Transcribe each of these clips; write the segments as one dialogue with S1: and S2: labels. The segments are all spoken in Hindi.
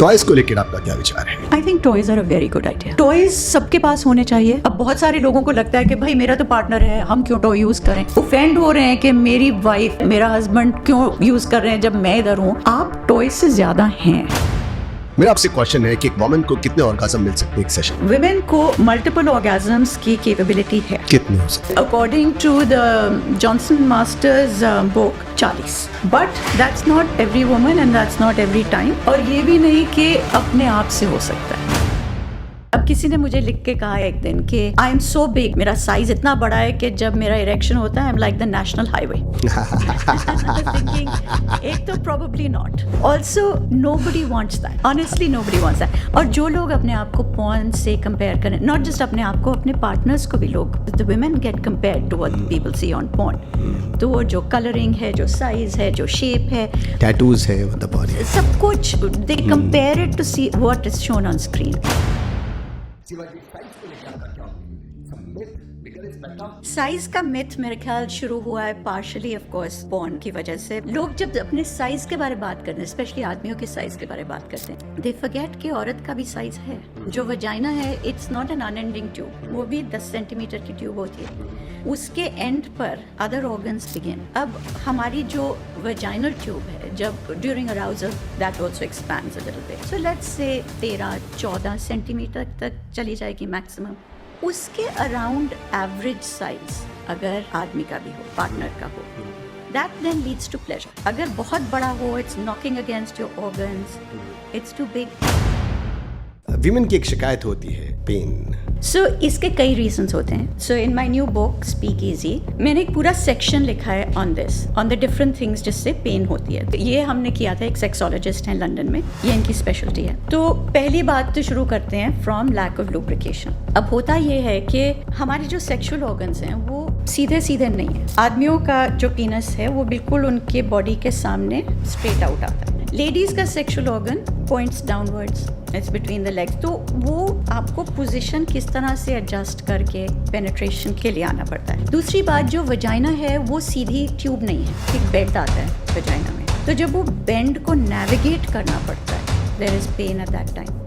S1: टॉयज को लेकर आपका क्या विचार है?
S2: I think toys are a very good idea. Toys सबके पास होने चाहिए। अब बहुत सारे लोगों को लगता है कि भाई मेरा तो पार्टनर है, हम क्यों टॉय यूज करें। ऑफेंड हो रहे हैं कि मेरी वाइफ, मेरा हस्बैंड क्यों यूज कर रहे हैं जब मैं इधर हूँ। आप टॉय से ज्यादा हैं।
S1: मेरा आपसे क्वेश्चन है कि एक वुमन को कितने ऑर्गाज्म मिल सकते हैं एक सेशन?
S2: वुमेन को मल्टीपल ऑर्गेजम्स की कैपेबिलिटी है।
S1: कितने हो सकते हैं?
S2: According to the Johnson Masters book 40, but that's not every woman and that's not every time. और ये भी नहीं कि अपने आप से हो सकता है। अब किसी ने मुझे लिख के कहा एक दिन कि आई एम सो बिग, मेरा साइज इतना बड़ा है कि जब मेरा इरेक्शन होता है I am like the national highway. एक तो probably not, also nobody wants that, honestly nobody wants that. और जो लोग अपने आप को पॉर्न से कंपेयर करें, नॉट जस्ट अपने आप को, अपने पार्टनर्स को भी लोग, the women get compared to what people see on porn. तो वो जो कलरिंग है, जो साइज है, जो शेप है,
S1: टैटूज है, ऑन द बॉडी,
S2: सब कुछ they compare it to see what is shown on screen. Size का मिथ मेरे ख्याल शुरू हुआ है पार्शली ऑफ कोर्स पॉर्न की वजह से। लोग जब अपने साइज के बारे में बात करते हैं, स्पेशली आदमियों के साइज के बारे में बात करते हैं, दे फॉरगेट कि औरत का भी साइज है। जो वजाइना है, it's not an unending tube, वो भी 10 सेंटीमीटर की ट्यूब होती है। उसके एंड पर अदर ऑर्गन्स बिगिन। अब हमारी जो वजाइनल ट्यूब है, जब during arousal that also expands a little bit, so let's say 13-14 centimetre तक चली जाएगी मैक्सिमम। उसके अराउंड एवरेज साइज अगर आदमी का भी हो, पार्टनर का हो, that then leads to pleasure. अगर बहुत बड़ा हो, it's knocking against your organs, it's too big.
S1: Women की एक शिकायत होती है, पेन।
S2: सो इसके कई रीजंस होते हैं। So in my new book speak easy, मैंने एक पूरा सेक्शन लिखा है on this, on the different things जिससे पेन होती है। ये हमने किया था, एक सेक्सोलॉजिस्ट हैं लंदन में, ये इनकी स्पेशलिटी है। तो पहली बात तो शुरू करते हैं फ्रॉम लैक ऑफ लुब्रिकेशन। अब होता ये है कि हमारे जो सेक्सुअल ऑर्गन्स हैं वो सीधे सीधे नहीं है। आदमियों का जो पीनस है वो बिल्कुल उनके बॉडी के सामने स्ट्रेट आउट आता है। लेडीज का sexual organ points downwards, it's between the legs. तो वो आपको पोजीशन किस तरह से एडजस्ट करके पेनिट्रेशन के लिए आना पड़ता है। दूसरी बात, जो वजाइना है वो सीधी ट्यूब नहीं है, एक बेल्ट आता है वजाइना में। तो जब वो बेंड को नेविगेट करना पड़ता है, there is pain at that time.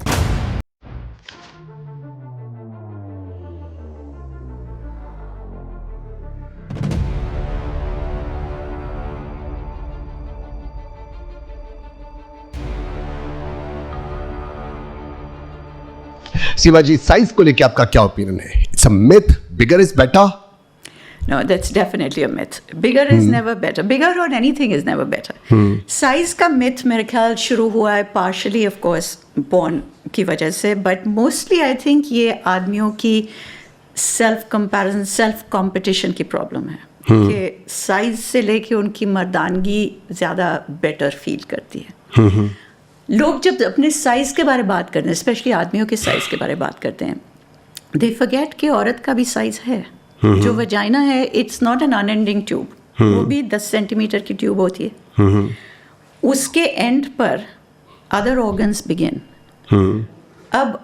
S1: Shivaji, size को लेकर आपका क्या ओपिनियन है? It's a myth, bigger is better?
S2: No, that's definitely a myth. Bigger is never better. Bigger on anything is never better. Size का myth मेरे ख्याल शुरू हुआ है partially of course porn की वजह से, but mostly I think ये आदमियों की self comparison, self competition की problem है कि size से लेके उनकी मर्दानगी ज़्यादा better feel करती है। लोग जब अपने साइज के बारे में बात करते हैं, स्पेशली आदमियों के साइज के बारे में बात करते हैं, दे फॉरगेट कि औरत का भी साइज है। जो वजाइना है, it's not an unending tube, वो भी 10 सेंटीमीटर की ट्यूब होती है। उसके एंड पर अदर ऑर्गन्स बिगिन। अब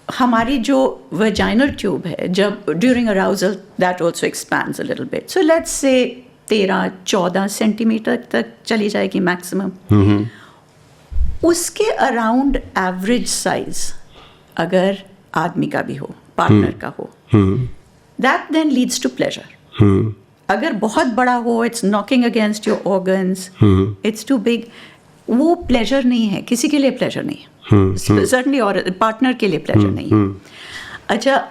S2: हमारी जो वजाइनल ट्यूब है, जब during arousal that also expands a little bit, so let's say 13-14 centimetre तक चली जाएगी मैक्सिमम। उसके अराउंड एवरेज साइज अगर आदमी का भी हो, पार्टनर का हो, that then leads to pleasure. अगर बहुत बड़ा हो, it's knocking against your organs, it's too big, वो प्लेजर नहीं है, किसी के लिए प्लेजर नहीं है, सर्टनली और पार्टनर के लिए प्लेजर नहीं है। अच्छा,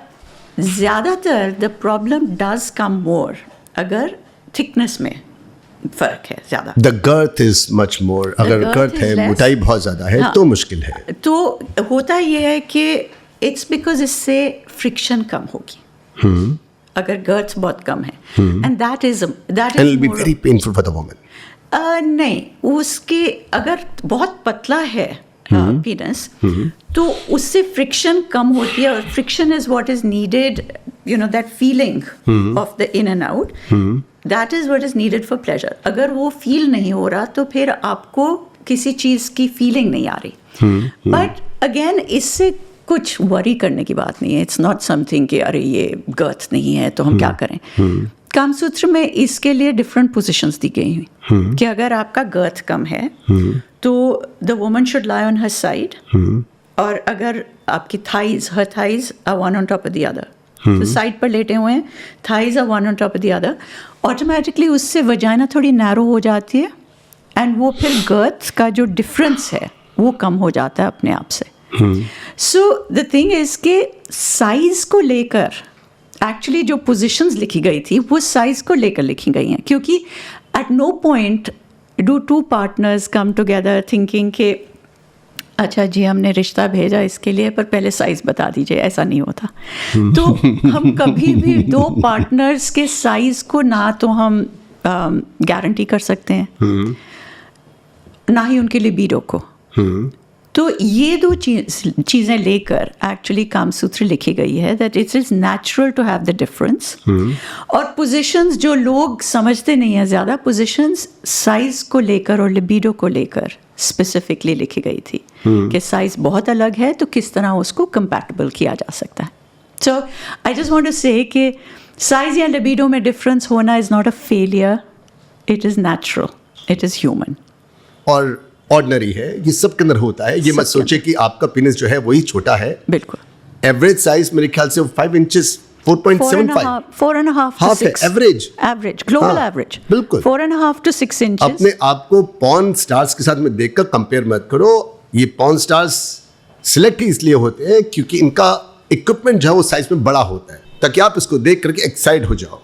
S2: ज़्यादातर the problem does come more अगर थिकनेस में फर्क है ज़्यादा।
S1: The girth is much more, अगर गर्थ है, मोटाई बहुत ज़्यादा है, तो मुश्किल है।
S2: तो होता ये है कि इट्स बिकॉज इससे फ्रिक्शन कम होगी अगर गर्थ बहुत कम है, and that is
S1: be very painful for the woman.
S2: नहीं, उसके अगर बहुत पतला है पीनस, तो उससे फ्रिक्शन कम होती है, और friction is what is needed, you know, that feeling of the in and out, that is what is needed for pleasure. अगर वो फील नहीं हो रहा तो फिर आपको किसी चीज़ की फीलिंग नहीं आ रही। बट अगेन, इससे कुछ वरी करने की बात नहीं है। इट्स नॉट समथिंग कि अरे ये गर्थ नहीं है तो हम क्या करें। कामसूत्र में इसके लिए डिफरेंट पोजीशंस दी गई हैं कि अगर आपका गर्थ कम है तो the woman should lie on her side, और अगर आपकी her thighs are one on top of the other, तो साइड पर लेटे हुए हैं, thighs are one on top of the other, automatically उससे वजाइना थोड़ी नैरो हो जाती है, एंड वो फिर गर्थ का जो डिफरेंस है वो कम हो जाता है अपने आप से. सो द थिंग इज के साइज को लेकर एक्चुअली जो पोजीशंस लिखी गई थी वो साइज को लेकर लिखी गई हैं, क्योंकि at no point do two partners come together thinking कि अच्छा जी हमने रिश्ता भेजा इसके लिए पर पहले साइज बता दीजिए. ऐसा नहीं होता. तो हम कभी भी दो पार्टनर्स के साइज को ना तो हम गारंटी कर सकते हैं ना ही उनके लिबिडो को. तो ये दो चीज़ें लेकर एक्चुअली कामसूत्र लिखी गई है that it is natural to have the difference. और पोजीशंस जो लोग समझते नहीं हैं ज़्यादा, पोजीशंस साइज को लेकर और लिबिडो को लेकर स्पेसिफिकली लिखी गई थी कि साइज बहुत अलग है तो किस तरह उसको कंपैटिबल किया जा सकता है. So I just want to say कि साइज या लिबिडो में डिफरेंस होना is not a failure, it is natural, it is human
S1: और ऑर्डिनरी है. ये सब के अंदर होता है. ये मत सोचे कि आपका पेनिस जो है वही छोटा है.
S2: बिल्कुल.
S1: एवरेज साइज मेरे ख्याल से 5 इंचेस 4.75
S2: 4.5
S1: हाफ है एवरेज
S2: ग्लोबल एवरेज.
S1: बिल्कुल
S2: 4.5 to 6 इंचेस.
S1: अपने आप को पॉर्न स्टार्स के साथ में देखकर कंपेयर मत करो. ये पॉर्न स्टार्स सिलेक्ट ही इसलिए होते हैं क्योंकि इनका इक्विपमेंट जो है वो साइज में बड़ा होता है, ताकि आप इसको देख करके एक्साइट हो जाओ.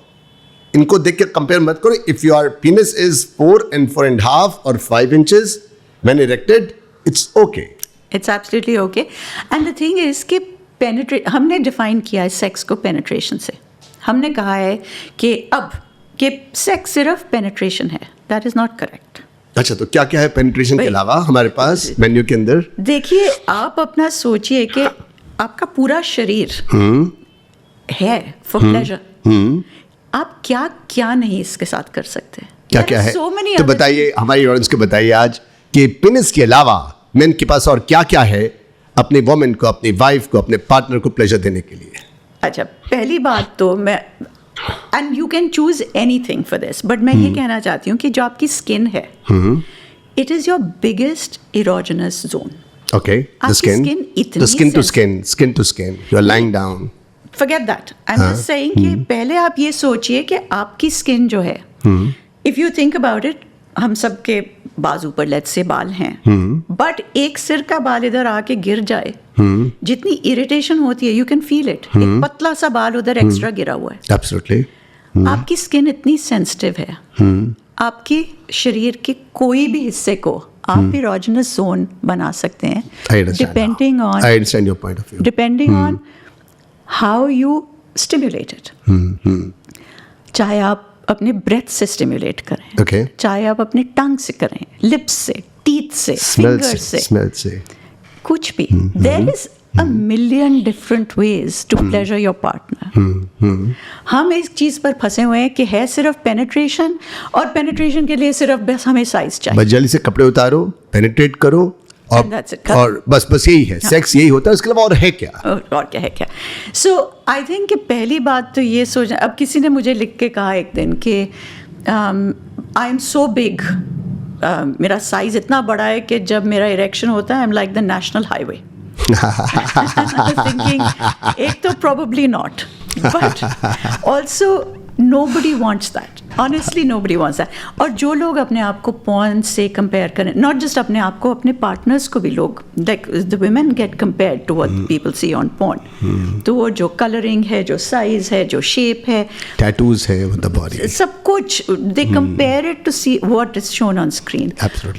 S1: इनको देख के कंपेयर मत करो. If your penis is 4 and 4.5 or 5 inches when erected, it's okay.
S2: It's absolutely okay. And the thing is कि हमने डिफाइन किया है सेक्स को पेनिट्रेशन से. हमने कहा है कि अब कि सेक्स सिर्फ पेनिट्रेशन है. That is not correct.
S1: अच्छा, तो क्या क्या है पेनिट्रेशन के अलावा हमारे पास मेन्यू के अंदर? देखिए,
S2: आप अपना सोचिए कि आपका पूरा शरीर है फॉर प्लेजर. आप क्या क्या नहीं इसके साथ कर सकते.
S1: क्या क्या है तो बताइए, हमारी ऑडियंस को बताइए आज कि पेनिस के अलावा मेन के पास और क्या क्या है अपने वुमेन को, अपनी वाइफ को, अपने पार्टनर को प्लेजर देने के लिए.
S2: अच्छा, पहली बात तो मैं, and you can choose anything for this, but मैं ये कहना चाहती हूँ कि जो आपकी स्किन है it is your biggest erogenous zone.
S1: Okay, the skin to skin, you are lying down.
S2: Forget that. I'm just saying कि पहले आप ये सोचिए कि आपकी स्किन जो है, if you think about it, हम सबके बाजू पर लेट्स से बाल हैं, बट एक सिर का बाल इधर आके गिर जाए, जितनी इरिटेशन होती है, यू कैन फील इट. एक पतला सा बाल उधर एक्स्ट्रा गिरा हुआ है.
S1: Absolutely.
S2: आपकी स्किन इतनी सेंसिटिव है, आपके शरीर के कोई भी हिस्से को आप इरोजेनस जोन बना सकते हैं. Depending on how you stimulate it. चाहे आप अपने ब्रेथ से स्टिम्युलेट करें, चाहे आप अपने टंग से करें, लिप्स से, टीथ से, फिंगर से,
S1: स्मेल से,
S2: कुछ भी. There is a million different ways to pleasure your partner. हम इस चीज पर फंसे हुए हैं कि है सिर्फ पेनिट्रेशन, और पेनिट्रेशन के लिए सिर्फ बस हमें साइज चाहिए.
S1: बस जल्दी से कपड़े उतारो, पेनिट्रेट करो, और बस यही है. सेक्स यही होता है, उसके अलावा और है क्या?
S2: और क्या है क्या? सो आई थिंक कि पहली बात तो ये सोचना. अब किसी ने मुझे लिख के कहा एक दिन कि आई एम सो बिग, मेरा साइज इतना बड़ा है कि जब मेरा इरेक्शन होता है I am like the national highway. Thinking एक तो probably not, but also nobody wants that. Honestly, nobody wants that. और जो लोग अपने आप को पॉर्न से कंपेयर करें, नॉट जस्ट अपने आप को, अपने पार्टनर्स को भी लोग, like the women get compared to what people see on porn. तो वो जो कलरिंग है, जो साइज है, जो शेप है,
S1: टैटूज है, द बॉडी,
S2: सब कुछ they compare it to see what is shown on screen.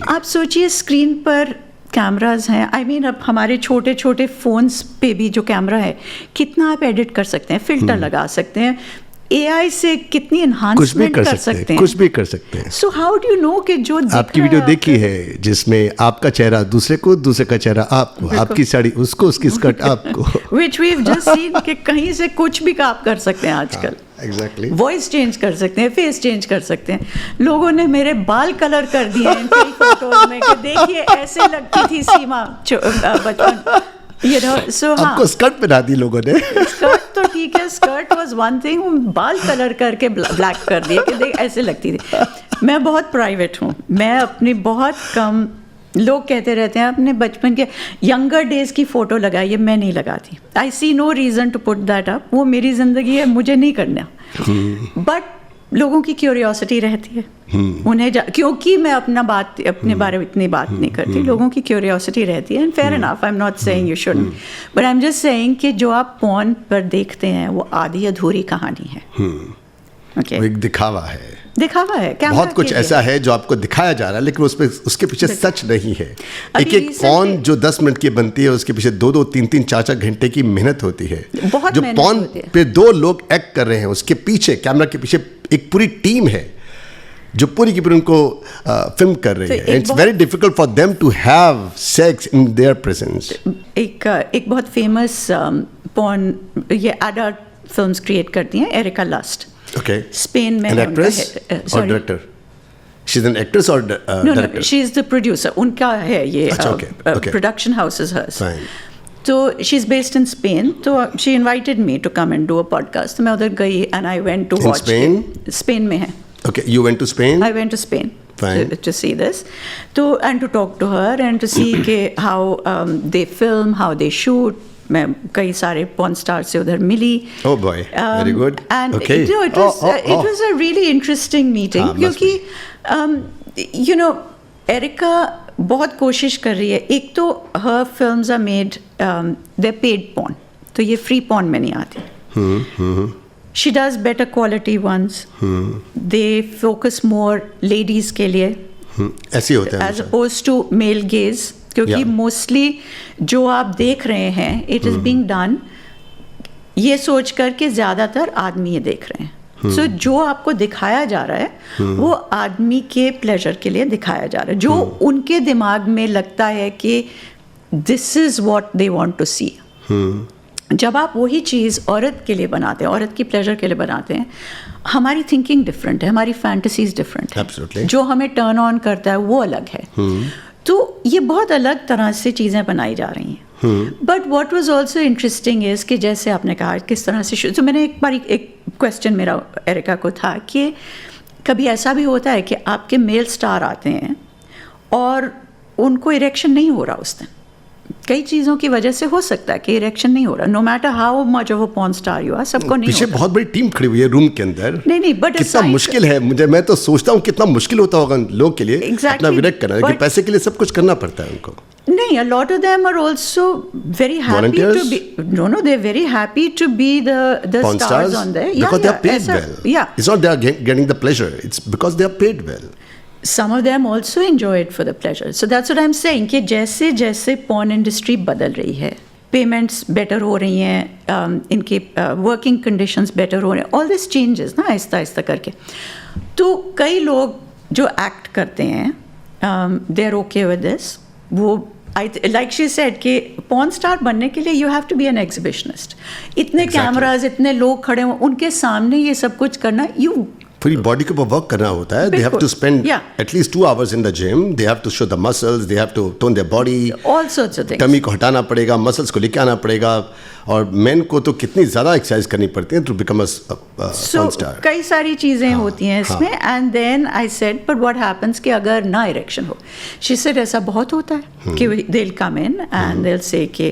S2: आप सोचिए स्क्रीन पर कैमराज हैं. आई मीन अब हमारे छोटे छोटे फोन्स पे भी जो कैमरा है, कितना आप एडिट कर सकते हैं, फिल्टर लगा सकते हैं, AI से कितनी एनहांसमेंट कर सकते हैं,
S1: कुछ भी कर सकते हैं.
S2: So how do you know कि जो
S1: आपकी वीडियो देखी है जिसमें आपका चेहरा दूसरे को, दूसरे का चेहरा आपको, आपकी साड़ी उसको, उसकी स्कर्ट आपको,
S2: which we have just seen कि कहीं से कुछ भी आप कर सकते हैं आजकल.
S1: एग्जैक्टली.
S2: वॉइस चेंज कर सकते हैं, फेस चेंज कर सकते हैं. लोगों ने मेरे बाल कलर कर दिए हैं कई फोटोज में कि देखिए ऐसे लगती थी सीमा बचपन. You know, so हाँ,
S1: आपको स्कर्ट पहना दी लोगों ने।
S2: स्कर्ट तो ठीक है, स्कर्ट वाज वन थिंग, बाल कलर करके ब्लैक कर दिए कि देख ऐसे लगती थी। मैं बहुत प्राइवेट हूँ, मैं अपनी बहुत कम, लोग कहते रहते हैं अपने बचपन के यंगर डेज की फ़ोटो लगाइए, मैं नहीं लगाती। I see no reason to put that up, वो मेरी ज़िंदगी है, मुझे नहीं करना। बट लोगों की क्यूरियोसिटी रहती है, उन्हें क्योंकि मैं अपने बारे में इतनी बात नहीं करती, लोगों की क्यूरियोसिटी रहती है, and fair enough, I am not saying you shouldn't, but I am just saying कि जो आप पॉर्न पर देखते हैं वो आधी अधूरी कहानी है। ओके,
S1: वो एक दिखावा है,
S2: दिखावा है, कैमरा
S1: बहुत कुछ
S2: के लिए।
S1: ऐसा है जो आपको दिखाया जा रहा है, लेकिन उसके पीछे सच नहीं है।
S2: अभी
S1: एक एक
S2: recently-
S1: पॉन जो 10 मिनट की बनती है, उसके पीछे 2-2, 3-3, 4-4 घंटे की मेहनत होती है।
S2: बहुत
S1: जो
S2: मेहनत
S1: पॉन
S2: होती है।
S1: पे 2 लोग एक्ट कर रहे हैं, उसके पीछे, कैमरा के पीछे एक पूरी टीम है जो पूरी की पूरी उनको फिल्म कर रही
S2: तो
S1: है।
S2: एक
S1: इट्स
S2: बहुत-
S1: very difficult for them to have sex in their presence.
S2: एक बहुत फेमस पॉर्न, ये एडल्ट फिल्म्स क्रिएट करती हैं, एरिका लस्ट,
S1: ओके,
S2: स्पेन में
S1: एन
S2: है उनका
S1: एक्ट्रेस और
S2: sorry.
S1: Director? She is an actress और
S2: No,
S1: director?
S2: She is the producer, उनका है ये
S1: अच्छा, okay, okay.
S2: Production house is hers.
S1: Fine.
S2: तो she is based in Spain, तो she invited me to come and do a podcast, तो मैं उधर गई and I went to
S1: In
S2: watch.
S1: Spain?
S2: Spain में है।
S1: Okay, you went to Spain?
S2: I went to Spain
S1: Fine.
S2: to see this, and to talk to her and to see how they film, how they shoot. मैं कई सारे पॉर्न स्टार से उधर मिली।
S1: Oh boy, very good.
S2: And
S1: Okay.
S2: you know, it was a really interesting meeting,
S1: हाँ, must
S2: क्योंकि you know, एरिका बहुत कोशिश कर रही है। एक तो her films are made, they're paid porn, तो ये free porn में नहीं आती। She does better quality ones. They focus more ladies के लिए,
S1: ऐसे ही होता है
S2: as
S1: हमेशा।
S2: opposed to male gaze, क्योंकि
S1: Yeah.
S2: मोस्टली जो आप देख रहे हैं इट इज़ बीइंग डन ये सोच कर के ज़्यादातर आदमी ये देख रहे हैं। सो जो आपको दिखाया जा रहा है वो आदमी के प्लेजर के लिए दिखाया जा रहा है, जो उनके दिमाग में लगता है कि this is what they want to see. जब आप वही चीज़ औरत के लिए बनाते हैं, औरत की प्लेजर के लिए बनाते हैं, हमारी थिंकिंग डिफरेंट है, हमारी फैंटेसीज डिफरेंट है।
S1: Absolutely.
S2: जो हमें टर्न ऑन करता है वो अलग है। तो ये बहुत अलग तरह से चीज़ें बनाई जा रही हैं। But what was also interesting is कि जैसे आपने कहा किस तरह से तो मैंने एक बार एक क्वेश्चन मेरा एरिका को था कि कभी ऐसा भी होता है कि आपके मेल स्टार आते हैं और उनको इरेक्शन नहीं हो रहा उस दिन, कई चीज़ों की वजह से हो सकता है कि इरेक्शन नहीं हो रहा, no matter how much of a porn star you are, सबको नहीं
S1: पीछे
S2: होता।
S1: बहुत बड़ी टीम खड़ी हुई है रूम के अंदर।
S2: नहीं, but
S1: कितना
S2: aside-
S1: मुश्किल है, मैं तो सोचता हूँ कितना मुश्किल होता होगा लोग के लिए
S2: Exactly,
S1: अपना विरेक करना, लेकिन
S2: but-
S1: पैसे के लिए सब कुछ करना पड़ता है उनको।
S2: नहीं, a lot of them are also very happy
S1: Volunteers?
S2: to be. No, they're very happy to be the
S1: Porn
S2: stars on there.
S1: because they are paid
S2: ऐसा-
S1: well.
S2: Yeah,
S1: It's not they are getting the pleasure. It's because they are paid well.
S2: some of them also enjoy it for the pleasure. So that's what I'm saying कि जैसे जैसे porn industry बदल रही है, पेमेंट्स बेटर हो रही हैं, इनके वर्किंग कंडीशंस बेटर हो रहे हैं, ऑल दिस चेंजेस ना आहिस्ता आहिस्ता करके। तो कई लोग जो एक्ट करते हैं they are okay with this. वो लाइक शी सेड कि पॉर्न स्टार बनने के लिए you have to be an exhibitionist. इतने कैमराज, इतने लोग खड़े हों, उनके सामने ये सब कुछ करना, यू
S1: पूरी बॉडी के ऊपर वर्क करना होता है। They have to spend at least 2 hours in the gym. They have to show the muscles. They have to tone their body.
S2: all sorts of things.
S1: Tummy को हटाना पड़ेगा, मसल्स को लेके आना पड़ेगा, और मेन को तो कितनी ज़्यादा एक्सरसाइज करनी पड़ती है to become a
S2: So,
S1: star.
S2: कई सारी चीज़ें होती हैं इसमें। And then I said but what happens कि अगर ना इरेक्शन हो, शी सेड ऐसा बहुत होता है कि they will come in and they will say कि,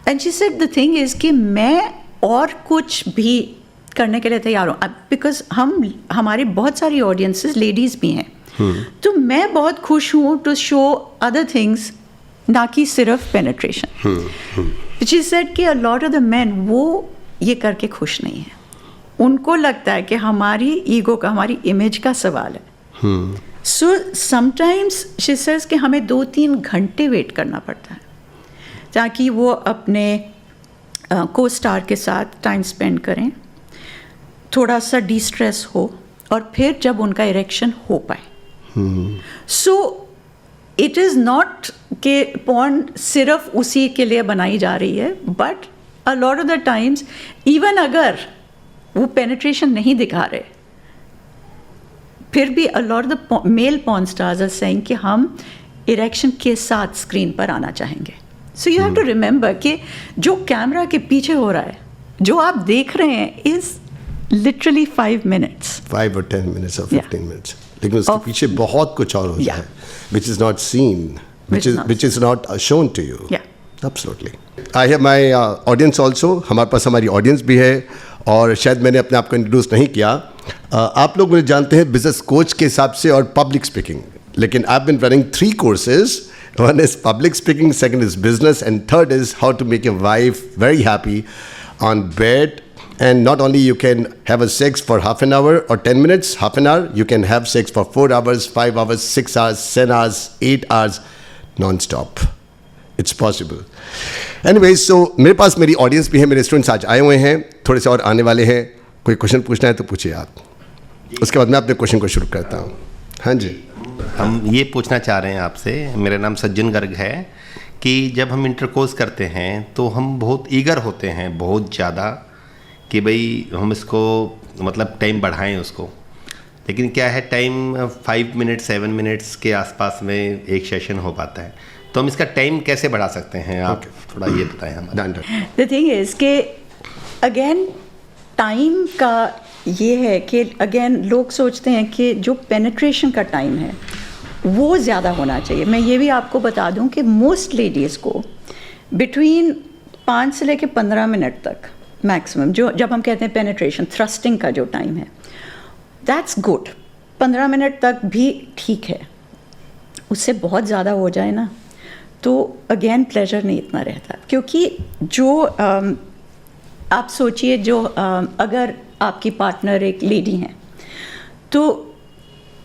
S2: and she said the thing is कि मैं और कुछ भी करने के लिए तैयार हूँ, बिकॉज हमारी बहुत सारी ऑडियंसेस लेडीज़ भी हैं, तो मैं बहुत खुश हूँ टू शो अदर थिंग्स, ना कि सिर्फ पेनिट्रेशन। शी सेड कि अ लॉट ऑफ द मेन वो ये करके खुश नहीं है, उनको लगता है कि हमारी ईगो का, हमारी इमेज का सवाल है। सो समटाइम्स शी सेज कि हमें 2-3 घंटे वेट करना पड़ता है ताकि वो अपने को स्टार के साथ टाइम स्पेंड करें, थोड़ा सा डिस्ट्रेस हो, और फिर जब उनका इरेक्शन हो पाए। सो इट इज़ नॉट कि पॉर्न सिर्फ उसी के लिए बनाई जा रही है, but a lot of the times even अगर वो पेनिट्रेशन नहीं दिखा रहे, फिर भी a lot of the male porn stars are saying कि हम इरेक्शन के साथ स्क्रीन पर आना चाहेंगे। So you have to remember कि जो कैमरा के पीछे हो रहा है, जो आप देख रहे हैं, is literally 5 minutes.
S1: 5 or 10 minutes or 15
S2: Yeah.
S1: minutes. लेकिन उसके पीछे बहुत कुछ और होता
S2: Yeah.
S1: है, which is not seen, which is not shown to you.
S2: Yeah.
S1: Absolutely. I have my audience also. हमारे पास हमारी ऑडियंस भी है, और शायद मैंने अपने आप को इंट्रोड्यूस नहीं किया. आप लोग मुझे जानते हैं बिजनेस कोच के हिसाब से और पब्लिक स्पीकिंग, लेकिन I have been running 3 courses. One is public speaking, second is business, and third is how to make your wife very happy on bed. And not only you can have a sex for half an hour or 10 minutes, half an hour, you can have sex for 4 hours, 5 hours, 6 hours, 10 hours, 8 hours, non-stop. It's possible. Anyway, so मेरे पास मेरी ऑडियंस भी है, मेरे स्टूडेंट्स आज आए हुए हैं, थोड़े से और आने वाले हैं. कोई क्वेश्चन पूछना है तो पूछिए आप, उसके बाद मैं अपने क्वेश्चन को शुरू करता हूँ. हाँ जी.
S3: हम ये पूछना चाह रहे हैं आपसे, मेरा नाम सज्जन गर्ग है, कि जब हम इंटरकोर्स करते हैं तो हम बहुत ईगर होते हैं, बहुत ज़्यादा, कि भाई हम इसको मतलब टाइम बढ़ाएं उसको. लेकिन क्या है, टाइम 5 मिनट 7 मिनट्स के आसपास में एक सेशन हो पाता है. तो हम इसका टाइम कैसे बढ़ा सकते हैं, आप थोड़ा ये बताएं हमें.
S2: द थिंग इज कि अगेन टाइम का ये है कि अगेन लोग सोचते हैं कि जो पेनिट्रेशन का टाइम है वो ज़्यादा होना चाहिए. मैं ये भी आपको बता दूं कि मोस्ट लेडीज़ को बिटवीन 5 से लेकर 15 मिनट तक मैक्सिमम, जो जब हम कहते हैं पेनिट्रेशन, थ्रस्टिंग का जो टाइम है, दैट्स गुड. 15 मिनट तक भी ठीक है. उससे बहुत ज़्यादा हो जाए ना तो अगेन प्लेजर नहीं इतना रहता. क्योंकि जो आप सोचिए, जो अगर आपकी पार्टनर एक लेडी हैं, तो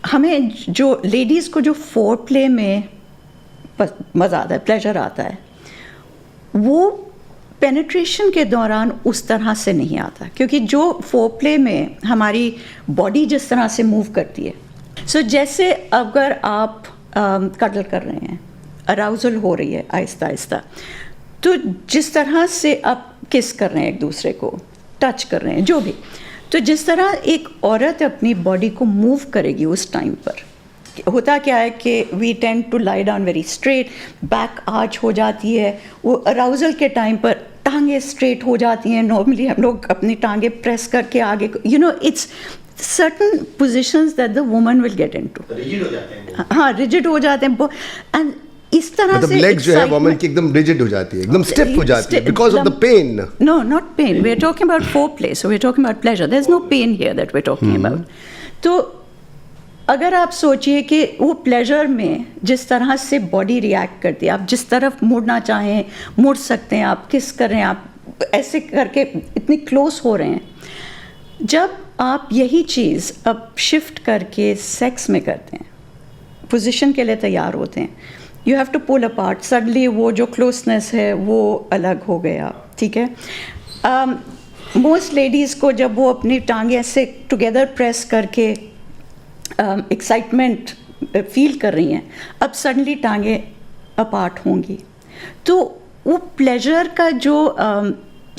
S2: हमें जो लेडीज़ को जो फोर प्ले में मज़ा आता है, प्लेजर आता है, वो पेनिट्रेशन के दौरान उस तरह से नहीं आता. क्योंकि जो फोर प्ले में हमारी बॉडी जिस तरह से मूव करती है, सो जैसे अगर आप कटल कर रहे हैं, अराउजल हो रही है आहिस्ता आहिस्ता, तो जिस तरह से आप किस कर रहे हैं, एक दूसरे को टच कर रहे हैं, जो भी, तो जिस तरह एक औरत अपनी बॉडी को मूव करेगी उस टाइम पर, होता क्या है कि we tend to lie down very straight, back arch हो जाती है. वो अराउजल के टाइम पर टांगे स्ट्रेट हो जाती हैं. नॉर्मली हम लोग अपनी टांगे प्रेस करके आगे, you know, it's certain positions that the woman will get into.
S3: Rigid हो जाते हैं.
S2: हाँ, रिजिड हो जाते हैं. एंड इस तरह
S1: मतलब
S2: से
S1: लेग्स जो है वुमन की एकदम रिजिड हो जाती है, एकदम स्टिफ हो जाती है because of the pain.
S2: No, not pain. We're talking about foreplay, so we're talking about pleasure. There's no pain here that we're talking about. तो अगर आप सोचिए कि वो प्लेजर में जिस तरह से बॉडी रिएक्ट करती है, आप जिस तरफ मुड़ना चाहें मुड़ सकते हैं, आप किस कर रहे हैं, आप ऐसे करके इतनी क्लोज हो रहे हैं. जब आप यही चीज़ अब शिफ्ट करके सेक्स में करते हैं, पोजीशन के लिए तैयार होते हैं, you have to pull apart, suddenly वो जो क्लोजनेस है वो अलग हो गया. ठीक है. मोस्ट लेडीज़ को जब वो अपनी टांगे ऐसे टुगेदर प्रेस करके एक्साइटमेंट फील कर रही हैं, अब सडनली टांगे अपार्ट होंगी, तो वो प्लेजर का जो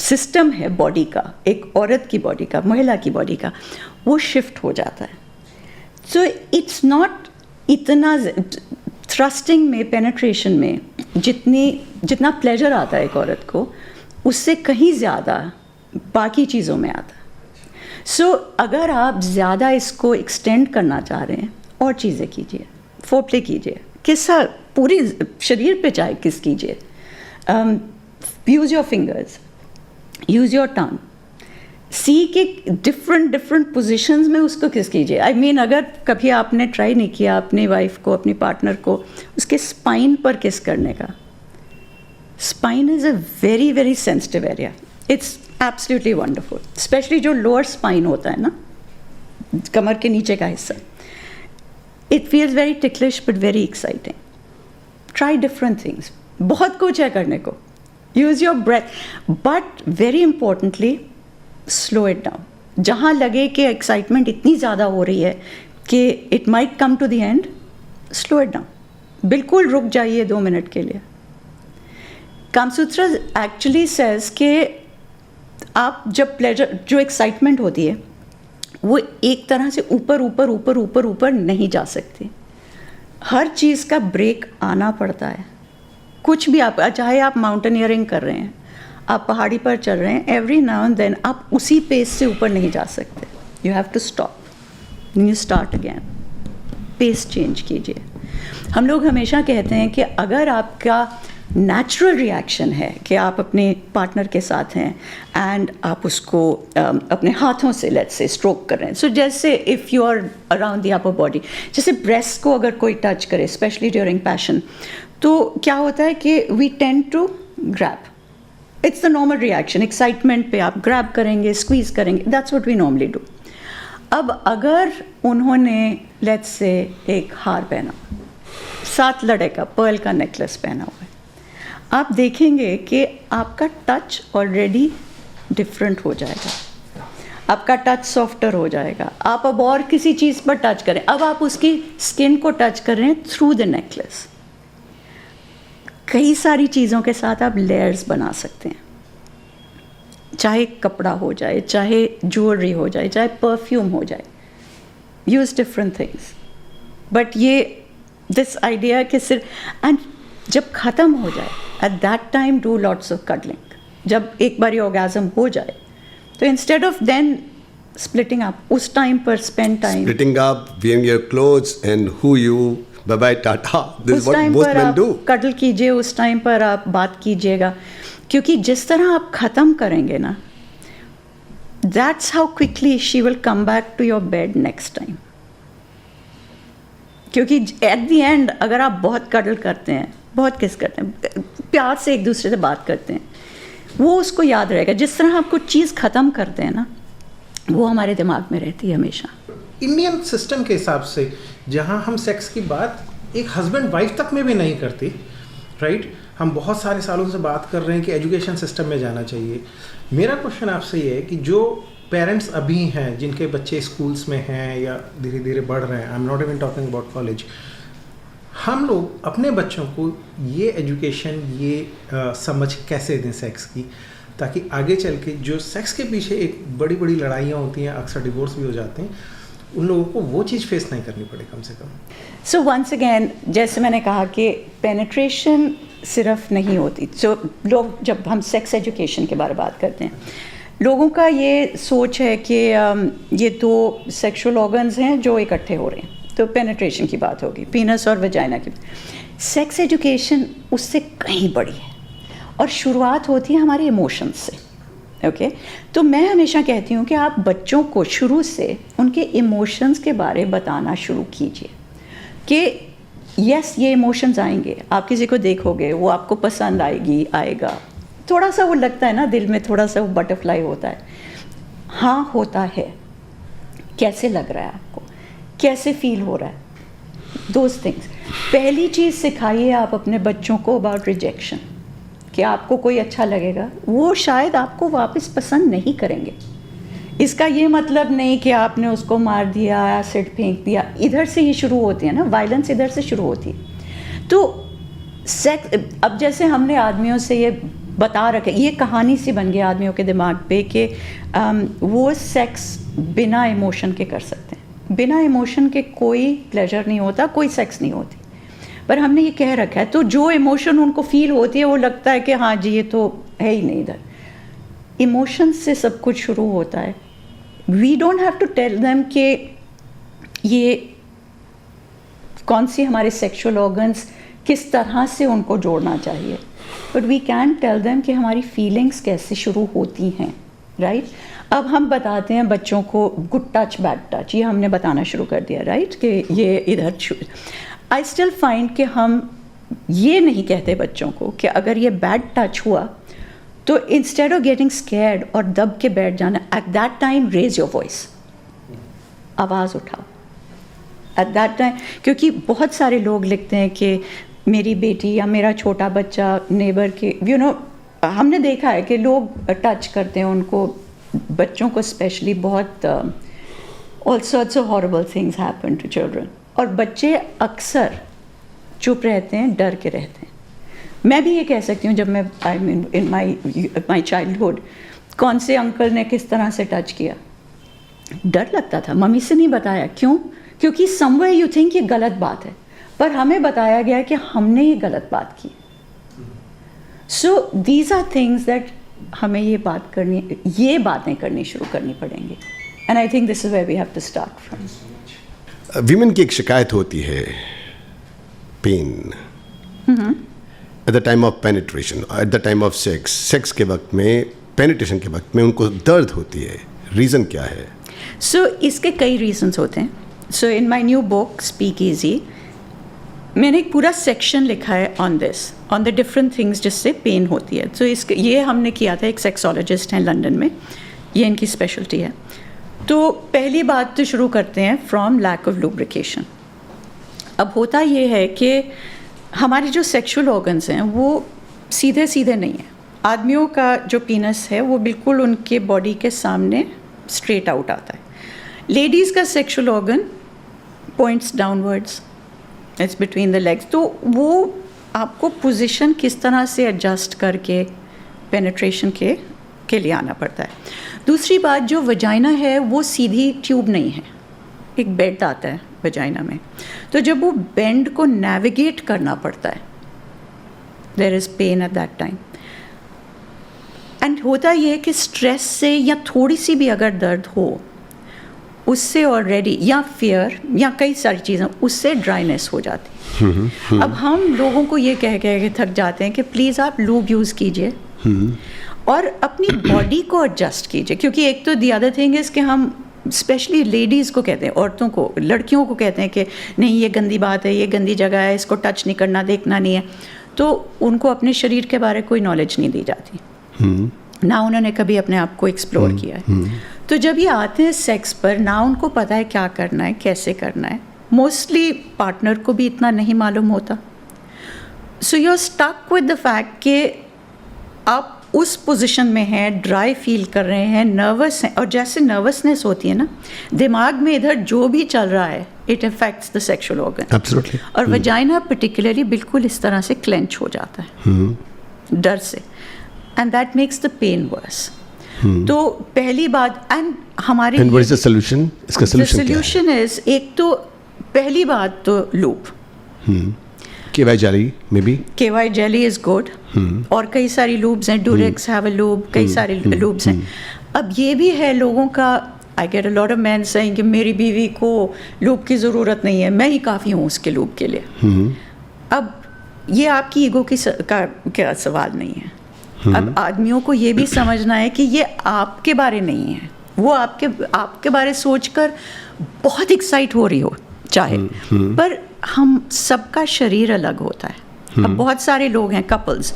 S2: सिस्टम है बॉडी का, एक औरत की बॉडी का, महिला की बॉडी का, वो शिफ्ट हो जाता है. सो इट्स नॉट इतना थ्रस्टिंग में, पेनिट्रेशन में जितना प्लेजर आता है एक औरत को, उससे कहीं ज़्यादा बाकी चीज़ों में आता है. सो अगर आप ज़्यादा इसको एक्सटेंड करना चाह रहे हैं, और चीज़ें कीजिए, फोरप्ले कीजिए, किस्सा पूरी शरीर पे चाहे किस कीजिए. Use your fingers, use your tongue, see के डिफरेंट पोजीशंस में उसको किस कीजिए. आई मीन अगर कभी आपने ट्राई नहीं किया अपनी वाइफ को, अपनी पार्टनर को उसके स्पाइन पर किस करने का. Spine is a very very sensitive area. It's absolutely wonderful, specially जो लोअर स्पाइन होता है ना, कमर के नीचे का हिस्सा. It feels very ticklish but very exciting. Try different things, बहुत कुछ है करने को. Use your breath, but very importantly slow it down. जहाँ लगे कि एक्साइटमेंट इतनी ज़्यादा हो रही है कि it might come to the end, slow it down. बिल्कुल रुक जाइए 2 मिनट के लिए. कामसूत्र एक्चुअली सेज कि आप जब प्लेजर, जो एक्साइटमेंट होती है, वो एक तरह से ऊपर ऊपर ऊपर ऊपर ऊपर नहीं जा सकती. हर चीज़ का ब्रेक आना पड़ता है. कुछ भी आप, चाहे आप माउंटेनियरिंग कर रहे हैं, आप पहाड़ी पर चल रहे हैं, एवरी नाउ एंड देन आप उसी पेस से ऊपर नहीं जा सकते. You have to stop, you start again, pace change कीजिए. हम लोग हमेशा कहते हैं कि अगर आपका नेचुरल रिएक्शन है कि आप अपने पार्टनर के साथ हैं एंड आप उसको अपने हाथों से लेट्स से स्ट्रोक कर रहे हैं, सो जैसे if you are around the upper body, जैसे ब्रेस्ट को अगर कोई टच करे स्पेशली ड्यूरिंग पैशन, तो क्या होता है कि we tend to grab. It's the normal reaction. Excitement पे आप ग्रैब करेंगे, स्क्वीज करेंगे, that's what we normally do. अब अगर उन्होंने लेट्स से एक हार पहना, 7 लड़े का पर्ल का नेकलेस पहना हुआ है, आप देखेंगे कि आपका टच ऑलरेडी डिफरेंट हो जाएगा, आपका टच सॉफ्टर हो जाएगा. आप अब और किसी चीज़ पर टच करें, अब आप उसकी स्किन को टच कर रहे हैं थ्रू द नेकलेस. कई सारी चीज़ों के साथ आप लेयर्स बना सकते हैं, चाहे कपड़ा हो जाए, चाहे ज्वेलरी हो जाए, चाहे परफ्यूम हो जाए. Use different things. बट ये दिस आइडिया कि सिर्फ, एंड जब ख़त्म हो जाए at that time do lots of cuddling. जब एक बार ये ऑर्गेज़म हो जाए तो instead of then splitting up, उस टाइम पर spend time
S1: Splitting up, wearing your clothes, and who you, bye bye, tata. This is
S2: उस
S1: what
S2: टाइम
S1: most
S2: पर
S1: men
S2: आप
S1: do.
S2: कडल कीजिए, उस टाइम पर आप बात कीजिएगा, क्योंकि जिस तरह आप ख़त्म करेंगे ना, that's how quickly she will come back to your bed next time. क्योंकि एट द एंड अगर आप बहुत कडल करते हैं, बहुत किस करते हैं, प्यार से एक दूसरे से बात करते हैं, वो उसको याद रहेगा. जिस तरह आप कुछ चीज़ ख़त्म करते हैं ना, वो हमारे दिमाग में रहती है हमेशा.
S4: इंडियन सिस्टम के हिसाब से जहाँ हम सेक्स की बात एक हस्बैंड वाइफ तक में भी नहीं करती, राइट, हम बहुत सारे सालों से बात कर रहे हैं कि एजुकेशन सिस्टम में जाना चाहिए. मेरा क्वेश्चन आपसे ये है कि जो पेरेंट्स अभी हैं जिनके बच्चे स्कूल्स में हैं या धीरे धीरे बढ़ रहे हैं, I am not even talking about college, हम लोग अपने बच्चों को ये एजुकेशन, ये समझ कैसे दें सेक्स की, ताकि आगे चल के जो सेक्स के पीछे एक बड़ी बड़ी लड़ाइयाँ होती हैं, अक्सर डिवोर्स भी हो जाते हैं, उन लोगों को वो चीज़ फेस नहीं करनी पड़े कम से कम.
S2: सो वंस अगेन, जैसे मैंने कहा कि पेनिट्रेशन सिर्फ नहीं होती. सो लोग, जब हम सेक्स एजुकेशन के बारे में बात करते हैं, लोगों का ये सोच है कि ये 2 सेक्सुअल ऑर्गन्स हैं जो इकट्ठे हो रहे हैं, तो पेनिट्रेशन की बात होगी, पीनस और वजाइना की. सेक्स एजुकेशन उससे कहीं बड़ी है और शुरुआत होती है हमारे इमोशंस से. ओके, तो मैं हमेशा कहती हूँ कि आप बच्चों को शुरू से उनके इमोशंस के बारे बताना शुरू कीजिए कि यस, ये इमोशंस आएंगे, आप किसी को देखोगे, वो आपको पसंद आएगा, थोड़ा सा वो लगता है ना दिल में, थोड़ा सा वो बटरफ्लाई होता है. हाँ, होता है. कैसे लग रहा है आपको, कैसे फील हो रहा है, दोज थिंग्स. पहली चीज़ सिखाइए आप अपने बच्चों को अबाउट रिजेक्शन, कि आपको कोई अच्छा लगेगा, वो शायद आपको वापस पसंद नहीं करेंगे. इसका ये मतलब नहीं कि आपने उसको मार दिया, एसिड फेंक दिया. इधर से ही शुरू होती है ना, वायलेंस इधर से शुरू होती है. तो सेक्स, अब जैसे हमने आदमियों से ये बता रखे, ये कहानी सी बन गई आदमियों के दिमाग पे कि वो सेक्स बिना इमोशन के कर सकते हैं. बिना इमोशन के कोई प्लेजर नहीं होता, कोई सेक्स नहीं होती. पर हमने ये कह रखा है, तो जो इमोशन उनको फील होती है वो लगता है कि हाँ जी, ये तो है ही नहीं. इधर इमोशन से सब कुछ शुरू होता है. We don't have to tell them कि ये कौन सी हमारे सेक्सुअल ऑर्गन्स किस तरह से उनको जोड़ना चाहिए, but we can tell them कि हमारी फीलिंग्स कैसे शुरू होती हैं, राइट. अब हम बताते हैं बच्चों को गुड टच, बैड टच, ये हमने बताना शुरू कर दिया, राइट, कि ये इधर. आई स्टिल फाइंड कि हम ये नहीं कहते बच्चों को कि अगर ये बैड टच हुआ तो इंस्टेड ऑफ गेटिंग स्कैर्ड और दब के बैठ जाना, at that time raise your voice, आवाज़ उठाओ एट दैट टाइम. क्योंकि बहुत सारे लोग लिखते हैं कि मेरी बेटी या मेरा छोटा बच्चा नेबर के, यू नो, हमने देखा है कि लोग टच करते हैं उनको, बच्चों को स्पेशली. बहुत all sorts of horrible things happen to children, और बच्चे अक्सर चुप रहते हैं, डर के रहते हैं. मैं भी ये कह सकती हूँ, जब मैं I mean in my childhood, कौन से अंकल ने किस तरह से टच किया, डर लगता था. मम्मी से नहीं बताया, क्यों? क्योंकि समवेयर यू थिंक ये गलत बात है, पर हमें बताया गया कि हमने ये गलत बात की. So these are things that हमें ये बातें करनी शुरू करनी पड़ेंगी, and I think this is where we have to start from.
S1: Women की एक शिकायत होती है, pain at the time of penetration, at the time of sex के वक्त में, पेनिट्रेशन के वक्त में उनको दर्द होती है। रीज़न क्या है?
S2: सो इसके कई रीजंस होते हैं। So in my new book speak easy मैंने एक पूरा सेक्शन लिखा है on this, on the different things जिससे पेन होती है। तो इसके ये हमने किया था, एक सेक्सोलॉजिस्ट हैं लंदन में, ये इनकी स्पेशलिटी है। तो पहली बात तो शुरू करते हैं फ्रॉम लैक ऑफ लुब्रिकेशन। अब होता ये है कि हमारे जो सेक्सुअल ऑर्गन्स हैं वो सीधे सीधे नहीं हैं। आदमियों का जो पीनस है वो बिल्कुल उनके बॉडी के सामने स्ट्रेट आउट आता है। लेडीज़ का sexual organ points downwards, it's between the legs. तो वो आपको पोजीशन किस तरह से एडजस्ट करके पेनिट्रेशन के लिए आना पड़ता है। दूसरी बात, जो वजाइना है वो सीधी ट्यूब नहीं है, एक बेड आता है वजाइना में। तो जब वो बेंड को नेविगेट करना पड़ता है, there is pain at that time. And होता ये है कि स्ट्रेस से या थोड़ी सी भी अगर दर्द हो, उससे ऑलरेडी, या फियर या कई सारी चीज़ें, उससे ड्राइनेस हो जाती है। अब हम लोगों को ये कह के थक जाते हैं कि प्लीज़ आप लूब यूज़ कीजिए और अपनी बॉडी को एडजस्ट कीजिए, क्योंकि एक तो दी अदर थिंग इज़ कि हम स्पेशली लेडीज़ को कहते हैं, औरतों को, लड़कियों को कहते हैं कि नहीं ये गंदी बात है, ये गंदी जगह है, इसको टच नहीं करना, देखना नहीं है। तो उनको अपने शरीर के बारे कोई नॉलेज नहीं दी जाती, ना उन्होंने कभी अपने आप को एक्सप्लोर किया है। तो जब ये आते हैं सेक्स पर, ना उनको पता है क्या करना है, कैसे करना है। मोस्टली पार्टनर को भी इतना नहीं मालूम होता। So you are stuck with the fact कि आप उस पोजीशन में हैं, ड्राई फील कर रहे हैं, नर्वस हैं, और जैसे नर्वसनेस होती है ना, दिमाग में इधर जो भी चल रहा है, it affects the sexual organ.
S1: Absolutely.
S2: और वजाइना पर्टिकुलरली बिल्कुल इस तरह से क्लेंच हो जाता है डर से, and that makes the pain worse. तो पहली बात, एंड हमारे
S1: and what is the solution? इसका सॉल्यूशन क्या है?
S2: सॉल्यूशन इज, एक तो पहली बात तो lube,
S1: KY jelly maybe?
S2: KY jelly is good, और कई सारी लूब्स हैं, Durex have a lube, कई सारे लूब्स हैं। अब ये भी है लोगों का, I get a lot of men saying कि मेरी बीवी को लूब की ज़रूरत नहीं है, मैं ही काफ़ी हूँ उसके लूब के लिए। अब ये आपकी ईगो का सवाल नहीं है। अब आदमियों को ये भी समझना है कि ये आपके बारे नहीं है, वो आपके बारे सोचकर बहुत एक्साइट हो रही हो चाहे, पर हम सबका शरीर अलग होता है। अब बहुत सारे लोग हैं, कपल्स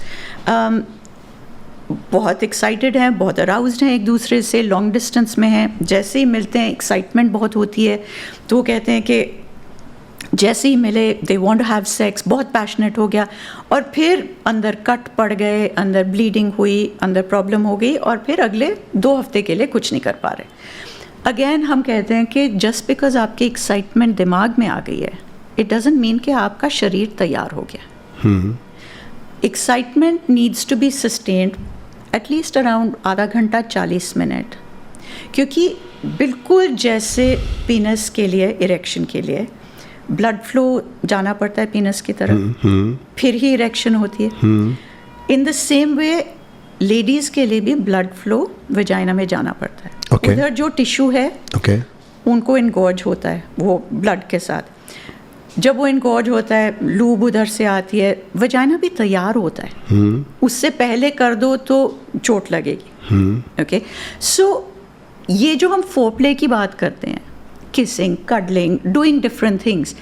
S2: बहुत एक्साइटेड हैं, बहुत अराउज्ड हैं एक दूसरे से, लॉन्ग डिस्टेंस में हैं, जैसे ही मिलते हैं एक्साइटमेंट बहुत होती है, तो वो कहते हैं कि जैसे ही मिले they want to have sex, बहुत पैशनेट हो गया, और फिर अंदर कट पड़ गए, अंदर ब्लीडिंग हुई, अंदर प्रॉब्लम हो गई, और फिर अगले 2 हफ्ते के लिए कुछ नहीं कर पा रहे। अगेन हम कहते हैं कि जस्ट बिकॉज आपकी एक्साइटमेंट दिमाग में आ गई है, इट डजंट मीन कि आपका शरीर तैयार हो गया। Excitement needs to be sustained at least around आधा घंटा 40 मिनट, क्योंकि बिल्कुल जैसे पीनस के लिए, इरेक्शन के लिए ब्लड फ्लो जाना पड़ता है पीनस की तरफ, फिर ही इरेक्शन होती है। In the same way ladies के लिए भी ब्लड फ्लो वजाइना में जाना पड़ता है।
S1: Okay.
S2: उधर जो टिश्यू है
S1: Okay.
S2: उनको इनगॉज होता है वो ब्लड के साथ। जब वो इनगॉज होता है, लूब उधर से आती है, वजाइना भी तैयार होता है। उससे पहले कर दो तो चोट लगेगी। ओके, सो ये जो हम फोरप्ले की बात करते हैं, kissing, cuddling, doing different things,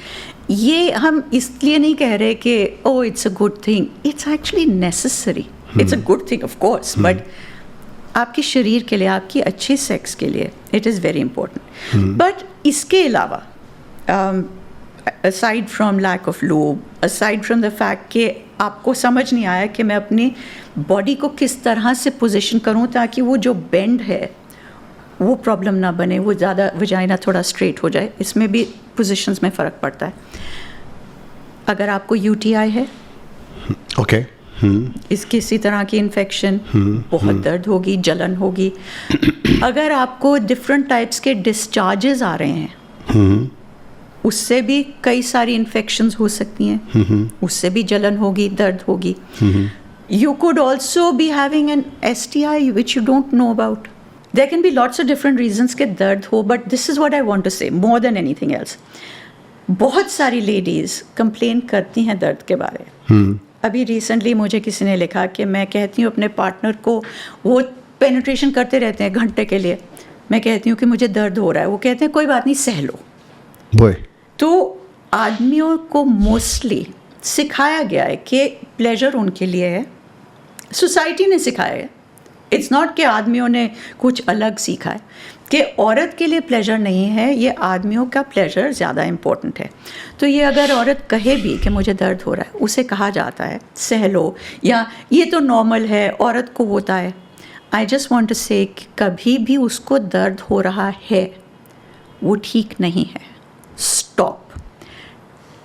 S2: ये हम इसलिए नहीं कह रहे कि oh it's a good thing, it's actually necessary, it's a good thing of course, but आपके शरीर के लिए, आपकी अच्छी सेक्स के लिए it is very important. But इसके अलावा aside from lack of lube, aside from the fact कि आपको समझ नहीं आया कि मैं अपनी बॉडी को किस तरह से पोजीशन करूं ताकि वो जो बेंड है वो प्रॉब्लम ना बने, वो ज़्यादा वजाइना थोड़ा स्ट्रेट हो जाए, इसमें भी पोजीशंस में फ़र्क पड़ता है। अगर आपको UTI है,
S1: Okay.
S2: इस किसी तरह की इन्फेक्शन, बहुत दर्द होगी, जलन होगी। अगर आपको डिफरेंट टाइप्स के डिस्चार्जेस आ रहे हैं, उससे भी कई सारी इन्फेक्शंस हो सकती हैं, उससे भी जलन होगी, दर्द होगी। You could also be having an STI which you don't know about. There can be lots of different reasons कि दर्द हो, but this is what I want to say more than anything else. बहुत सारी लेडीज़ कंप्लेन करती हैं दर्द के बारे में. अभी रिसेंटली मुझे किसी ने लिखा कि मैं कहती हूँ अपने पार्टनर को, वो पेनिट्रेशन करते रहते हैं घंटे के लिए, मैं कहती हूँ कि मुझे दर्द हो रहा है, वो कहते हैं कोई बात नहीं सह लो. तो आदमियों को मोस्टली सिखाया गया है कि प्लेजर उनके लिए है, सोसाइटी ने सिखाया है. इट्स नॉट कि आदमियों ने कुछ अलग सीखा है कि औरत के लिए प्लेजर नहीं है, ये आदमियों का प्लेजर ज़्यादा इम्पोर्टेंट है. तो ये अगर औरत कहे भी कि मुझे दर्द हो रहा है, उसे कहा जाता है सह लो, या ये तो नॉर्मल है, औरत को होता है. I just want to say कि कभी भी उसको दर्द हो रहा है वो ठीक नहीं है. Stop,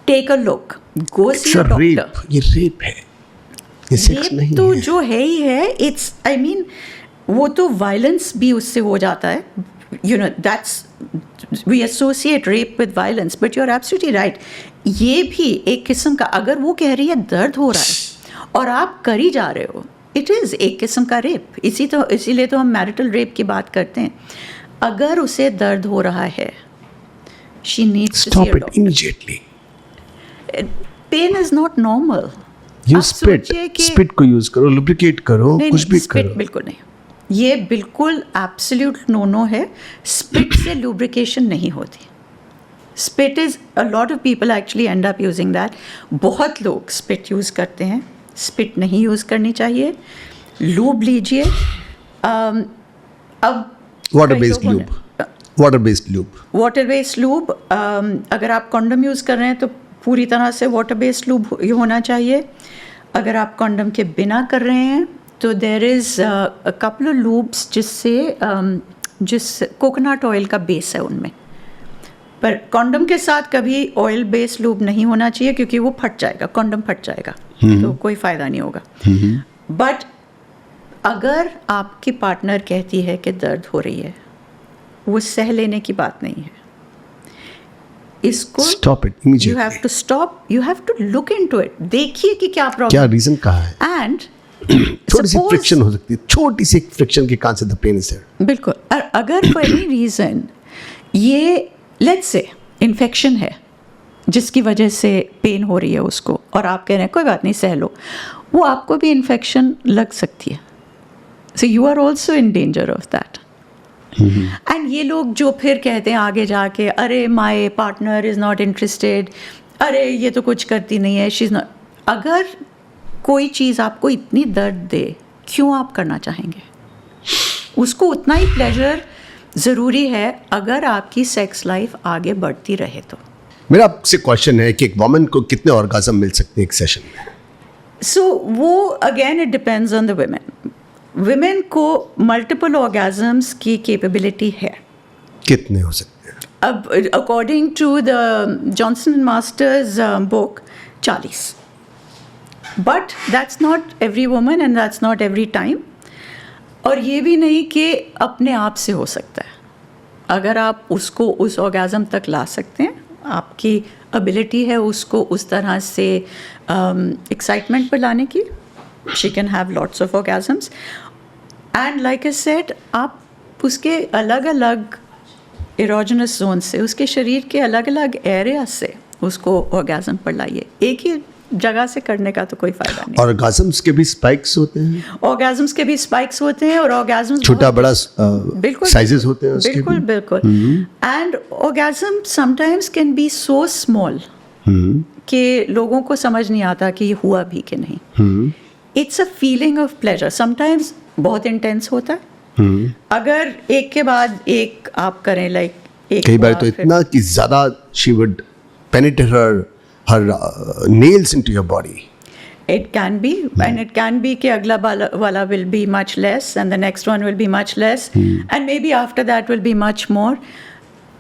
S2: take a look, go see a doctor.
S1: ये रेप है, ये सेक्स नहीं
S2: तो
S1: है.
S2: जो है ही है, इट्स आई मीन वो तो वायलेंस भी उससे हो जाता है. You know that's we associate rape with violence, but you are absolutely right. ये भी एक किस्म का, अगर वो कह रही है दर्द हो रहा है और आप कर ही जा रहे हो, इट इज़ एक किस्म का रेप. इसीलिए तो हम मैरिटल रेप की बात करते हैं. अगर उसे दर्द हो रहा है, she needs to see a doctor immediately. Pain is not normal.
S1: You spit को यूज करो, लुब्रिकेट करो, कुछ भी करो.
S2: बिल्कुल नहीं, ये बिल्कुल एब्सोल्यूट नो है. स्पिट से लुब्रिकेशन नहीं होती. Spit is a lot of people actually end up using that. बहुत लोग स्पिट यूज़ करते हैं. स्पिट नहीं यूज़ करनी चाहिए. लूब लीजिए. अब
S1: water based lube. Water based lube.
S2: अगर आप कॉन्डम यूज़ कर रहे हैं तो पूरी तरह से वाटर बेस्ड लूब होना चाहिए. अगर आप कॉन्डम के बिना कर रहे हैं तो there is a couple of lubes जिस कोकोनट ऑयल का बेस है उनमें. पर कॉन्डम के साथ कभी ऑयल बेस्ड लूब नहीं होना चाहिए क्योंकि वो फट जाएगा, कॉन्डम फट जाएगा, तो कोई फ़ायदा नहीं होगा. बट अगर आपकी पार्टनर कहती है कि दर्द हो रही है, वो सह लेने की बात नहीं है. इसको
S1: stop it immediately.
S2: You have to stop, you have to look into it. देखिए कि क्या प्रॉब्लम,
S1: क्या रीजन कहाँ है.
S2: एंड
S1: थोड़ी सी फ्रिक्शन हो सकती है, छोटी सी फ्रिक्शन के कारण से द पेन इज देयर.
S2: बिल्कुल. और अगर फॉर एनी रीजन ये लेट्स से इन्फेक्शन है जिसकी वजह से पेन हो रही है उसको, और आप कह रहे हैं कोई बात नहीं सह लो, वो आपको भी इन्फेक्शन लग सकती है. So you are also in danger of that. And ये लोग जो फिर कहते हैं आगे जाके, अरे my partner is not interested, अरे ये तो कुछ करती नहीं है, शी इज़ नॉट. अगर कोई चीज़ आपको इतनी दर्द दे, क्यों आप करना चाहेंगे? उसको उतना ही प्लेजर ज़रूरी है अगर आपकी सेक्स लाइफ आगे बढ़ती रहे तो.
S1: मेरा आपसे क्वेश्चन है कि एक वुमन को कितने ऑर्गाज्म मिल सकते हैं एक सेशन में?
S2: सो वो again it depends on the women. Women को मल्टीपल ऑर्गेजम्स की कैपेबिलिटी है.
S1: कितने हो सकते हैं?
S2: अब according to the Johnson and Masters book 40. But that's not every woman and that's not every time. और ये भी नहीं कि अपने आप से हो सकता है. अगर आप उसको उस ऑर्गेजम तक ला सकते हैं, आपकी एबिलिटी है उसको उस तरह से एक्साइटमेंट पर लाने की, she can have lots of orgasms. And like I said, आप उसके अलग अलग इरोजनस जोन से, उसके शरीर के अलग अलग एरिया से उसको ऑर्गेजम पर लाइए. एक ही जगह से करने का तो कोई फायदा नहीं.
S1: ऑर्गेजम्स के भी स्पाइक्स होते हैं.
S2: ऑर्गेजम्स के भी स्पाइक्स होते हैं और ऑर्गेजम्स
S1: छोटा बड़ा
S2: बिल्कुल
S1: साइजेस होते हैं उसके.
S2: बिल्कुल बिल्कुल. And orgasm sometimes can be so small कि लोगों को समझ नहीं आता कि ये हुआ भी कि नहीं. It's a feeling of pleasure. Sometimes बहुत इंटेंस होता है. अगर एक के बाद एक आप करें, लाइक एक
S1: कई बार तो इतना कि ज़्यादा she would penetrate her nails into your body.
S2: It can be, and it can be कि अगला वाला will be much less and the next one will be much less and maybe after that will be much more.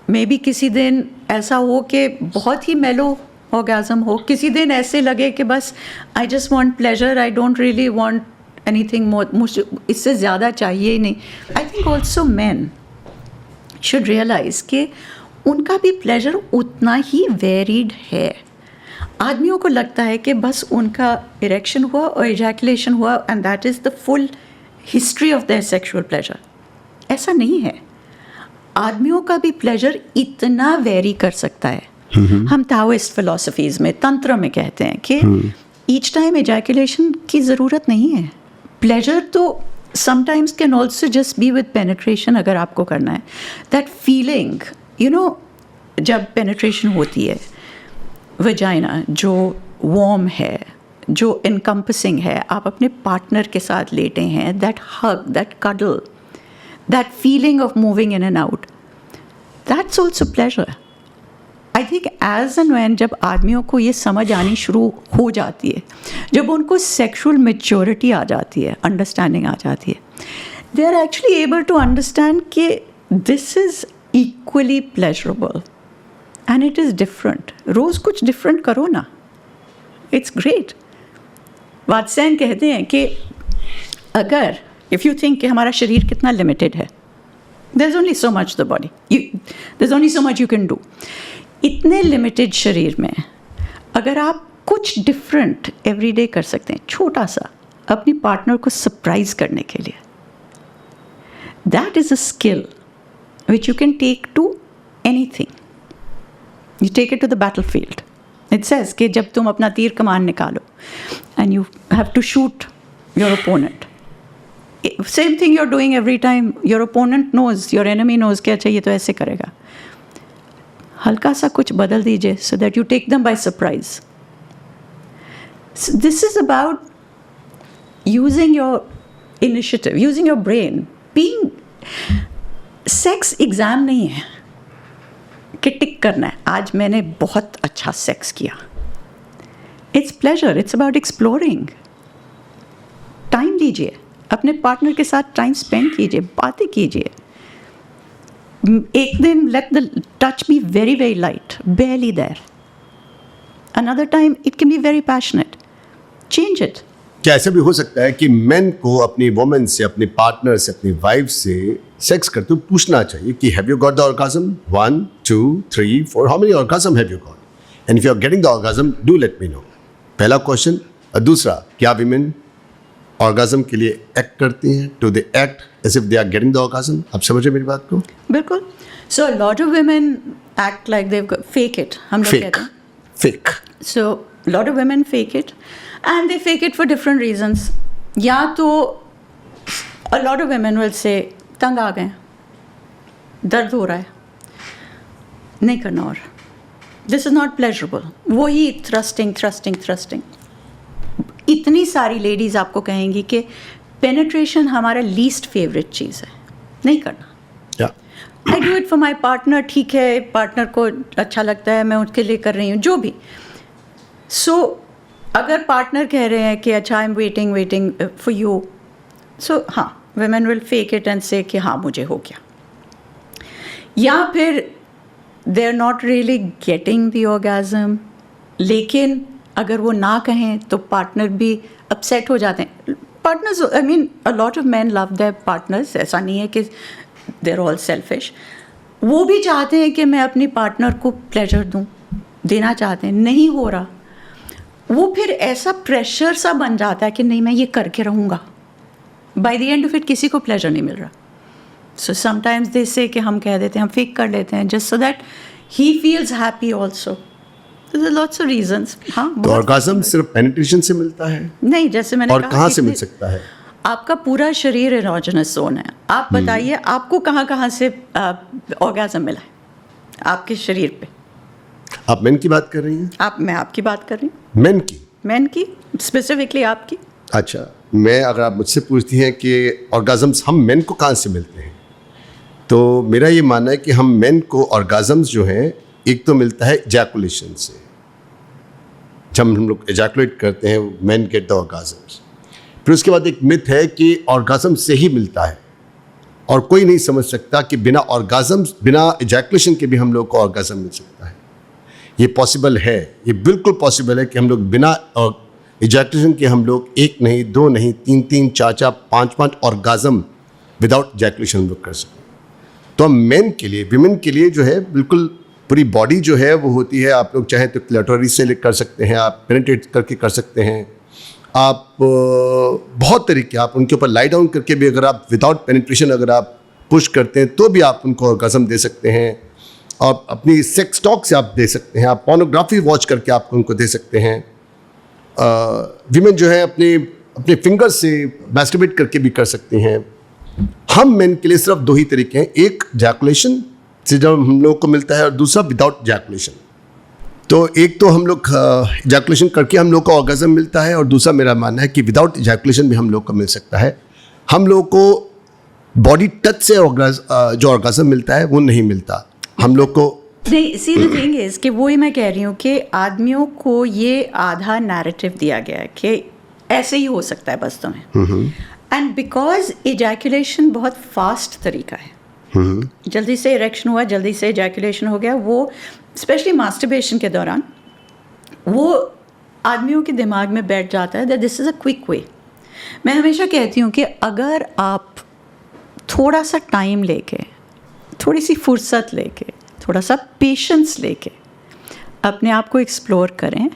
S2: Maybe किसी दिन ऐसा हो कि बहुत ही मेलो orgasm हो, किसी दिन ऐसे लगे कि बस I just want pleasure, I don't really want anything more, मुझे इससे ज़्यादा चाहिए ही नहीं. I think also men should realize कि उनका भी pleasure उतना ही varied है. आदमियों को लगता है कि बस उनका इरेक्शन हुआ और इजैकुलेशन हुआ and that is the full history of their sexual pleasure. ऐसा नहीं है। आदमियों का भी प्लेजर इतना वेरी कर सकता है। हम ताओइस्ट फिलोसफीज में, तंत्र में कहते हैं कि ईच टाइम इजैकुलेशन की ज़रूरत नहीं है। प्लेजर तो sometimes can also just be with penetration, अगर आपको करना है। दैट फीलिंग, यू नो, जब पेनिट्रेशन होती है, वजाइना जो वार्म है, जो इनकम्पसिंग है, आप अपने पार्टनर के साथ लेटे हैं, that hug, that cuddle, that feeling of moving in and out, that's also pleasure. I think as and when जब आदमियों को ये समझ आनी शुरू हो जाती है, जब उनको सेक्सुअल मेच्योरिटी आ जाती है, अंडरस्टैंडिंग आ जाती है, they are actually able to understand कि this is equally pleasurable and it is different. रोज़ कुछ डिफरेंट करो ना, इट्स ग्रेट। वात्स्यायन कहते हैं कि अगर इफ़ यू थिंक कि हमारा शरीर कितना लिमिटेड है, there is only so much the body, there is only so much you can do. इतने लिमिटेड शरीर में अगर आप कुछ डिफरेंट एवरीडे कर सकते हैं, छोटा सा, अपनी पार्टनर को सरप्राइज करने के लिए, that is a skill which you can take to anything. You take it to the battlefield. It says कि जब तुम अपना तीर कमान निकालो and you have to shoot your opponent, same thing you are doing every time. Your opponent knows, your enemy knows कि अच्छा ये तो ऐसे करेगा। हल्का सा कुछ बदल दीजिए so that you take them by surprise. This is about using your initiative, using your brain. Being sex exam नहीं है कि टिक करना है, आज मैंने बहुत अच्छा सेक्स किया। It's pleasure, it's about exploring. Time लीजिए, अपने पार्टनर के साथ टाइम स्पेंड कीजिए, बातें कीजिए। एक दिन let the touch be very very light, barely there. Another time it can be very passionate. Change it.
S1: क्या ऐसा भी हो सकता है कि मेन को अपनी वुमेन से, अपने पार्टनर से, अपनी वाइफ से सेक्स करते हुए पूछना चाहिए कि have you got the orgasm? 1 2 3 4, how many orgasm have you got? And if you are getting the orgasm, do let me know. पहला क्वेश्चन। और दूसरा, क्या विमेन ऑर्गाज्म के लिए एक्ट करती हैं? Do they act as if they are getting the orgasm? आप समझ रहे मेरी बात को?
S2: बिल्कुल। So lot of women act like they fake it, हम लोग कहते हैं
S1: fake.
S2: So lot of women fake it and they fake it for different reasons. या तो a lot of women will say तंग आ गए, दर्द हो रहा है, नहीं करना, और दिस इज नॉट प्लेजरेबल। वही थ्रस्टिंग थ्रस्टिंग थ्रस्टिंग। इतनी सारी लेडीज़ आपको कहेंगी कि पेनिट्रेशन हमारा लीस्ट फेवरेट चीज़ है, नहीं करना। I do it for my partner, ठीक है, पार्टनर को अच्छा लगता है, मैं उसके लिए कर रही हूँ, जो भी। सो अगर पार्टनर कह रहे हैं कि अच्छा I am waiting waiting for you, so हाँ, women will fake it and say कि हाँ मुझे हो गया। या फिर they are not really getting the orgasm, लेकिन अगर वो ना कहें तो पार्टनर भी अपसेट हो जाते हैं। Partners, I mean a lot of man love there partners, ऐसा नहीं है कि दे आर ऑल सेल्फिश। वो भी चाहते हैं कि मैं अपनी पार्टनर को प्लेजर दूं, देना चाहते हैं, नहीं हो रहा। वो फिर ऐसा प्रेशर सा बन जाता है कि नहीं मैं ये करके रहूँगा। By the end of it किसी को प्लेजर नहीं मिल रहा। सो समटाइम्स दे से कि हम कह देते हैं, हम फेक कर लेते हैं just so that he feels happy also. Lots of reasons. हाँ,
S1: तो ऑर्गाज्म सिर्फ पेनिट्रेशन से मिलता है?
S2: नहीं, जैसे मैंने
S1: और
S2: कहा,
S1: कहाँ से मिल सकता है?
S2: आपका पूरा शरीर एरोजेनस जोन है। आप बताइए आपको कहाँ कहाँ से ऑर्गेज़म मिला है आपके शरीर पे?
S1: आप मेन की बात कर रही हैं?
S2: मैं आपकी बात कर रही हूँ।
S1: मेन की
S2: स्पेसिफिकली आपकी।
S1: अच्छा, मैं अगर आप मुझसे पूछती हैं कि ऑर्गाजम्स हम मेन को कहाँ से मिलते हैं, तो मेरा ये मानना है कि हम मेन को ऑर्गाजम्स जो हैं, एक तो मिलता है इजैकुलेशन से। जब हम लोग इजैकुलेट करते हैं, मेन गेट द ऑर्गाजम्स। फिर उसके बाद एक मिथ है कि ऑर्गाजम से ही मिलता है, और कोई नहीं समझ सकता कि बिना ऑर्गाजम्स, बिना इजैकुलेशन के भी हम लोग को ऑर्गाजम मिल सकता है। ये पॉसिबल है, ये बिल्कुल पॉसिबल है कि हम लोग बिना इजैकुलेशन के हम लोग 1 नहीं, 2 नहीं, 3 3 4 4 5 5 ऑर्गाजम विदाउट इजैकुलेशन हम लोग कर सकते हैं। तो हम मेन के लिए, विमेन के लिए जो है, बिल्कुल पूरी बॉडी जो है वो होती है, आप लोग चाहें तो क्लिटोरी से कर सकते हैं, आप पेनिट्रेट करके कर सकते हैं, आप बहुत तरीके, आप उनके ऊपर लाई डाउन करके भी अगर आप विदाउट पेनिट्रेशन अगर आप पुश करते हैं तो भी आप उनको ऑर्गेज़म दे सकते हैं। आप अपनी सेक्स टॉक से आप दे सकते हैं, आप पोर्नोग्राफी वॉच करके आप उनको दे सकते हैं। विमेन जो है अपने फिंगर से मैस्टरबेट करके भी कर सकती हैं। हम मेन के लिए सिर्फ दो ही तरीके हैं, एक जैकुलेशन से जब हम लोग को मिलता है और दूसरा विदाउट जैकुलेशन। तो एक तो हम लोग जैकुलेशन करके हम लोग को ऑर्गेज़म मिलता है और दूसरा मेरा मानना है कि विदाउट जैकुलेशन भी हम लोग को मिल सकता है। हम लोग को बॉडी टच से जो ऑर्गेज़म मिलता है वो नहीं मिलता हम लोग को।
S2: नहीं, सी द थिंग इज कि वही मैं कह रही हूँ कि आदमियों को ये आधा नैरेटिव दिया गया है कि ऐसे ही हो सकता है बस तुम्हें, एंड बिकॉज इजैकुलेशन बहुत फास्ट तरीका है, जल्दी से इरेक्शन हुआ, जल्दी से इजैकुलेशन हो गया, वो स्पेशली मास्टरबेशन के दौरान वो आदमियों के दिमाग में बैठ जाता है that this is a quick way. मैं हमेशा कहती हूँ कि अगर आप थोड़ा सा टाइम लेके, थोड़ी सी फुर्सत लेके, थोड़ा सा पेशेंस लेके अपने आप को एक्सप्लोर करें,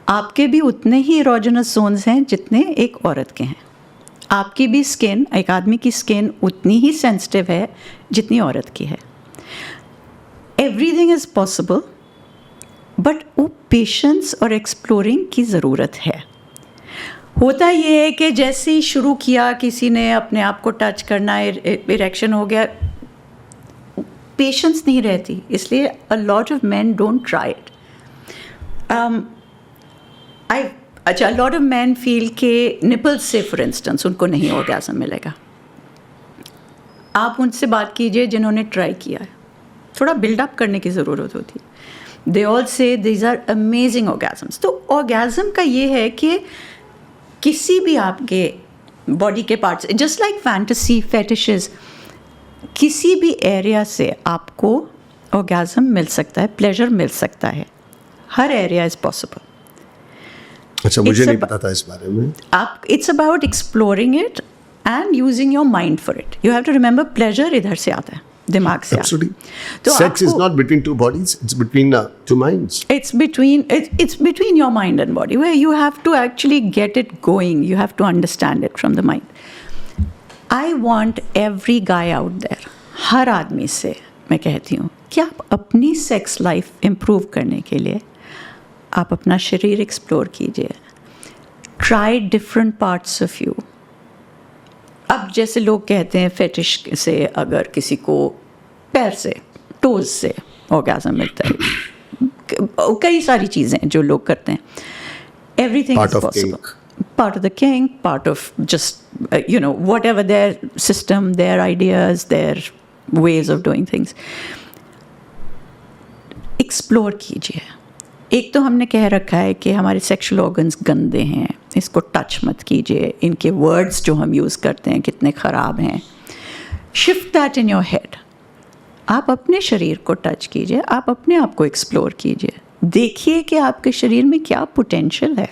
S2: आपके भी उतने ही इरोजेनस जोन्स हैं जितने एक औरत के हैं। आपकी भी स्किन, एक आदमी की स्किन उतनी ही सेंसिटिव है जितनी औरत की है। एवरीथिंग इज़ पॉसिबल, बट वो पेशेंस और एक्सप्लोरिंग की ज़रूरत है। होता ये है कि जैसे ही शुरू किया किसी ने अपने आप को टच करना, इरेक्शन हो गया, पेशेंस नहीं रहती, इसलिए अ lot of man don't try it. अच्छा, लॉट ऑफ मैन फील के निपल्स से फॉर इंस्टेंस उनको नहीं ऑर्गेज़म मिलेगा। आप उनसे बात कीजिए जिन्होंने ट्राई किया है, थोड़ा बिल्डअप करने की ज़रूरत होती है। दे ऑल से दीज आर अमेजिंग ऑर्गेज़म्स। तो ऑर्गेज़म का ये है कि किसी भी आपके बॉडी के parts, just like fantasy fetishes, किसी भी एरिया से आपको ऑर्गेज़म मिल सकता है, प्लेजर मिल सकता है। हर एरिया इज़ पॉसिबल।
S1: अच्छा, मुझे नहीं पता था इस बारे में।
S2: आप, it's about exploring it and using your mind for it. You have to remember, pleasure इधर से आता है, दिमाग से आता है।
S1: तो sex is not between two bodies, it's between two minds.
S2: It's between your mind and body, where you have to actually get it going. You have to understand it from the mind. I want every guy out there, हर आदमी से मैं कहती हूँ कि आप अपनी सेक्स लाइफ इम्प्रूव करने के लिए आप अपना शरीर एक्सप्लोर कीजिए। Try different parts of you. अब जैसे लोग कहते हैं फेटिश से अगर किसी को पैर से, टोज से ऑर्गेज़म मिलता है, कई सारी चीज़ें जो लोग करते हैं। Everything is possible. Part of the kink, part of just whatever their system, their ideas, their ways of doing things. Explore कीजिए। एक तो हमने कह रखा है कि हमारे सेक्सुअल ऑर्गन्स गंदे हैं, इसको टच मत कीजिए, इनके वर्ड्स जो हम यूज़ करते हैं कितने ख़राब हैं। Shift that in your head. आप अपने शरीर को टच कीजिए, आप अपने आप को एक्सप्लोर कीजिए, देखिए कि आपके शरीर में क्या पोटेंशियल है।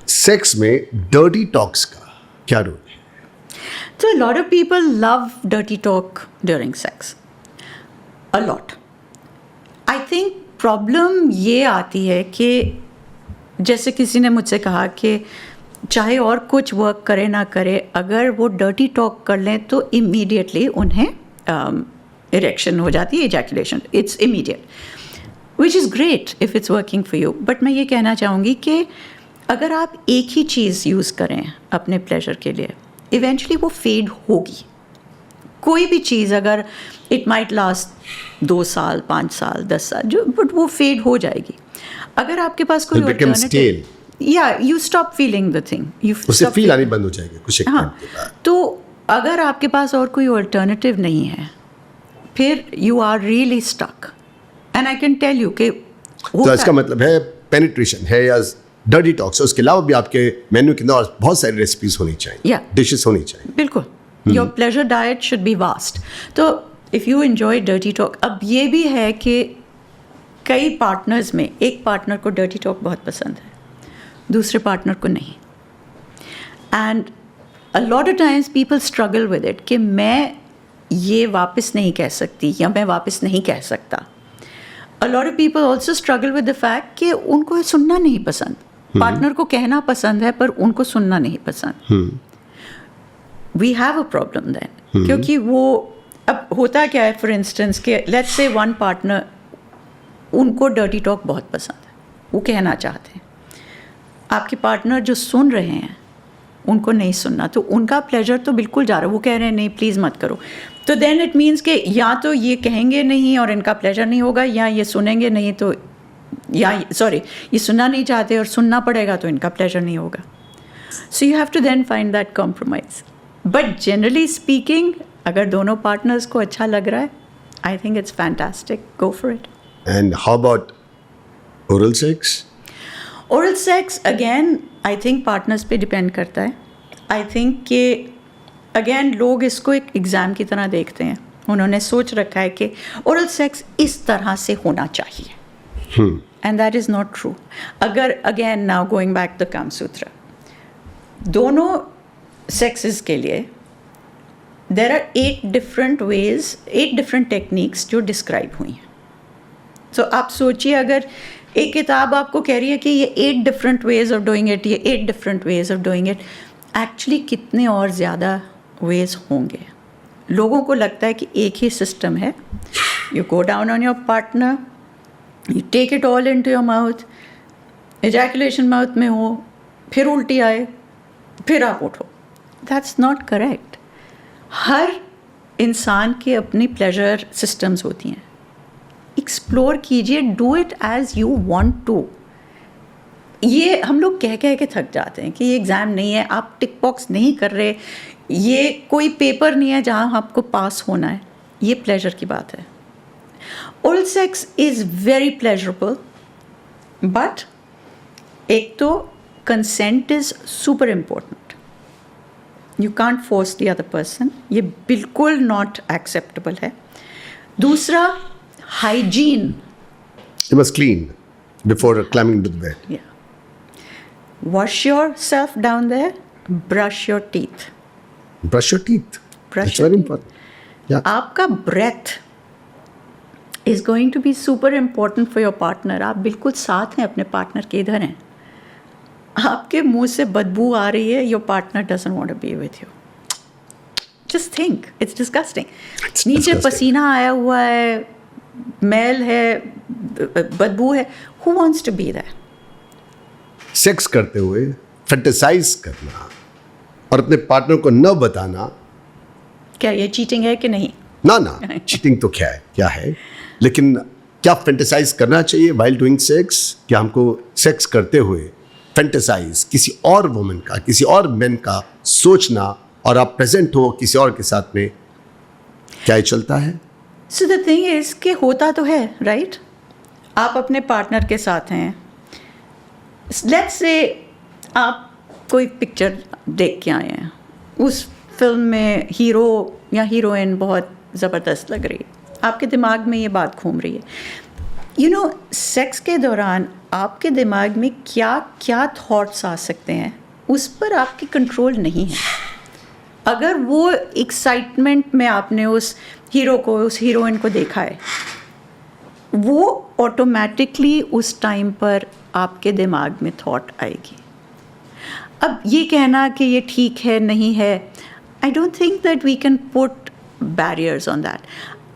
S1: सेक्स में डर्टी टॉक्स का क्या रोल है?
S2: So a lot of people love dirty talk during sex. A lot. I think problem ये आती है कि जैसे किसी ने मुझसे कहा कि चाहे और कुछ वर्क करे ना करे, अगर वो डर्टी टॉक कर लें तो इमीडिएटली उन्हें इरेक्शन हो जाती है, ejaculation, it's immediate, which is great if it's working for you. But मैं ये कहना चाहूँगी कि अगर आप एक ही चीज़ यूज़ करें अपने प्लेजर के लिए, इवेंचुअली वो फेड होगी। कोई भी चीज़ अगर इट माइट लास्ट 2 साल, 5 साल, 10 साल, जो बट वो फेड हो जाएगी। अगर आपके पास कोई अल्टरनेटिव, या you stop feeling the thing, you
S1: उससे फील आनी बंद हो जाएगी कुछ एक टाइम के बाद।
S2: तो अगर आपके पास और कोई अल्टरनेटिव नहीं है, फिर you are really stuck. And I can tell you कि
S1: तो इसका मतलब है पेनिट्रेशन है या डर्टी टॉक्स, उसके अलावा भी आपके मेन्यू के अंदर बहुत सारी रेसिपीज होनी चाहिए, डिशेस होनी चाहिए।
S2: बिल्कुल, your pleasure diet should be vast. तो if you enjoy dirty talk, अब ये भी है कि कई पार्टनर्स में एक पार्टनर को डर्टी टॉक बहुत पसंद है, दूसरे पार्टनर को नहीं। And a lot of times people struggle with it कि मैं ये वापस नहीं कह सकती या मैं वापस नहीं कह सकता। a lot of people also struggle with the fact कि उनको सुनना नहीं पसंद, पार्टनर को कहना पसंद है पर उनको सुनना नहीं पसंद. We have a problem then, क्योंकि वो अब होता क्या है, फॉर इंस्टेंस के लेट्स से वन पार्टनर, उनको डर्टी टॉक बहुत पसंद है, वो कहना चाहते हैं, आपके पार्टनर जो सुन रहे हैं उनको नहीं सुनना, तो उनका प्लेजर तो बिल्कुल जा रहा है, वो कह रहे हैं नहीं प्लीज़ मत करो, तो देन इट मीन्स कि या तो ये कहेंगे नहीं और इनका प्लेजर नहीं होगा, या ये सुनेंगे नहीं तो, या सॉरी ये सुनना नहीं चाहते और सुनना पड़ेगा तो इनका प्लेजर नहीं होगा. So you have to then find that compromise. But generally speaking, अगर दोनों पार्टनर्स को अच्छा लग रहा है, I think it's fantastic, go for it.
S1: And how about oral sex?
S2: Oral sex again I think partners पे डिपेंड करता है. आई थिंक कि अगेन लोग इसको एक एग्ज़ाम की तरह देखते हैं, उन्होंने सोच रखा है कि ओरल सेक्स इस तरह से होना चाहिए, and that is not true. अगर again now going back the Kamasutra, दोनों सेक्सेस के लिए there are 8 different ways, 8 different techniques जो डिस्क्राइब हुई हैं. तो आप सोचिए, अगर एक किताब आपको कह रही है कि ये 8 different ways of doing it, ये 8 different ways of doing it, actually कितने और ज़्यादा वेज होंगे. लोगों को लगता है कि एक ही सिस्टम है, you go down on your partner, you take it all into your mouth, ejaculation mouth में हो, फिर उल्टी आए, फिर आप उठो. That's not correct. हर इंसान के अपनी प्लेजर सिस्टम्स होती हैं. एक्सप्लोर कीजिए, do it as you want to. ये हम लोग कह के थक जाते हैं कि ये एग्ज़ाम नहीं है, आप टिक बॉक्स नहीं कर रहे, ये कोई पेपर नहीं है जहाँ आपको पास होना है. ये प्लेजर की बात है. Oral sex is very pleasurable, but एक तो consent is super important. You can't force the other person, ये बिल्कुल नॉट एक्सेप्टेबल है. दूसरा, hygiene.
S1: You must clean before climbing into the bed.
S2: Yeah. Wash yourself down there, brush your teeth.
S1: Brush your teeth.
S2: Brush
S1: That's
S2: your
S1: very
S2: teeth.
S1: important. Yeah.
S2: आपका breath is going to be super important for your partner. आप बिल्कुल साथ हैं अपने पार्टनर के, इधर हैं, आपके मुंह से बदबू आ रही है, your partner doesn't want to be with you. Just think, it's disgusting.
S1: It's
S2: नीचे
S1: disgusting.
S2: पसीना आया हुआ है, मैल है, बदबू है, who wants to be there?
S1: Sex करते हुए फैंटेसाइज करना और अपने पार्टनर को न बताना,
S2: क्या ये चीटिंग है कि नहीं?
S1: ना चीटिंग तो क्या है, लेकिन क्या फैंटेसाइज करना चाहिए वाइल डूइंग सेक्स? क्या हमको सेक्स करते हुए फैंटेसाइज किसी और वुमन का, किसी और मैन का सोचना, और आप प्रेजेंट हो किसी और के साथ में, क्या ये चलता है?
S2: सो द थिंग इज कि होता तो है, राइट? आप अपने पार्टनर के साथ हैं, लेट्स से आप कोई पिक्चर देख के आए हैं, उस फिल्म में हीरो या हीरोइन बहुत ज़बरदस्त लग रही है, आपके दिमाग में ये बात घूम रही है. यू नो, सेक्स के दौरान आपके दिमाग में क्या क्या थॉट्स आ सकते हैं, उस पर आपकी कंट्रोल नहीं है. अगर वो एक्साइटमेंट में आपने उस हीरो को, उस हीरोइन को देखा है, वो ऑटोमेटिकली उस टाइम पर आपके दिमाग में थॉट आएगी. अब ये कहना कि ये ठीक है नहीं है, I don't think that we can put barriers on that.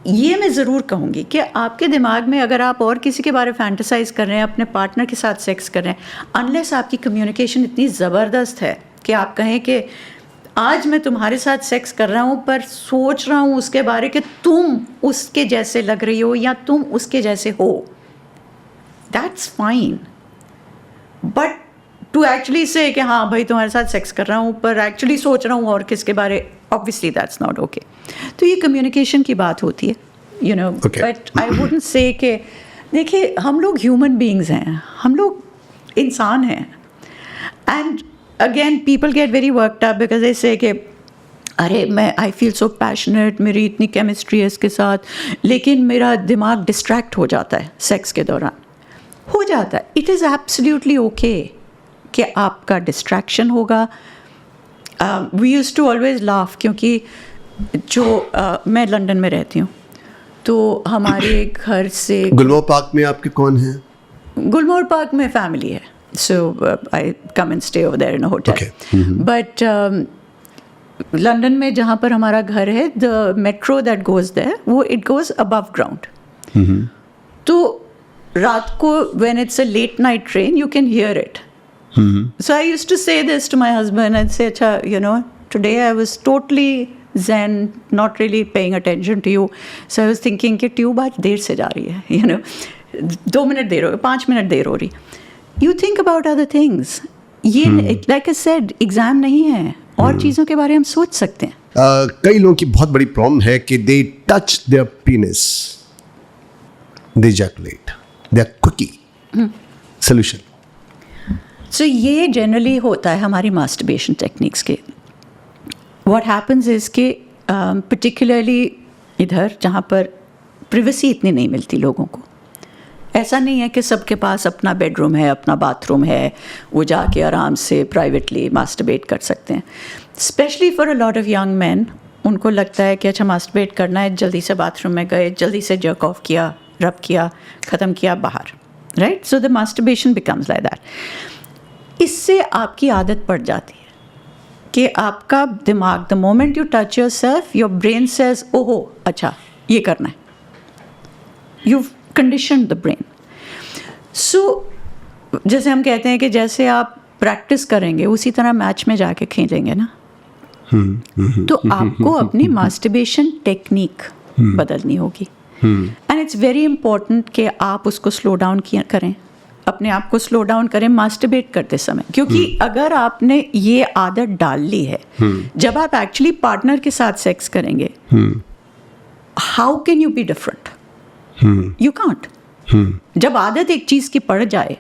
S2: ये मैं ज़रूर कहूँगी कि आपके दिमाग में अगर आप और किसी के बारे में फैंटेसाइज कर रहे हैं, अपने पार्टनर के साथ सेक्स कर रहे हैं, अनलेस आपकी कम्युनिकेशन इतनी ज़बरदस्त है कि आप कहें कि आज मैं तुम्हारे साथ सेक्स कर रहा हूँ पर सोच रहा हूँ उसके बारे कि तुम उसके जैसे लग रही हो या तुम उसके जैसे हो, that's fine. But to actually say कि हाँ भाई तुम्हारे साथ सेक्स कर रहा हूँ पर एक्चुअली सोच रहा हूँ और किसके बारे, ऑब्वियसली दैट्स नॉट ओके. तो ये कम्युनिकेशन की बात होती है, you no. But I wouldn't say कि देखिए, हम लोग ह्यूमन बीइंग्स हैं, हम लोग इंसान हैं. And again people get very worked up because they से कि अरे मैं आई फील सो पैशनेट, मेरी इतनी केमिस्ट्री है इसके साथ, लेकिन मेरा दिमाग डिस्ट्रैक्ट हो जाता है सेक्स के दौरान. हो जाता है, इट इज़ एब्सोल्युटली ओके कि आपका डिस्ट्रैक्शन होगा. We used to always laugh, क्योंकि जो मैं लंदन में रहती हूँ, तो हमारे घर से
S1: गुलमोहर पार्क में आपके कौन हैं?
S2: गुलमोहर पार्क में फैमिली है, so I come and stay over there in a hotel. But London में जहाँ पर हमारा घर है, the metro that goes there, वो इट गोज अबव ग्राउंड। तो रात को when it's a late night train you can hear it. So I used to say this to my husband and say, "Acha, you know, today I was totally zen, not really paying attention to you. So I was thinking कि ट्यूब आज देर से जा रही है, you know, 2 मिनट देर हो, 5 मिनट देर हो रही. You think about other things. ये like I said, एग्जाम नहीं है, और चीज़ों के बारे में हम सोच सकते हैं.
S1: कई लोगों की बहुत बड़ी प्रॉब्लम है कि they touch their penis, they ejaculate, they are quickie. Solution.
S2: So ये जनरली होता है हमारी मास्टरबेशन टेक्निक्स के. What happens is कि particularly इधर जहाँ पर privacy इतनी नहीं मिलती लोगों को, ऐसा नहीं है कि सबके पास अपना बेडरूम है, अपना बाथरूम है, वो जाके आराम से प्राइवेटली मास्टरबेट कर सकते हैं. Specially for a lot of young man, उनको लगता है कि अच्छा मास्टरबेट करना है, जल्दी से बाथरूम में गए, जल्दी से जर्क ऑफ किया, रब किया, ख़त्म किया, बाहर. Right, so the masturbation becomes like that. इससे आपकी आदत पड़ जाती है कि आपका दिमाग, the moment you touch yourself, your brain says ओहो अच्छा ये करना है. You condition the brain. So जैसे हम कहते हैं कि जैसे आप प्रैक्टिस करेंगे उसी तरह मैच में जाके खेलेंगे ना. तो आपको अपनी मास्टरबेशन टेक्निक बदलनी होगी. एंड इट्स वेरी इंपॉर्टेंट कि आप उसको स्लो डाउन करें, अपने आप को स्लो डाउन करें मास्टरबेट करते समय. क्योंकि अगर आपने ये आदत डाल ली है, जब आप एक्चुअली पार्टनर के साथ सेक्स करेंगे, how can you be different? You can't. जब आदत एक चीज़ की पड़ जाए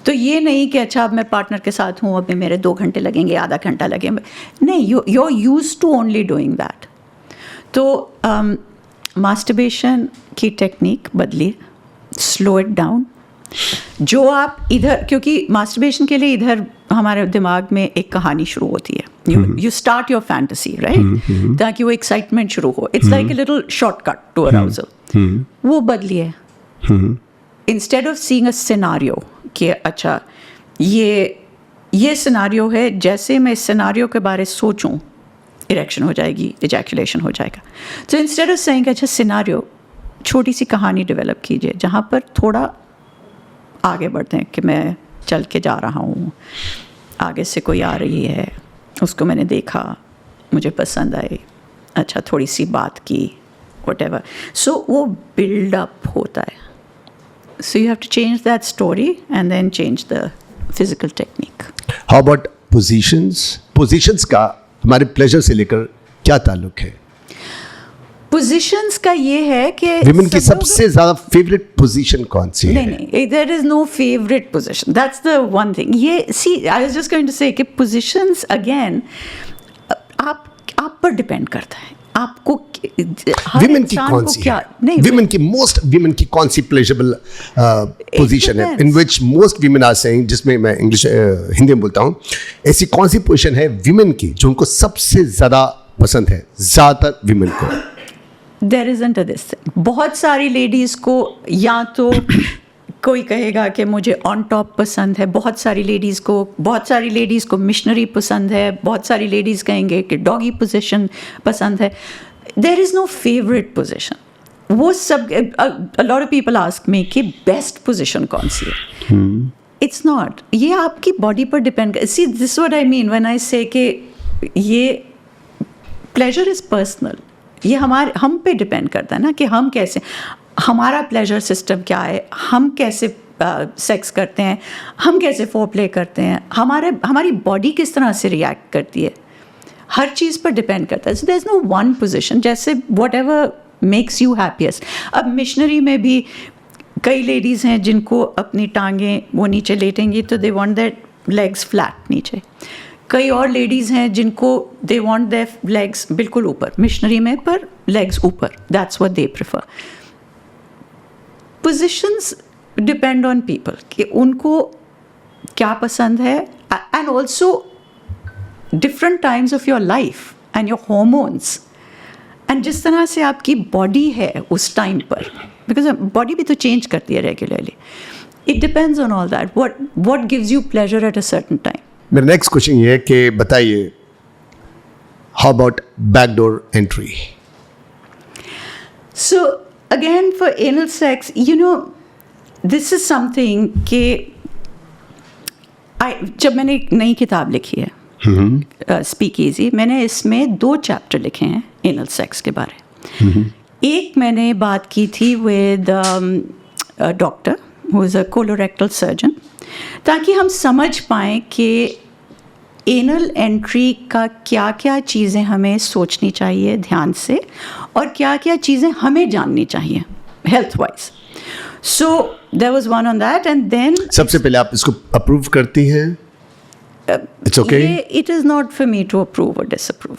S2: तो ये नहीं कि अच्छा अब मैं पार्टनर के साथ हूँ, अब मेरे 2 घंटे लगेंगे, आधा घंटा लगेंगे. नहीं, you are used to only doing that. तो मास्टरबेशन की टेक्निक बदलिए, स्लो इट डाउन. जो आप इधर, क्योंकि मास्टरबेशन के लिए इधर हमारे दिमाग में एक कहानी शुरू होती है. You start your fantasy, right, ताकि वो एक्साइटमेंट शुरू हो. It's like a little shortcut to arousal. वो बदलिए. Instead of seeing a scenario कि अच्छा ये सिनेरियो है, जैसे मैं इस सिनेरियो के बारे सोचूं इरेक्शन हो जाएगी, इजैकुलेशन हो जाएगा. तो इंस्टेड ऑफ सेइंग अच्छा सिनेरियो, छोटी सी कहानी डेवलप कीजिए जहाँ पर थोड़ा आगे बढ़ते हैं कि मैं चल के जा रहा हूँ, आगे से कोई आ रही है, उसको मैंने देखा, मुझे पसंद आई, अच्छा थोड़ी सी बात की, whatever. So वो build up होता है. So you have to change that story and then change the physical technique.
S1: How about positions? Positions का हमारे प्लेजर से लेकर क्या ताल्लुक है?
S2: पोजीशंस का ये है कि
S1: विमेन की सबसे ज्यादा फेवरेट पोजीशन कौन सी है?
S2: नहीं, there is no favourite position. That's the one thing. ये सी, I was just going to say कि पोजीशंस अगेन आप पर डिपेंड करता है. आपको
S1: विमेन की कौन सी है? विमेन की कौन सी प्लेजरेबल पोजीशन है in which most women are saying, जिसमें मैं इंग्लिश हिंदी में बोलता हूँ, ऐसी कौन सी पोजीशन है विमेन की जो उनको सबसे ज्यादा पसंद है, ज्यादातर विमेन को?
S2: There isn't a this thing. बहुत सारी लेडीज़ को या तो कोई कहेगा कि मुझे ऑन टॉप पसंद है, बहुत सारी लेडीज़ को मिशनरी पसंद है, बहुत सारी लेडीज़ कहेंगे कि डॉगी पोजीशन पसंद है. There is no favourite position. वो सब, a lot of people ask me कि बेस्ट पोजीशन कौन सी है. It's not. ये आपकी बॉडी पर depend. See, this what I mean when I say कि ये प्लेजर इज़ पर्सनल. ये हम पे डिपेंड करता है ना कि हम कैसे, हमारा प्लेजर सिस्टम क्या है, हम कैसे सेक्स करते हैं, हम कैसे फोरप्ले करते हैं, हमारी बॉडी किस तरह से रिएक्ट करती है, हर चीज़ पर डिपेंड करता है. So there is no one position. जैसे whatever makes you happiest. अब मिशनरी में भी कई लेडीज़ हैं जिनको अपनी टांगें वो नीचे लेटेंगी तो they want that legs flat नीचे. कई और लेडीज़ हैं जिनको दे वांट देयर लेग्स बिल्कुल ऊपर, मिशनरी में पर लेग्स ऊपर. That's what they prefer. Positions depend on people कि उनको क्या पसंद है, and also different times of your life and your hormones and जिस तरह से आपकी बॉडी है उस टाइम पर, बिकॉज बॉडी भी तो चेंज करती है regularly, it depends on all that what gives you pleasure at a certain time.
S1: मेरा नेक्स्ट क्वेश्चन ये है कि बताइए, how about backdoor entry?
S2: So again, for anal sex, you know, this is something कि जब मैंने एक नई किताब लिखी है स्पीक ईजी, मैंने इसमें 2 चैप्टर लिखे हैं एनल सेक्स के बारे में. एक मैंने बात की थी with doctor who is a colorectal surgeon, ताकि हम समझ पाएँ कि एनल एंट्री का क्या क्या चीज़ें हमें सोचनी चाहिए ध्यान से, और क्या क्या चीज़ें हमें जाननी चाहिए health wise. So there was one on that, and then
S1: सबसे पहले आप इसको अप्रूव करती हैं? It's okay.
S2: It is not for me to approve और डिसअप्रूव.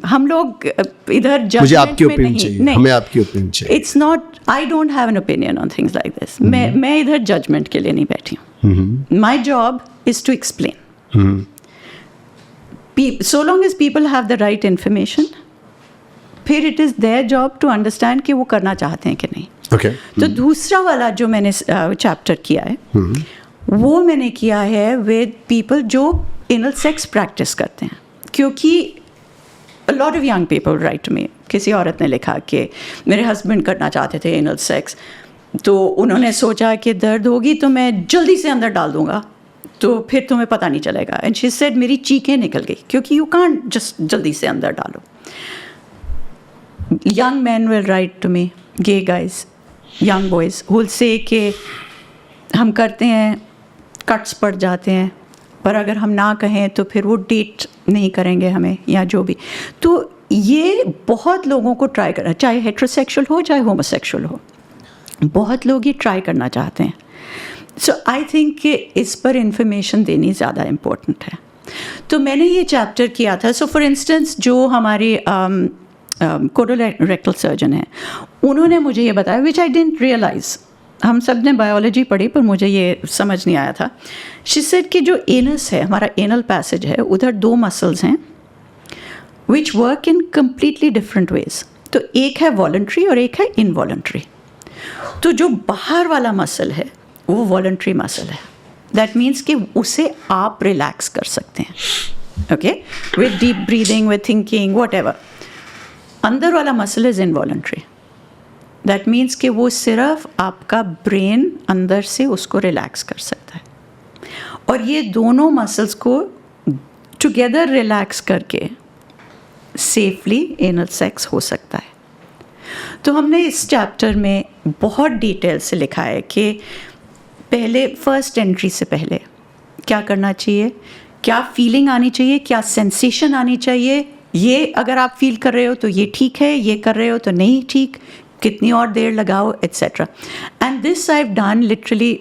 S2: हम लोग इधर
S1: मुझे
S2: जजमेंट
S1: आपकी
S2: में
S1: ओपिनियन
S2: नहीं,
S1: चाहिए, हमें आपकी ओपिनियन चाहिए.
S2: It's not, I don't have an opinion on things like this. मैं इधर जजमेंट के लिए नहीं बैठी हूँ. My job is to explain. So long as people have the right information, फिर it is their job to understand कि वो करना चाहते हैं कि नहीं.
S1: Okay.
S2: तो दूसरा वाला जो मैंने चैप्टर किया है, वो मैंने किया है with people जो anal sex practice करते हैं. क्योंकि a lot of young people write to me. किसी औरत ने लिखा कि मेरे हस्बैंड करना चाहते थे anal sex, तो उन्होंने सोचा कि दर्द होगी तो मैं जल्दी से अंदर डाल दूंगा, तो फिर तुम्हें पता नहीं चलेगा. एंड शी सेड मेरी चीखें निकल गई, क्योंकि यू कांट जस्ट जल्दी से अंदर डालो. Young man will write to me, gay guys, young boys will say कि हम करते हैं, कट्स पड़ जाते हैं, पर अगर हम ना कहें तो फिर वो डेट नहीं करेंगे हमें, या जो भी. तो ये बहुत लोगों को ट्राई करना, चाहे हेट्रोसेक्सुअल हो चाहे होमोसेक्सुअल हो, बहुत लोग ये ट्राई करना चाहते हैं. सो आई थिंक कि इस पर इंफॉर्मेशन देनी ज़्यादा इम्पोर्टेंट है. तो मैंने ये चैप्टर किया था. सो फॉर इंस्टेंस जो हमारे कोलोरेक्टल सर्जन हैं, उन्होंने मुझे ये बताया, विच आई डिडंट रियलाइज़. हम सब ने बायोलॉजी पढ़ी पर मुझे ये समझ नहीं आया था. शी सेड कि जो एनस है, हमारा एनल पैसेज है, उधर 2 मसल्स हैं which work in completely different ways. तो एक है वॉलंट्री और एक है इनवॉलंट्री. तो जो बाहर वाला मसल है वो वॉलंट्री मसल है. दैट मीन्स कि उसे आप रिलैक्स कर सकते हैं, okay, with deep breathing, with thinking, what ever. अंदर वाला muscle is involuntary. That means कि वो सिर्फ आपका ब्रेन अंदर से उसको रिलैक्स कर सकता है, और ये दोनों मसल्स को टुगेदर रिलैक्स करके सेफली एनल सेक्स हो सकता है. तो हमने इस चैप्टर में बहुत डिटेल से लिखा है कि पहले फर्स्ट एंट्री से पहले क्या करना चाहिए, क्या फीलिंग आनी चाहिए, क्या सेंसेशन आनी चाहिए, ये अगर आप फील कर रहे हो तो ये ठीक है, ये कर रहे हो तो नहीं ठीक, कितनी और देर लगाओ, etcetera. And this I have done literally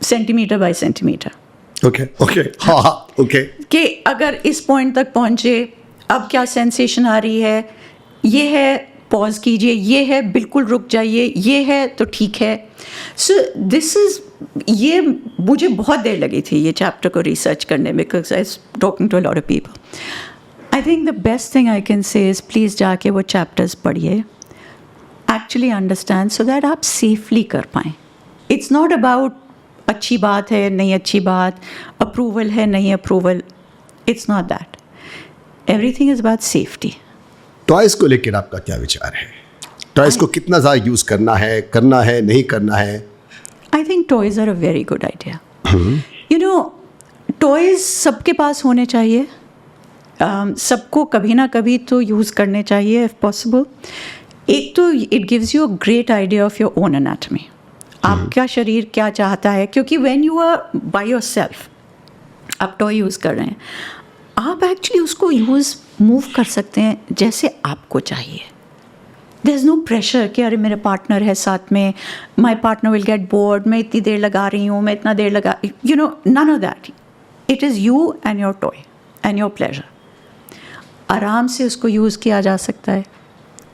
S2: centimetre bye centimetre.
S1: Okay okay, हाँ ओके,
S2: कि अगर इस पॉइंट तक पहुँचे, अब क्या सेंसेशन आ रही है, ये है पॉज कीजिए, ये है बिल्कुल रुक जाइए, ये है तो ठीक है. सो दिस इज़, ये मुझे बहुत देर लगी थी ये चैप्टर को रिसर्च करने में, because I was talking to a lot of people. I think the best thing I can say is please जाके वो चैप्टर्स पढ़िए, एक्चुअली अंडरस्टैंड, सो दैट आप सेफली कर पाएँ. इट्स नॉट अबाउट अच्छी बात है नहीं अच्छी बात, अप्रूवल है नहीं approval, it's not that. Everything is about safety.
S1: Toys को लेकर आपका क्या विचार है? टॉयज को कितना ज़्यादा यूज़ करना है नहीं करना है?
S2: I think toys are a very good idea. You know, toys सबके पास होने चाहिए. सबको कभी ना कभी तो यूज़ करने चाहिए इफ़ पॉसिबल. एक तो it gives you a great idea of your own anatomy. आपका शरीर क्या चाहता है, क्योंकि when you are by yourself, आप टॉय यूज़ कर रहे हैं, आप एक्चुअली उसको मूव कर सकते हैं जैसे आपको चाहिए. देयर इज़ नो प्रेशर कि अरे मेरे पार्टनर है साथ में, my partner will get bored, मैं इतनी देर लगा रही हूँ, मैं इतना देर लगा, you know, none of that. It is you and your toy and your pleasure. आराम से उसको यूज़ किया जा सकता है.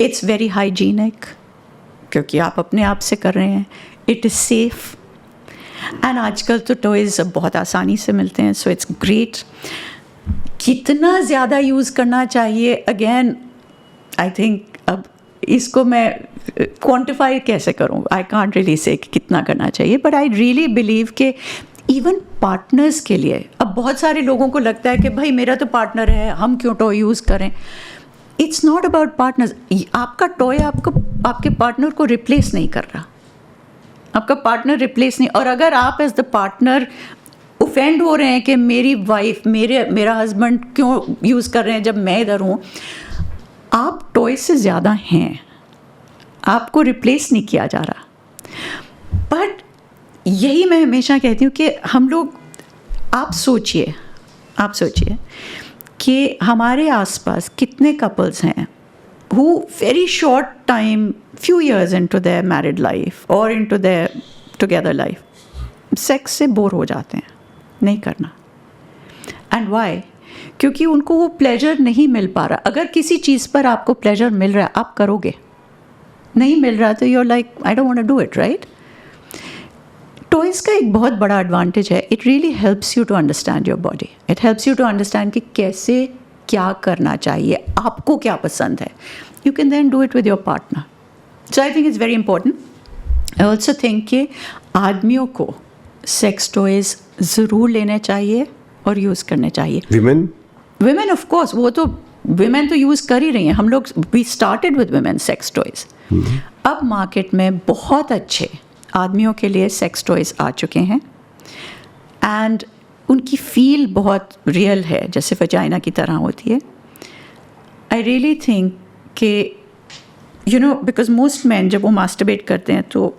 S2: इट्स वेरी हाइजीनिक, क्योंकि आप अपने आप से कर रहे हैं. इट इज़ सेफ, एंड आजकल तो टॉयज़ बहुत आसानी से मिलते हैं, सो इट्स ग्रेट. कितना ज़्यादा यूज़ करना चाहिए, अगेन आई थिंक अब इसको मैं क्वांटिफाई कैसे करूँ, आई कांट रियली से कितना करना चाहिए, बट आई रियली बिलीव कि इवन पार्टनर्स के लिए, अब बहुत सारे लोगों को लगता है कि भाई मेरा तो पार्टनर है, हम क्यों टॉय यूज़ करें. It's not about partners. आपका टॉय आपको आपके पार्टनर को रिप्लेस नहीं कर रहा, आपका पार्टनर रिप्लेस नहीं. और अगर आप एज द पार्टनर ऑफेंड हो रहे हैं कि मेरी वाइफ मेरा हस्बैंड क्यों यूज़ कर रहे हैं जब मैं इधर हूँ, आप टॉय से ज़्यादा हैं, आपको रिप्लेस नहीं किया जा रहा. बट यही मैं हमेशा कहती हूँ कि हम लोग, आप सोचिए कि हमारे आसपास कितने कपल्स हैं who very short time, few years into their married life or into their together life, sex से बोर हो जाते हैं, नहीं करना. And why? क्योंकि उनको वो प्लेजर नहीं मिल पा रहा. अगर किसी चीज़ पर आपको प्लेजर मिल रहा है आप करोगे, नहीं मिल रहा तो you're like I don't want to do it, right? Toys का एक बहुत बड़ा एडवांटेज है, it really helps you to understand your body. It helps you to understand कि कैसे क्या करना चाहिए, आपको क्या पसंद है. You can then do it with your partner. So I think it's very important. I also think कि आदमियों को सेक्स टॉयज़ ज़रूर लेने चाहिए और यूज़ करने चाहिए. विमेन ऑफ कोर्स, वो तो विमेन तो यूज़ कर ही रही हैं. हम लोग we started with women sex toys. अब मार्केट में बहुत अच्छे आदमियों के लिए सेक्स टॉयज़ आ चुके हैं एंड उनकी फील बहुत रियल है, जैसे वजाइना की तरह होती है. आई रियली थिंक कि you know, because most man जब वो मास्टरबेट करते हैं तो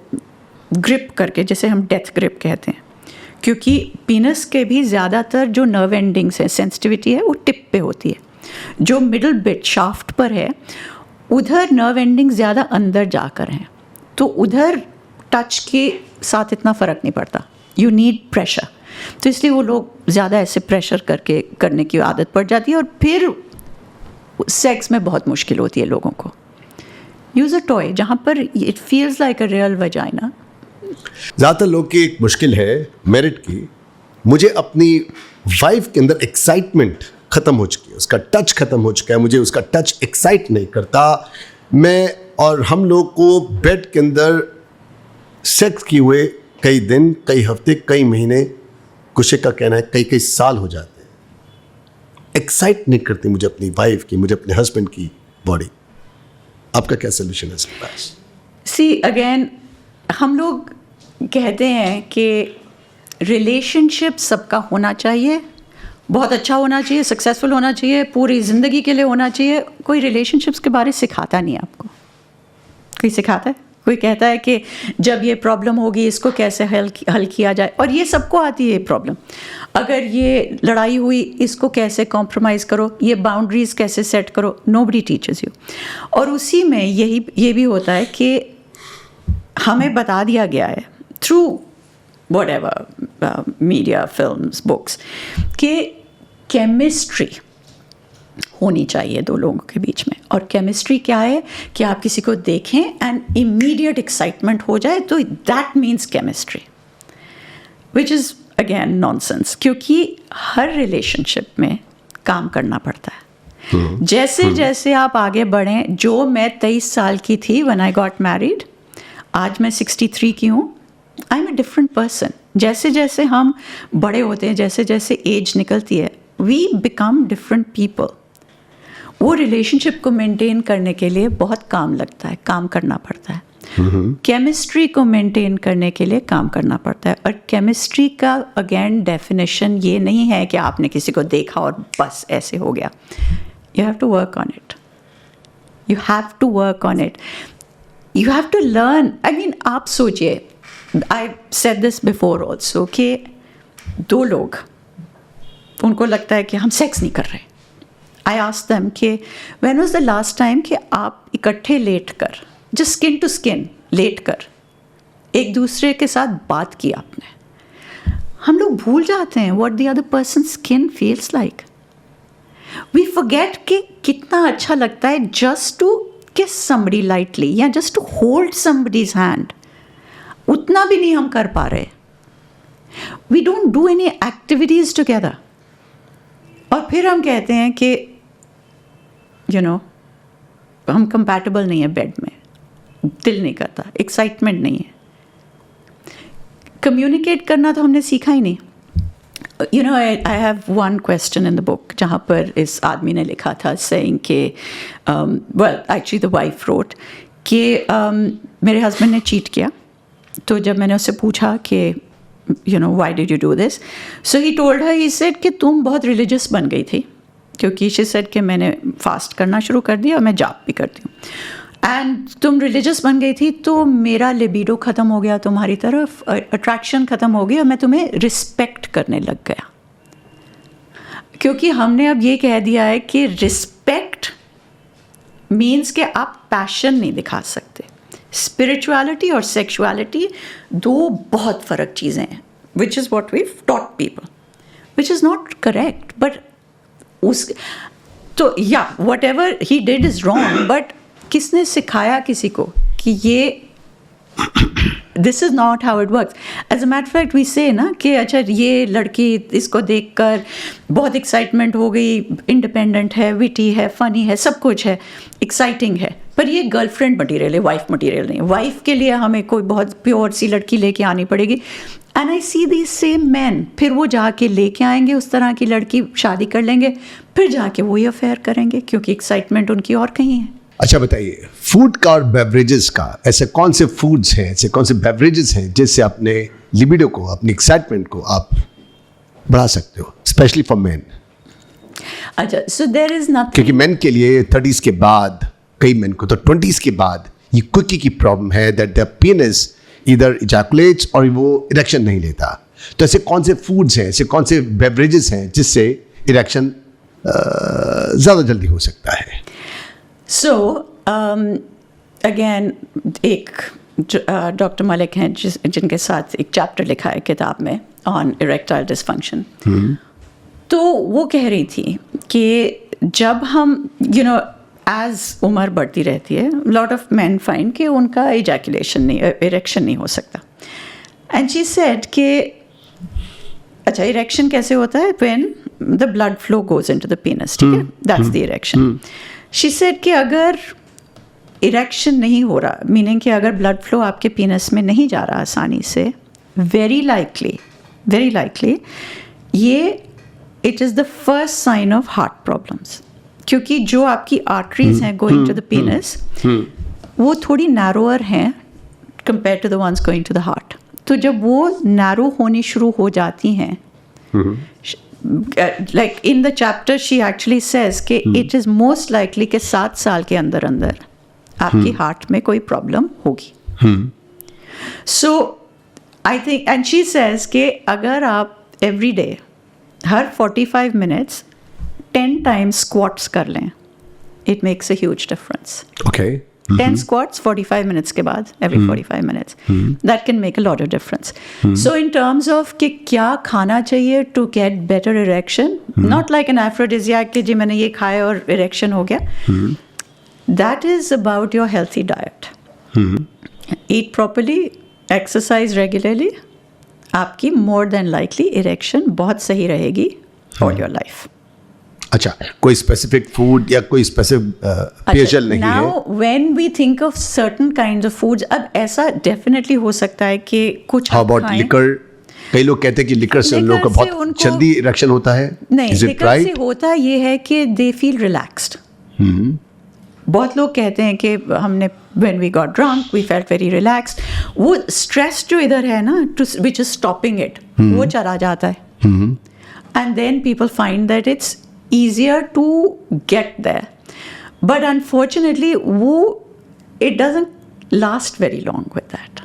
S2: ग्रिप करके, जैसे हम डेथ ग्रिप कहते हैं, क्योंकि पीनस के भी ज़्यादातर जो नर्व एंडिंग्स हैं, सेंसिटिविटी है, वो टिप पे होती है. जो मिडल बिट शाफ्ट पर है उधर नर्व एंडिंग ज़्यादा अंदर जाकर हैं, तो उधर टच के साथ इतना फ़र्क नहीं पड़ता. You need pressure. तो इसलिए वो लोग ज़्यादा ऐसे प्रेशर करने की आदत पड़ जाती है और फिर सेक्स में बहुत मुश्किल होती है लोगों को. यूज़ अ टॉय जहाँ पर it feels like a real vagina.
S1: ज़्यादातर लोग की एक मुश्किल है मेरिट की, मुझे अपनी वाइफ के अंदर एक्साइटमेंट ख़त्म हो चुकी है, उसका टच ख़त्म हो चुका है, मुझे उसका टच एक्साइट नहीं करता. मैं और हम लोग को बेड के अंदर सेक्स किए हुए कई दिन, कई हफ्ते, कई महीने, कुछ का कहना है कई साल हो जाते हैं. एक्साइट नहीं करती मुझे अपनी वाइफ की, मुझे अपने हस्बैंड की बॉडी. आपका क्या सोल्यूशन है इसके पास?
S2: सी अगेन, हम लोग कहते हैं कि रिलेशनशिप सबका होना चाहिए, बहुत अच्छा होना चाहिए, सक्सेसफुल होना चाहिए, पूरी ज़िंदगी के लिए होना चाहिए. कोई रिलेशनशिप्स के बारे सिखाता नहीं आपको. कोई सिखाता है? कोई कहता है कि जब ये प्रॉब्लम होगी इसको कैसे हल किया जाए, और ये सबको आती है प्रॉब्लम. अगर ये लड़ाई हुई इसको कैसे कॉम्प्रोमाइज़ करो, ये बाउंड्रीज़ कैसे सेट करो, नोबडी टीचर्स यू. और उसी में ये भी होता है कि हमें बता दिया गया है through whatever media, films, books, कि केमिस्ट्री होनी चाहिए दो लोगों के बीच में. और केमिस्ट्री क्या है कि आप किसी को देखें एंड इमीडिएट एक्साइटमेंट हो जाए, तो that means chemistry, which is again nonsense. क्योंकि हर रिलेशनशिप में काम करना पड़ता है. जैसे जैसे आप आगे बढ़ें, जो मैं 23 साल की थी व्हेन आई गॉट मैरिड, आज मैं 63 की हूँ. I am a different person. जैसे जैसे हम बड़े होते हैं, जैसे जैसे एज निकलती है, वी बिकम डिफरेंट पीपल. वो रिलेशनशिप को मेंटेन करने के लिए बहुत काम लगता है, काम करना पड़ता है. केमिस्ट्री को मेंटेन करने के लिए काम करना पड़ता है. और केमिस्ट्री का अगेन डेफिनेशन ये नहीं है कि आपने किसी को देखा और बस ऐसे हो गया. You have to work on it. You have to work on it. You have to learn. I mean, आप सोचिए, I said this before also, कि दो लोग, उनको लगता है कि हम सेक्स नहीं कर रहे. आई आस्क देम कि when was the last time कि आप इकट्ठे लेट कर, जस्ट स्किन टू स्किन लेट कर एक दूसरे के साथ बात की आपने. हम लोग भूल जाते हैं what the other person skin feels like. We forget कि कितना अच्छा लगता है just to kiss somebody lightly या just to hold somebody's hand. उतना भी नहीं हम कर पा रहे. We don't do any activities together. और फिर हम कहते हैं कि यू नो हम कंपैटिबल नहीं है बेड में, दिल नहीं करता, एक्साइटमेंट नहीं है, कम्युनिकेट करना तो हमने सीखा ही नहीं. You know, I have one question in the book जहाँ पर इस आदमी ने लिखा था saying कि well actually the wife wrote कि मेरे हस्बैंड ने चीट किया. तो जब मैंने उससे पूछा कि you know why did you do this, so he told her, he said कि तुम बहुत रिलीजियस बन गई थी, क्योंकि she said कि मैंने फास्ट करना शुरू कर दिया और मैं जाप भी करती हूँ, एंड तुम रिलीजियस बन गई थी तो मेरा लिबिडो ख़त्म हो गया तुम्हारी तरफ, अट्रैक्शन ख़त्म हो गई और मैं तुम्हें रिस्पेक्ट करने लग गया. क्योंकि हमने अब ये कह दिया है कि रिस्पेक्ट मीन्स कि आप पैशन नहीं दिखा सकते. स्पिरिचुअलिटी और सेक्सुअलिटी दो बहुत फ़र्क चीज़ें हैं, which is what we taught people, which is not correct. But उस तो या whatever he did is wrong, but किसने सिखाया किसी को कि ये this is not how it works. As a matter fact we say ना कि अच्छा ये लड़की इसको देखकर बहुत एक्साइटमेंट हो गई, इंडिपेंडेंट है, विटी है, फनी है, सब कुछ है, एक्साइटिंग है, पर ये गर्लफ्रेंड मटीरियल है, वाइफ मटीरियल नहीं है. वाइफ के लिए हमें कोई बहुत प्योर सी लड़की लेके आनी पड़ेगी. And I see the same man, फिर वो जाके लेके आएंगे उस तरह की लड़की, शादी कर लेंगे, फिर जाके वही अफेयर करेंगे क्योंकि एक्साइटमेंट उनकी और कहीं है.
S1: अच्छा बताइए, फूड का और बेवरेजेस का, ऐसे कौन से फूड्स हैं, ऐसे कौन से बेवरेजेस हैं जिससे अपने लिबिडो को, अपनी एक्साइटमेंट को आप बढ़ा सकते हो, स्पेशली फॉर मेन?
S2: अच्छा, सो देयर इज नथिंग,
S1: क्योंकि मेन के लिए 30s के बाद, कई मेन को तो 20s के बाद ये क्विकी की प्रॉब्लम है, दैट द पेनिस ईदर इजैकुलेट्स और वो इरेक्शन नहीं लेता. तो ऐसे कौन से फूड्स हैं, ऐसे कौन से बेवरेजेस हैं जिससे इरेक्शन ज़्यादा जल्दी हो सकता है?
S2: सो अगेन एक डॉक्टर मलिक हैं जिनके साथ एक चैप्टर लिखा है किताब में ऑन इरेक्टाइल डिसफंक्शन. तो वो कह रही थी कि जब हम यू नो एज उम्र बढ़ती रहती है, लॉट ऑफ मैन फाइंड कि उनका इजैकुलेशन नहीं, इरेक्शन नहीं हो सकता. एंड शी सेड कि अच्छा इरेक्शन कैसे होता है, when the blood flow goes into the penis, ठीक है, that's the erection. She said कि अगर इरेक्शन नहीं हो रहा, मीनिंग कि अगर ब्लड फ्लो आपके पेनिस में नहीं जा रहा आसानी से, वेरी लाइकली ये it is the first sign of heart problems. क्योंकि जो आपकी आर्टरीज हैं गोइंग टू द पेनिस वो थोड़ी नैरोअर हैं compare to the ones going to the heart. तो जब वो नैरो होनी शुरू हो जाती हैं, like in the chapter she actually says कि it is most likely कि 7 साल के अंदर अंदर आपकी हार्ट में कोई प्रॉब्लम होगी. So I think and she says कि अगर आप every day हर 45 minutes 10 times squats कर लें, it makes a huge difference.
S1: Okay.
S2: 10 squats 45 minutes के बाद, every 45 minutes. That can make a lot of difference. So in terms of कि क्या खाना चाहिए to get better erection, not like an aphrodisiac कि जी मैंने ये खाया और erection हो गया. That is about your healthy diet. Eat properly, exercise regularly. आपकी more than likely erection बहुत सही रहेगी all your life.
S1: अच्छा, कोई स्पेसिफिक फूड या कोई स्पेसिफिक पेयजल नहीं है?
S2: Now when we think of certain kinds of foods, अब ऐसा डेफिनेटली हो सकता है कि कुछ
S1: हाउ अबाउट लिकर? कई लोग कहते हैं कि लिकर से उन लोगों को बहुत जल्दी इरेक्शन होता है.
S2: नहीं, लिकर से होता ये है कि दे फील रिलैक्स्ड. बहुत लोग कहते हैं कि हमने when we got drunk we felt very relaxed. वो स्ट्रेस जो इधर है ना, विच इज स्टॉपिंग इट, वो चला जाता है. And then people find that it's easier to get there, but unfortunately वो it doesn't last very long with that.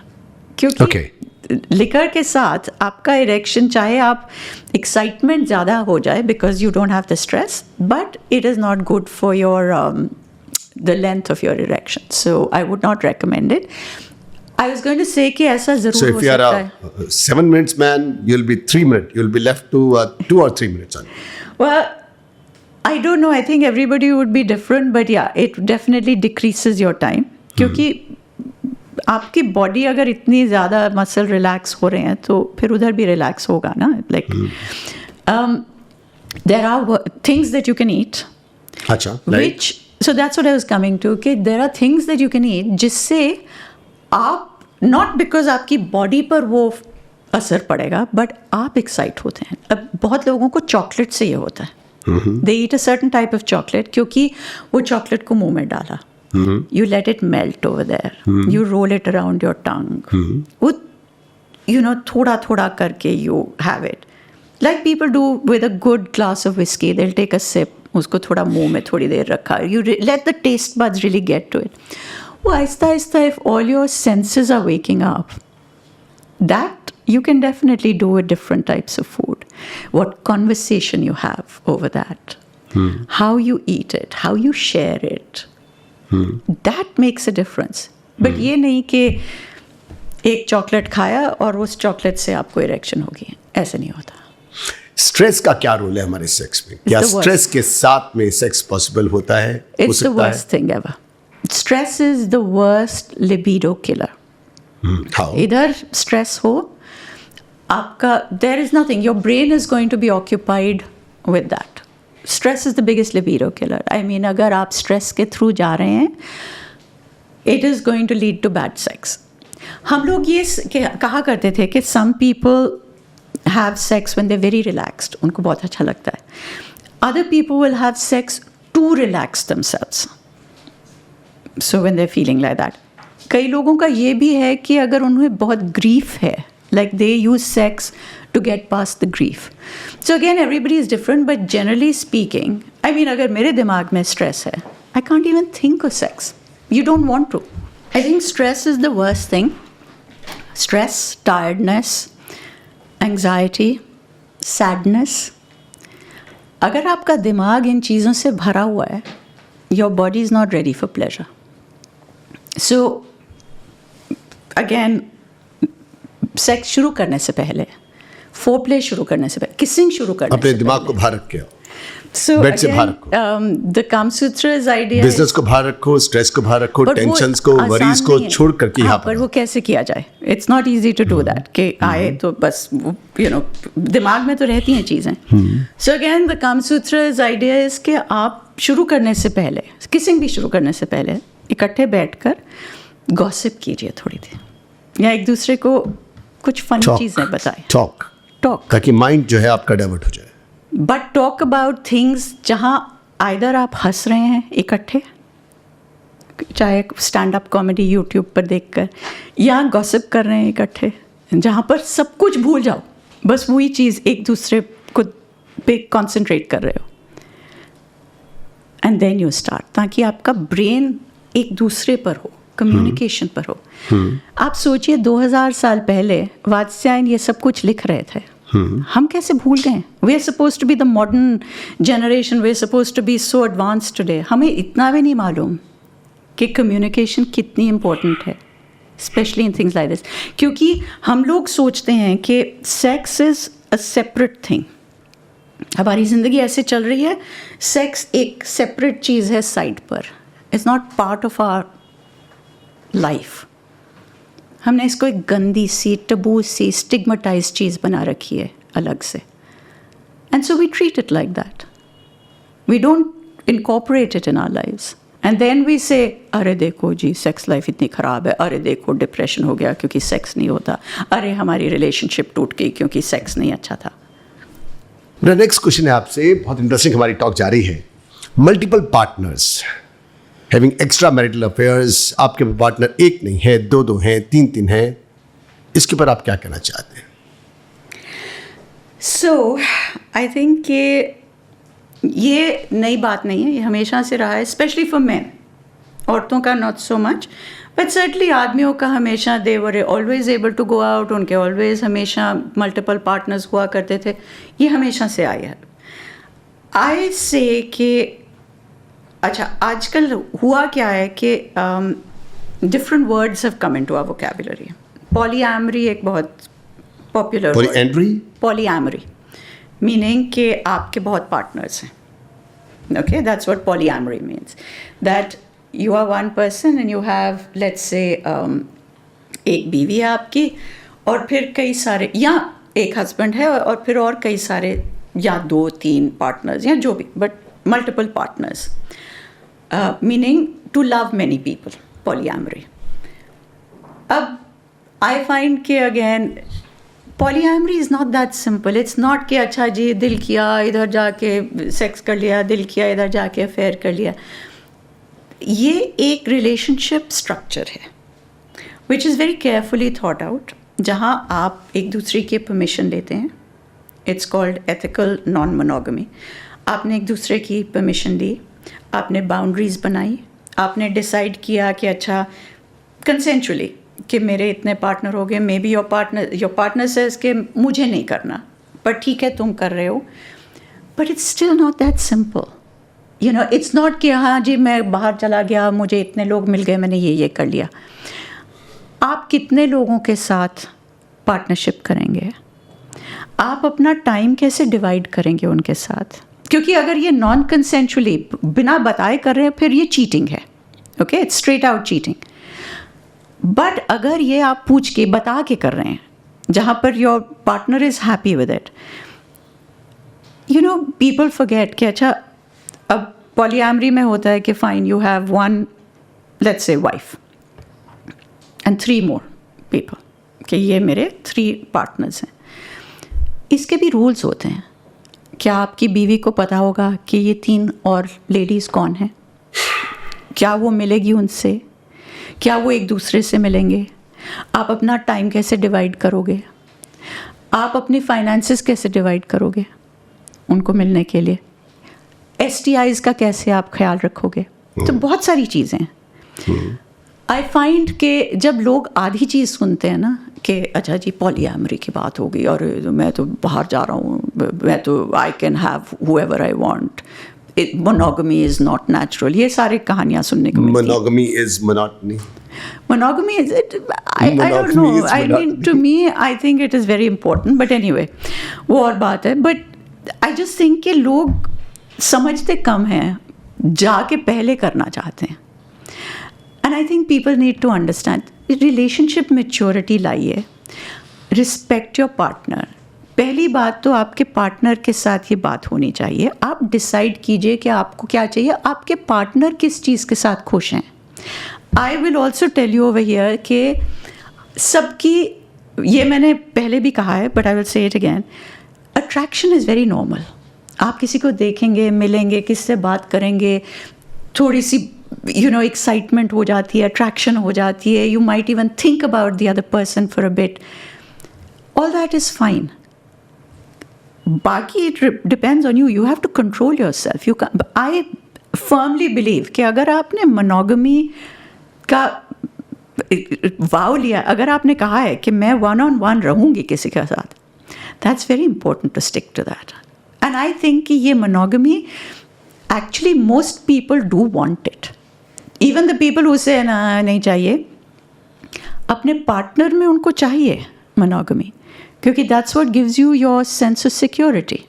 S2: क्योंकि लिकर के साथ आपका इरेक्शन, चाहे आप एक्साइटमेंट ज़्यादा हो जाए because you don't have the stress, but it is not good for your the length of your erection. So I would not recommend it. I was going to say कि ऐसा ज़रूर हो सकता है.
S1: So if you are a 7 minutes man, you'll be 3 minutes. You'll be left to 2 or 3 minutes on.
S2: Well, I don't know. I think everybody would be different, but yeah, it definitely decreases your time. क्योंकि आपकी बॉडी अगर इतनी ज़्यादा मसल रिलैक्स हो रहे हैं तो फिर उधर भी रिलैक्स होगा ना. Like there are things that you can eat,
S1: अच्छा,
S2: which So that's what I was coming to, कि there are things that you can eat जिससे आप, not because आपकी बॉडी पर वो असर पड़ेगा, बट आप एक्साइट होते हैं. अब बहुत लोगों को चॉकलेट से ये होता है. They eat a certain type of chocolate क्योंकि वो चॉकलेट को मुंह में डाला. You let it melt over there. You roll it around your tongue. वो थोड़ा थोड़ा करके you have it. Like people do with a good glass of whiskey, they'll take a sip. उसको थोड़ा मुंह में थोड़ी देर रखा. You let the taste buds really get to it. वो Aahista Aahista, if all your senses are waking up, that you can definitely do with different types of food. What conversation you have over that. How you eat it, how you share it. That makes a difference. But ये नहीं कि एक चॉकलेट खाया और उस चॉकलेट से आपको इरेक्शन होगी. ऐसा नहीं होता.
S1: स्ट्रेस का क्या रोल है हमारे सेक्स में? क्या स्ट्रेस के साथ में सेक्स पॉसिबल होता है?
S2: It's the worst thing ever. Stress is the worst libido killer.
S1: How?
S2: इधर स्ट्रेस हो, आपका, there is nothing. Your brain is going to be occupied with that. Stress is the biggest libido killer. I mean, अगर आप स्ट्रेस के थ्रू जा रहे हैं, it is going to lead to bad sex. हम लोग ये कहा करते थे कि some people have sex when they're very relaxed. उनको बहुत अच्छा लगता है. Other people will have sex to relax themselves. So when they're feeling like that. कई लोगों का ये भी है कि अगर उन्हें बहुत grief है, like they use sex to get past the grief. So again, everybody is different, but generally speaking, I mean, अगर मेरे दिमाग में stress है, I can't even think of sex. You don't want to. I think stress is the worst thing. Stress, tiredness, anxiety, sadness. अगर आपका दिमाग इन चीज़ों से भरा हुआ है, your body is not ready for pleasure. So, again, sex शुरू करने से पहले, फोरप्ले शुरू करने से पहले, किसिंग शुरू करने
S1: अपने
S2: से
S1: दिमाग को
S2: पहले.
S1: बाहर रख के आओ.
S2: So
S1: बेड से बाहर
S2: again,
S1: रखो.
S2: the Kama Sutra's idea.
S1: Business को बाहर रखो, स्ट्रेस को बाहर रखो,
S2: But वो
S1: टेंशंस को,
S2: आसान
S1: वरीज को
S2: नहीं है.
S1: छोड़ करके यहाँ
S2: पर वो
S1: पर.
S2: कैसे किया जाए? It's not easy to do that. कि आए तो बस दिमाग में तो रहती हैं चीज़ें. So again, the Kama Sutra's idea is कि आप शुरू करने से पहले, किसिंग भी शुरू करने से पहले, इकट्ठे बैठकर गॉसिप कीजिए थोड़ी देर, या एक दूसरे को कुछ फनी चीज़ें बताएं. टॉक
S1: ताकि माइंड जो है आपका डाइवर्ट हो जाए.
S2: बट टॉक अबाउट थिंग्स जहाँ आइदर आप हंस रहे हैं इकट्ठे, चाहे स्टैंड अप कॉमेडी यूट्यूब पर देखकर, या गॉसिप कर रहे हैं इकट्ठे, जहाँ पर सब कुछ भूल जाओ, बस वही चीज़ एक दूसरे को पे कॉन्सेंट्रेट कर रहे हो. एंड देन यू स्टार्ट, ताकि आपका ब्रेन एक दूसरे पर हो, कम्युनिकेशन पर हो. आप सोचिए 2000 साल पहले वात्स्यायन ये सब कुछ लिख रहे थे. हम कैसे भूल गए? We are suppose to be the modern generation, we are suppose to be so advance today. हमें इतना भी नहीं मालूम कि कम्युनिकेशन कितनी इम्पोर्टेंट है, specially in things like this. क्योंकि हम लोग सोचते हैं कि sex is a separate thing. हमारी ज़िंदगी ऐसे चल रही है, सेक्स एक सेपरेट चीज़ है साइड पर. It's not part of our life. हमने इसको एक गंदी सी, टबू सी, स्टिग्मेटाइज चीज़ बना रखी है अलग से. And so we treat it like that. We don't incorporate it in our lives. And then we say, अरे देखो जी सेक्स लाइफ इतनी ख़राब है, अरे देखो डिप्रेशन हो गया क्योंकि सेक्स नहीं होता, अरे हमारी रिलेशनशिप टूट गई क्योंकि सेक्स नहीं अच्छा था.
S1: मेरा नेक्स्ट क्वेश्चन है आपसे, बहुत इंटरेस्टिंग हमारी टॉक जारी है. Multiple partners, having extra marital affairs, आपके पार्टनर एक नहीं है, दो हैं, तीन हैं, इसके ऊपर आप क्या कहना चाहते हैं?
S2: सो आई थिंक ये नई बात नहीं है, ये हमेशा से रहा है, स्पेशली फॉर मैन. औरतों का not so much, but certainly आदमियों का हमेशा, they were always able to go out, उनके ऑलवेज हमेशा मल्टीपल पार्टनर्स हुआ करते थे. ये हमेशा से आया है. आई से कि अच्छा, आजकल हुआ क्या है कि different words have come into our vocabulary. Polyamory एक बहुत पॉपुलर वर्ड. पॉलीएमरी मीनिंग कि आपके बहुत पार्टनर्स हैं. Okay, that's what polyamory means. That you are one person and you have, let's say, एक बीवी है आपकी, और फिर कई सारे, या एक हस्बैंड है और फिर और कई सारे, या 2-3 पार्टनर्स, या जो भी, but multiple partners. meaning to love many people, polyamory. अब I find कि again polyamory is not that simple. It's not कि अच्छा जी दिल किया इधर जाके सेक्स कर लिया, दिल किया इधर जाके अफेयर कर लिया. ये एक रिलेशनशिप स्ट्रक्चर है which is very carefully thought out, जहाँ आप एक दूसरे की परमिशन लेते हैं. It's called ethical non monogamy. आपने एक दूसरे की परमिशन ली, आपने बाउंड्रीज बनाई, आपने डिसाइड किया कि अच्छा कंसेंचुअली कि मेरे इतने पार्टनर हो गए. May be your partner says कि मुझे नहीं करना, पर ठीक है तुम कर रहे हो. But it's still not that simple. You know, it's not कि हाँ जी मैं बाहर चला गया, मुझे इतने लोग मिल गए, मैंने ये कर लिया. आप कितने लोगों के साथ पार्टनरशिप करेंगे, आप अपना टाइम कैसे डिवाइड करेंगे उनके साथ. क्योंकि अगर ये नॉन कंसेंचुअली बिना बताए कर रहे हैं फिर ये चीटिंग है. Okay, it's straight out cheating. But अगर ये आप पूछ के बता के कर रहे हैं जहाँ per your partner is happy with it, you know people forget कि अच्छा अब पॉलीएमरी में होता है कि fine you have one let's say wife and 3 more people कि ये मेरे 3 पार्टनर्स हैं. इसके भी रूल्स होते हैं. क्या आपकी बीवी को पता होगा कि ये 3 और लेडीज़ कौन हैं? क्या वो मिलेगी उनसे? क्या वो एक दूसरे से मिलेंगे? आप अपना टाइम कैसे डिवाइड करोगे? आप अपनी फाइनेंसेस कैसे डिवाइड करोगे उनको मिलने के लिए? STIs का कैसे आप ख्याल रखोगे? तो बहुत सारी चीज़ें हैं. आई फाइंड कि जब लोग आधी चीज़ सुनते हैं ना कि अच्छा जी पॉलीएमरी की बात होगी और मैं तो बाहर जा रहा हूँ, मैं तो I can have however I want, monogamy is not natural, ये सारी कहानियाँ सुनने को मिलती हैं.
S1: Monogamy is monotony.
S2: Monogamy is it? I don't know.
S1: Monogamy is
S2: I mean, to me, I think it is very important. But anyway, वो और बात है. But I just think कि लोग समझते कम हैं, जाके पहले करना चाहते हैं. And I think people need to understand. Relationship maturity लाइए. Respect your partner. पहली बात तो आपके पार्टनर के साथ ये बात होनी चाहिए. आप डिसाइड कीजिए कि आपको क्या चाहिए, आपके पार्टनर किस चीज़ के साथ खुश हैं. I will also tell you over here कि सबकी, ये मैंने पहले भी कहा है but I will say it again, attraction is very normal. आप किसी को देखेंगे, मिलेंगे, किससे बात करेंगे, थोड़ी सी एक्साइटमेंट हो जाती है, अट्रैक्शन हो जाती है, you might even think about the other person for a bit. All that is fine. बाकी it depends on you. You have to control yourself. I firmly believe कि अगर आपने मोनोगमी का वाव लिया, अगर आपने कहा है कि मैं 1-on-1 रहूँगी किसी के साथ, that's very important to stick to that. And I think कि ये monogamy actually most people do want it. Even the people who say ना नहीं चाहिए, अपने पार्टनर में उनको चाहिए मोनोगमी, क्योंकि that's what gives you your sense of security.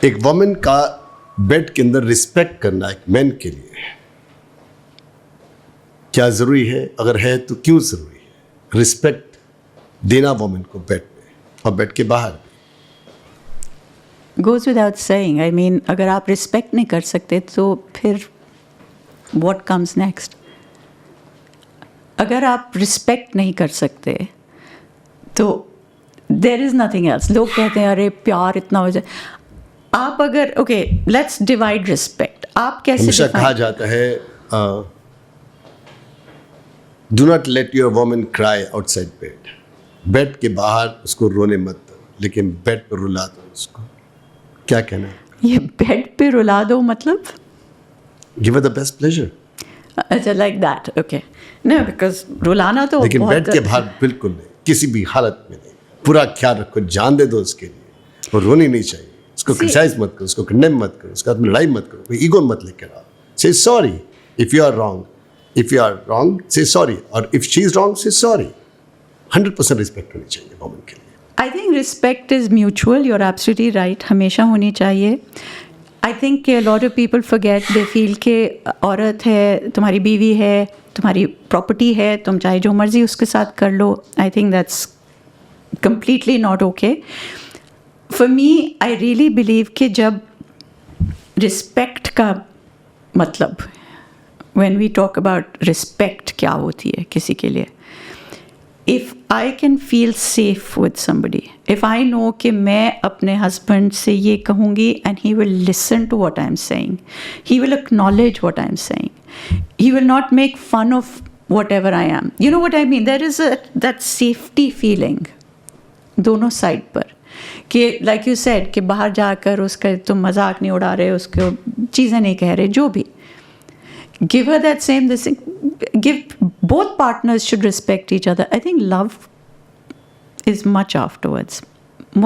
S1: एक वुमन का बेड के अंदर रिस्पेक्ट करना एक मैन के लिए क्या जरूरी है? अगर है तो क्यों जरूरी है? रिस्पेक्ट देना वुमन को बेड में और बेड के बाहर.
S2: Goes without saying. I mean, अगर आप रिस्पेक्ट नहीं कर सकते तो फिर व्हाट कम्स नेक्स्ट? अगर आप रिस्पेक्ट नहीं कर सकते तो देयर इज़ नथिंग एल्स. लोग कहते हैं अरे प्यार इतना हो जाए. आप अगर ओके लेट्स डिवाइड रिस्पेक्ट. आप कैसे
S1: हमेशा कहा जाता है do not let your woman cry outside bed. Bed के बाहर उसको रोने मत दो, लेकिन बेड पर रुला दो उसको. क्या कहना है?
S2: ये बेड पे रुला दो मतलब?
S1: Give her the best pleasure.
S2: अच्छा, like that. Okay. No, because रुलाना तो
S1: लेकिन
S2: बहुत
S1: बेड के बाहर बिल्कुल नहीं, किसी भी हालत में नहीं. पूरा ख्याल रखो, जान दे दो उसके लिए. वो रोनी नहीं चाहिए. उसको क्रिटिसाइज मत करो, उसको कंडेम मत करो, उसके साथ में लड़ाई मत करो, कोई ईगो मत लेकर आओ. Say sorry if you are wrong. If you are wrong say sorry, और if she is wrong say sorry. 100% respect होनी चाहिए वुमन के लिए.
S2: I think respect is mutual. You are absolutely right. हमेशा होनी चाहिए. आई थिंक कि lot of people forget, they feel कि औरत है, तुम्हारी बीवी है, तुम्हारी प्रॉपर्टी है, तुम चाहे जो मर्जी उसके साथ कर लो. I think that's completely not okay. For me, I really believe कि जब रिस्पेक्ट का मतलब when we talk about respect क्या होती है किसी के लिए, if I can feel safe with somebody, if I know कि मैं अपने husband से ये कहूँगी and he will listen to what I'm saying, he will acknowledge what I'm saying, he will not make fun of whatever I am, you know what I mean, there is that safety feeling दोनों साइड पर कि like you said कि बाहर जाकर उसका तुम मजाक नहीं उड़ा रहे, उसको चीज़ें नहीं कह रहे, जो भी, give her that same this thing, both partners should respect each other. I think love is much afterwards.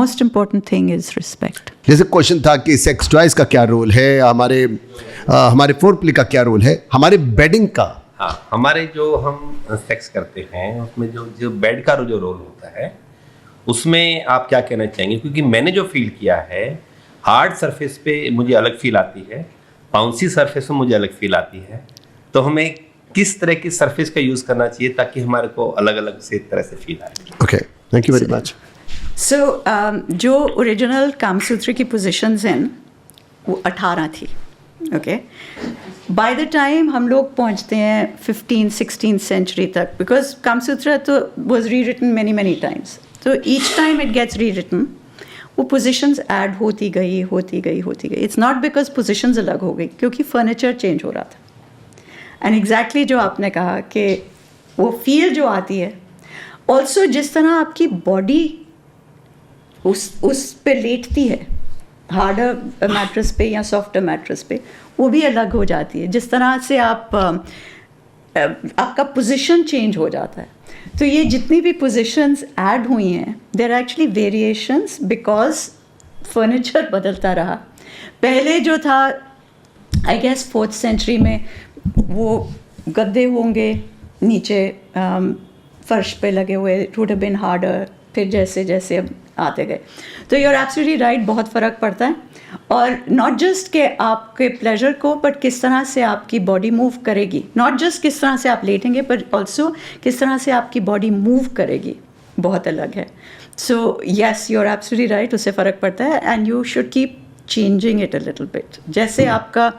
S2: Most important thing is respect.
S1: जैसे क्वेश्चन था कि सेक्स टॉयज का क्या रोल है, हमारे फोरप्ले का क्या रोल है, हमारे बेडिंग का।
S3: हाँ, हमारे जो हम सेक्स करते हैं उसमें जो बेड का जो रोल होता है उसमें आप क्या कहना चाहेंगे? क्योंकि मैंने जो फील किया है, हार्ड सरफेस पे मुझे अलग फील आती है, बाउंसी सरफेस में मुझे अलग फील आती है, तो हमें किस तरह की सरफेस का यूज़ करना चाहिए ताकि हमारे को अलग अलग से तरह से फील आए?
S1: Okay, thank you very much.
S2: So जो ओरिजिनल कामसूत्र की पोजिशंस हैं वो 18 थी, ओके। बाय द टाइम हम लोग पहुंचते हैं 15th-16th सेंचुरी तक, बिकॉज कामसूत्र तो वॉज री रिटन मैनी टाइम्स, तो ईच टाइम इट गेट्स री रिटन, वो पोजिशंस ऐड होती गई। इट्स नॉट बिकॉज पोजिशंस अलग हो गई, क्योंकि फर्नीचर चेंज हो रहा था। एंड एग्जैक्टली जो आपने कहा कि वो फील जो आती है, ऑल्सो जिस तरह आपकी बॉडी उस पे लेटती है, हार्डर मैट्रेस पे या सॉफ्टर मैट्रेस पे, वो भी अलग हो जाती है। जिस तरह से आपका पोजीशन चेंज हो जाता है, तो ये जितनी भी पोजीशंस ऐड हुई हैं, there are actually variations because furniture बदलता रहा। पहले जो था, आई गेस 4th सेंचुरी में वो गद्दे होंगे नीचे फर्श पे लगे हुए, it would have been harder. फिर जैसे जैसे अब आते गए, तो यू आर एब्सोल्युटली राइट, बहुत फ़र्क पड़ता है। और नॉट जस्ट के आपके प्लेजर को, बट किस तरह से आपकी बॉडी मूव करेगी, नॉट जस्ट किस तरह से आप लेटेंगे, पर ऑल्सो किस तरह से आपकी बॉडी मूव करेगी, बहुत अलग है। So yes, you are absolutely right, उससे फ़र्क पड़ता है, and you should keep changing it a little bit. जैसे आपका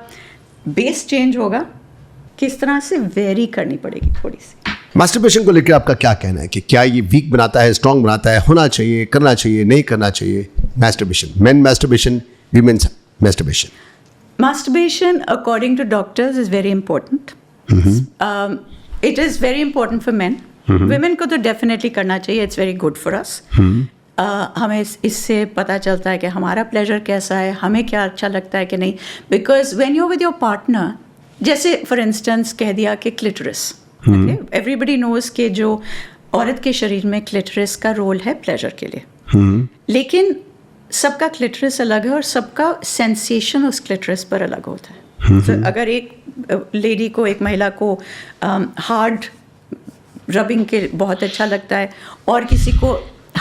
S2: बेस चेंज होगा, किस तरह से वेरी करनी पड़ेगी थोड़ी सी।
S1: मास्टरबेशन को लेकर आपका क्या कहना है कि क्या ये वीक बनाता है, स्ट्रांग बनाता है, होना चाहिए, करना चाहिए, नहीं करना चाहिए? Masturbation, main masturbation, women's masturbation.
S2: Masturbation, according to doctors, is very important. It is very important for men. Women को तो definitely करना चाहिए. It's very good for us. हमें इससे पता चलता है कि हमारा pleasure कैसा है, हमें क्या अच्छा लगता है कि नहीं. Because when you're with your partner, जैसे for instance कह दिया कि clitoris. Okay? Everybody knows कि जो औरत के शरीर में clitoris का रोल है pleasure के लिए. लेकिन सबका क्लिटरस अलग है और सबका सेंसेशन उस क्लिटरस पर अलग होता है। तो अगर एक लेडी को, एक महिला को हार्ड रबिंग के बहुत अच्छा लगता है, और किसी को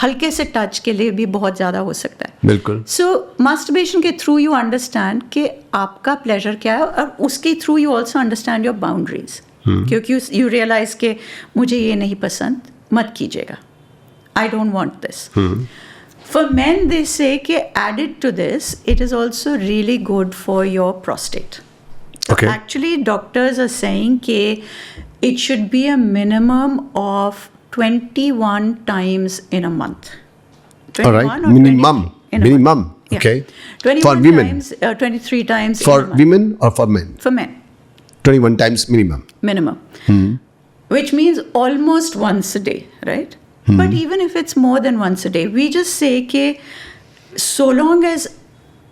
S2: हल्के से टच के लिए भी बहुत ज़्यादा हो सकता है।
S1: बिल्कुल।
S2: सो मास्टरबेशन के थ्रू यू अंडरस्टैंड कि आपका प्लेजर क्या है, और उसके through you also understand your boundaries, क्योंकि यू रियलाइज के मुझे ये नहीं पसंद, मत कीजिएगा, I don't want this. For men, they say कि added to this, it is also really good for your prostate.
S1: Okay.
S2: Actually, doctors are saying कि it should be a minimum of 21 times in a month. 21
S1: All right.
S2: or
S1: Minimum.
S2: 23 in a
S1: Minimum.
S2: month. Yeah.
S1: Okay.
S2: 21
S1: For women.
S2: times, 23 times
S1: For
S2: in a month.
S1: women or for men?
S2: For men.
S1: 21 times minimum.
S2: Minimum. Which means almost once a day, right? But even if it's more than once a day, we just say कि so long as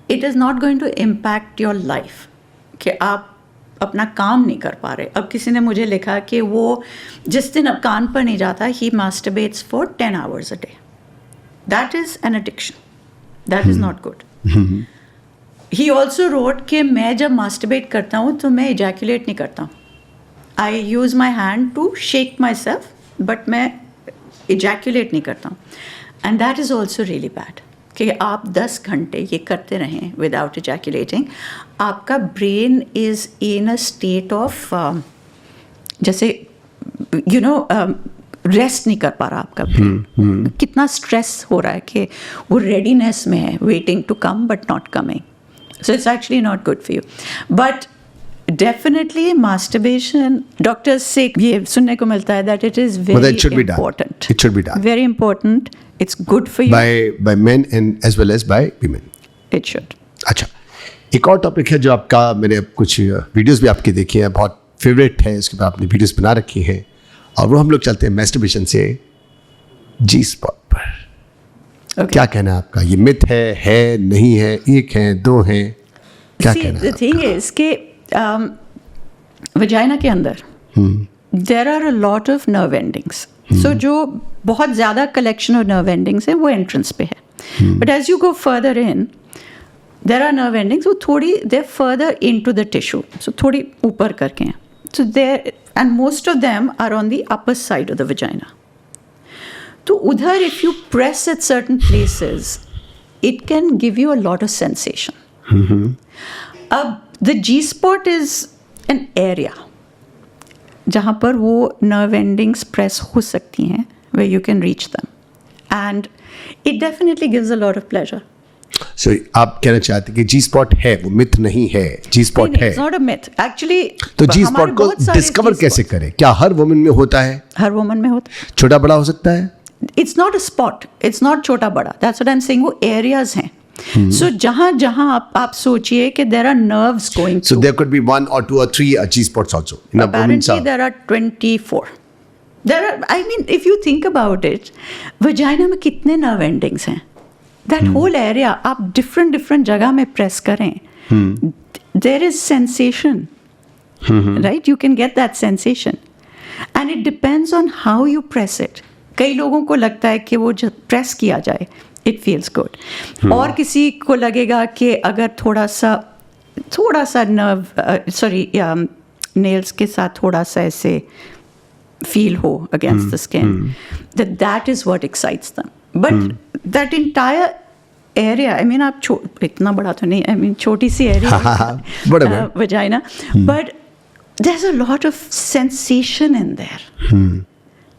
S2: it is not going to impact your life, कि आप अपना काम नहीं कर पा रहे। अब किसी ने मुझे लिखा कि वो जिस दिन अब कान पर नहीं जाता, he masturbates for 10 hours a day. That is an addiction. That is not good. He also wrote कि मैं जब masturbate करता हूँ तो मैं ejaculate नहीं करता हूँ. I use my hand to shake myself, but मैं ejaculate नहीं करता हूँ. And that is also really bad. कि आप 10 घंटे ये करते रहें without ejaculating, आपका brain is in a state of जैसे you know रेस्ट नहीं कर पा रहा आपका brain. कितना स्ट्रेस हो रहा है कि वो रेडीनेस में है, waiting to come but not coming. So it's actually not good for you. But definitely masturbation doctors से ये सुनने को मिलता है that it is
S1: But
S2: very
S1: it should be done.
S2: Important.
S1: It should be done.
S2: Very important. It's good for you.
S1: by men and as well as by women.
S2: It should.
S1: अच्छा, एक और टॉपिक है जो आपका, मैंने कुछ वीडियोस भी आपके देखे हैं, बहुत फेवरेट है, इसके बाद आपने वीडियोस बना रखी हैं, और वो हम लोग चलते हैं मैस्टरबेशन से जी स्पॉट पर. क्या कहना है आपका? ये मिथ है नहीं है, एक है, दो है, क्या कहना है?
S2: द थिंग इज कि वजाइना के अंदर there are a lot of nerve endings. So जो बहुत ज़्यादा कलेक्शन ऑफ नर्व एंडिंग्स है वो एंट्रेंस पे है. But as you go further in there are nerve endings वो थोड़ी देर further into the tissue, so थोड़ी ऊपर करके हैं. So there and most of them are on the upper side of the vagina. तो उधर if you press at certain places it can give you a lot of sensation. अब the G spot is an area जहाँ पर वो नर्व एंडिंग्स प्रेस हो सकती हैं, where you can reach them, and it definitely gives a lot of pleasure.
S1: So आप कहना चाहते हैं कि जी स्पॉट है, वो मिथ नहीं है, जी स्पॉट है.
S2: It's not a myth actually.
S1: तो जी स्पॉट को डिस्कवर कैसे करें? क्या हर वुमन में होता है?
S2: हर वुमन में होता है.
S1: छोटा बड़ा हो सकता है?
S2: It's not a spot. It's not छोटा बड़ा. That's what I'm saying. वो areas हैं. So जहाँ जहाँ आप सोचिए कि there are nerves going
S1: So
S2: through.
S1: there could be 1 or 2 or 3 G spots also in a woman's
S2: Apparently there are 24. There are, I mean, if you think about it, vagina में कितने nerve endings हैं? That whole area आप different जगह में press करें. There is sensation, right? You can get that sensation, and it depends on how you press it. कई लोगों को लगता है कि वो जब press किया जाए, it feels good. और किसी को लगेगा कि अगर थोड़ा सा nerve, nails के साथ थोड़ा सा ऐसे feel हो against the skin, that is what excites them. But that entire area, I mean, आप इतना बड़ा तो नहीं, I mean, छोटी सी area
S1: बड़ा
S2: vagina, but there's a lot of sensation in there.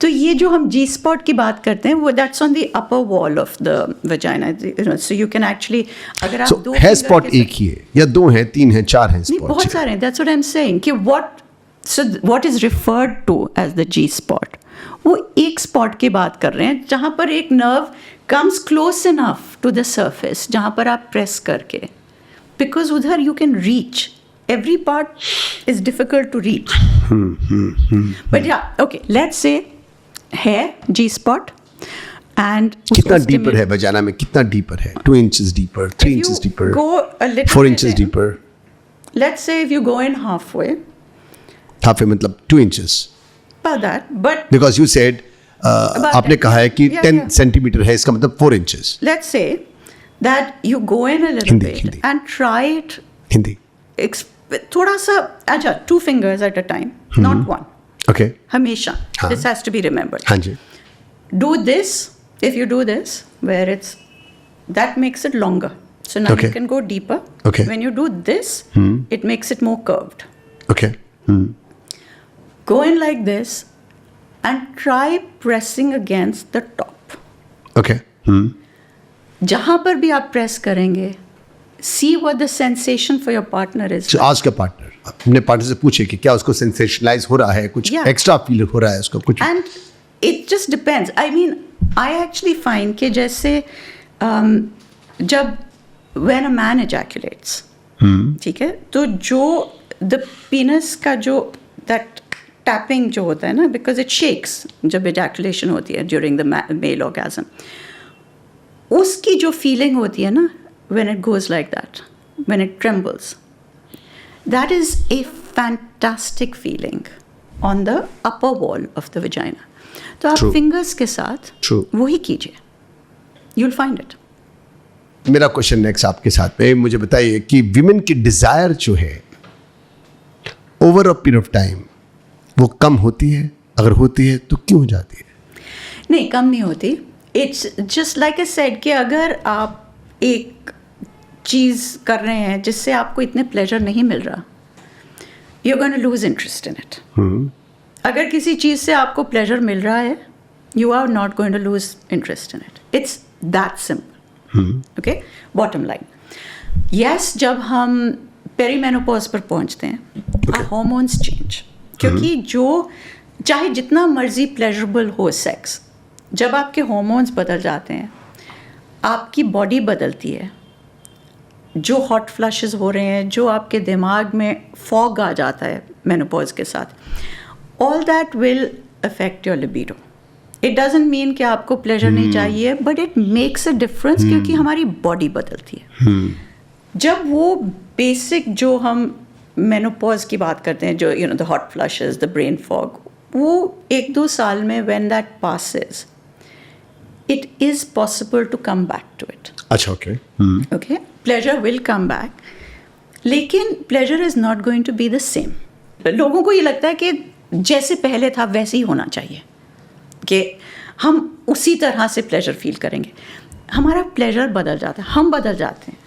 S2: तो ये जो हम जी स्पॉट की बात करते हैं वो that's on the upper wall of the vagina. So you can actually, अगर आप दो
S1: है स्पॉट एक ही है या 2 हैं, 3 हैं, 4 हैं
S2: नहीं,
S1: स्पॉट?
S2: बहुत सारे हैं. That's what I am saying कि what is referred to as the G spot, वो एक स्पॉट की बात कर रहे हैं जहाँ पर एक nerve comes close enough to the surface, जहाँ पर आप प्रेस करके, बिकॉज उधर you can reach. Every part is difficult to reach. But yeah, okay, let's say है जी स्पॉट एंड
S1: कितना डीपर है वजाना में? कितना डीपर है? 2 inches deeper, 3 inches deeper, 4 inches deeper.
S2: Let's say if you go in halfway
S1: मतलब 2 inches.
S2: about that, but
S1: Because you said आपने कहा है कि 10 centimeter है, इसका मतलब 4 inches.
S2: let's say that you go in a little
S1: Hindi,
S2: bit
S1: Hindi.
S2: and try it
S1: Hindi.
S2: थोड़ा सा, अच्छा, 2 fingers at a time, not one.
S1: Okay.
S2: हमेशा
S1: हाँ.
S2: this has to be remembered.
S1: हाँ जी.
S2: Do this, if you do this, where it's, that makes it longer. So now
S1: Okay.
S2: you can go deeper.
S1: Okay.
S2: When you do this, it makes it more curved.
S1: Okay.
S2: Go in like this and try pressing against the top.
S1: Okay.
S2: जहाँ पर भी आप प्रेस करेंगे, see what the sensation for your partner is.
S1: So ask your partner. अपने पार्टनर से पूछे कि क्या उसको सेंसेशनलाइज हो रहा है, कुछ
S2: Yeah.
S1: एक्स्ट्रा फील हो रहा है उसको कुछ.
S2: And it just depends. I mean, I actually find कि जैसे जब when a man ejaculates, ठीक है, तो जो the penis का जो that tapping जो होता है ना, because it shakes जब ejaculation होती है during the male orgasm, उसकी जो feeling होती है ना, when it goes like that, when it trembles, that is a fantastic feeling on the upper wall of the vagina. तो आप
S1: True.
S2: fingers के साथ
S1: True.
S2: वही कीजिए, you'll find it.
S1: मेरा क्वेश्चन नेक्स्ट आपके साथ में, मुझे बताइए कि विमेन की डिजायर जो है over a period of time वो कम होती है? अगर होती है तो क्यों हो जाती है?
S2: नहीं, कम नहीं होती. It's just like I said कि अगर आप एक चीज़ कर रहे हैं जिससे आपको इतने प्लेजर नहीं मिल रहा, you're going to lose interest in it. अगर किसी चीज़ से आपको प्लेजर मिल रहा है, you are not going to lose interest in it. It's that simple. Okay? Bottom line. Yes, जब हम पेरीमेनोपॉज पर पहुंचते हैं, हार्मोन्स चेंज, क्योंकि जो चाहे जितना मर्जी प्लेजरेबल हो सेक्स, जब आपके हार्मोन्स बदल जाते हैं आपकी बॉडी बदलती है, जो हॉट फ्लशेस हो रहे हैं, जो आपके दिमाग में फॉग आ जाता है मेनोपॉज के साथ, all that will affect your libido. It doesn't mean कि आपको प्लेजर नहीं चाहिए, but it makes a difference क्योंकि हमारी बॉडी बदलती है. जब वो बेसिक जो हम मेनोपॉज की बात करते हैं, जो you know the hot flushes, the brain fog, वो 1-2 साल में when that passes it is possible to come back to it.
S1: अच्छा, okay.
S2: Okay, pleasure will come back, लेकिन pleasure is not going to be the same. लोगों को ये लगता है कि जैसे पहले था वैसे ही होना चाहिए, कि हम उसी तरह से pleasure feel करेंगे. हमारा pleasure बदल जाता है, हम बदल जाते हैं.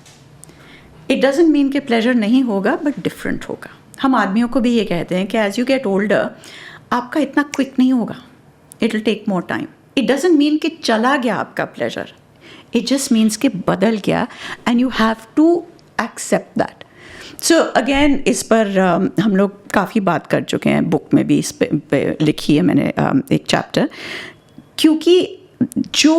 S2: It doesn't mean कि pleasure नहीं होगा, but different होगा. हम आदमियों को भी ये कहते हैं कि as you get older, आपका इतना quick नहीं होगा. It will take more time. It doesn't mean कि चला गया आपका प्लेजर. It just means कि बदल गया and you have to accept that. So again इस पर हम लोग काफ़ी बात कर चुके हैं, बुक में भी इस पे लिखी है मैंने एक चैप्टर, क्योंकि जो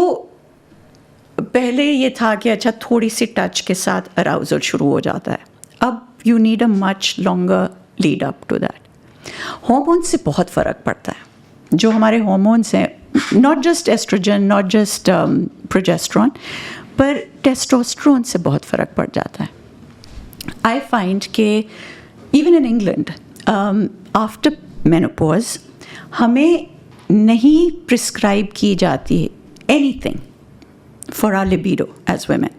S2: पहले ये था कि अच्छा थोड़ी सी टच के साथ अराउजल शुरू हो जाता है, अब you need a much longer lead up to that. Hormone से बहुत फ़र्क पड़ता है. जो हमारे हार्मोन्स हैं, not just oestrogen, not just progesterone, पर टेस्टोस्टेरोन से बहुत फ़र्क पड़ जाता है. आई फाइंड कि even in England after menopause हमें नहीं प्रिस्क्राइब की जाती anything for our libido as women.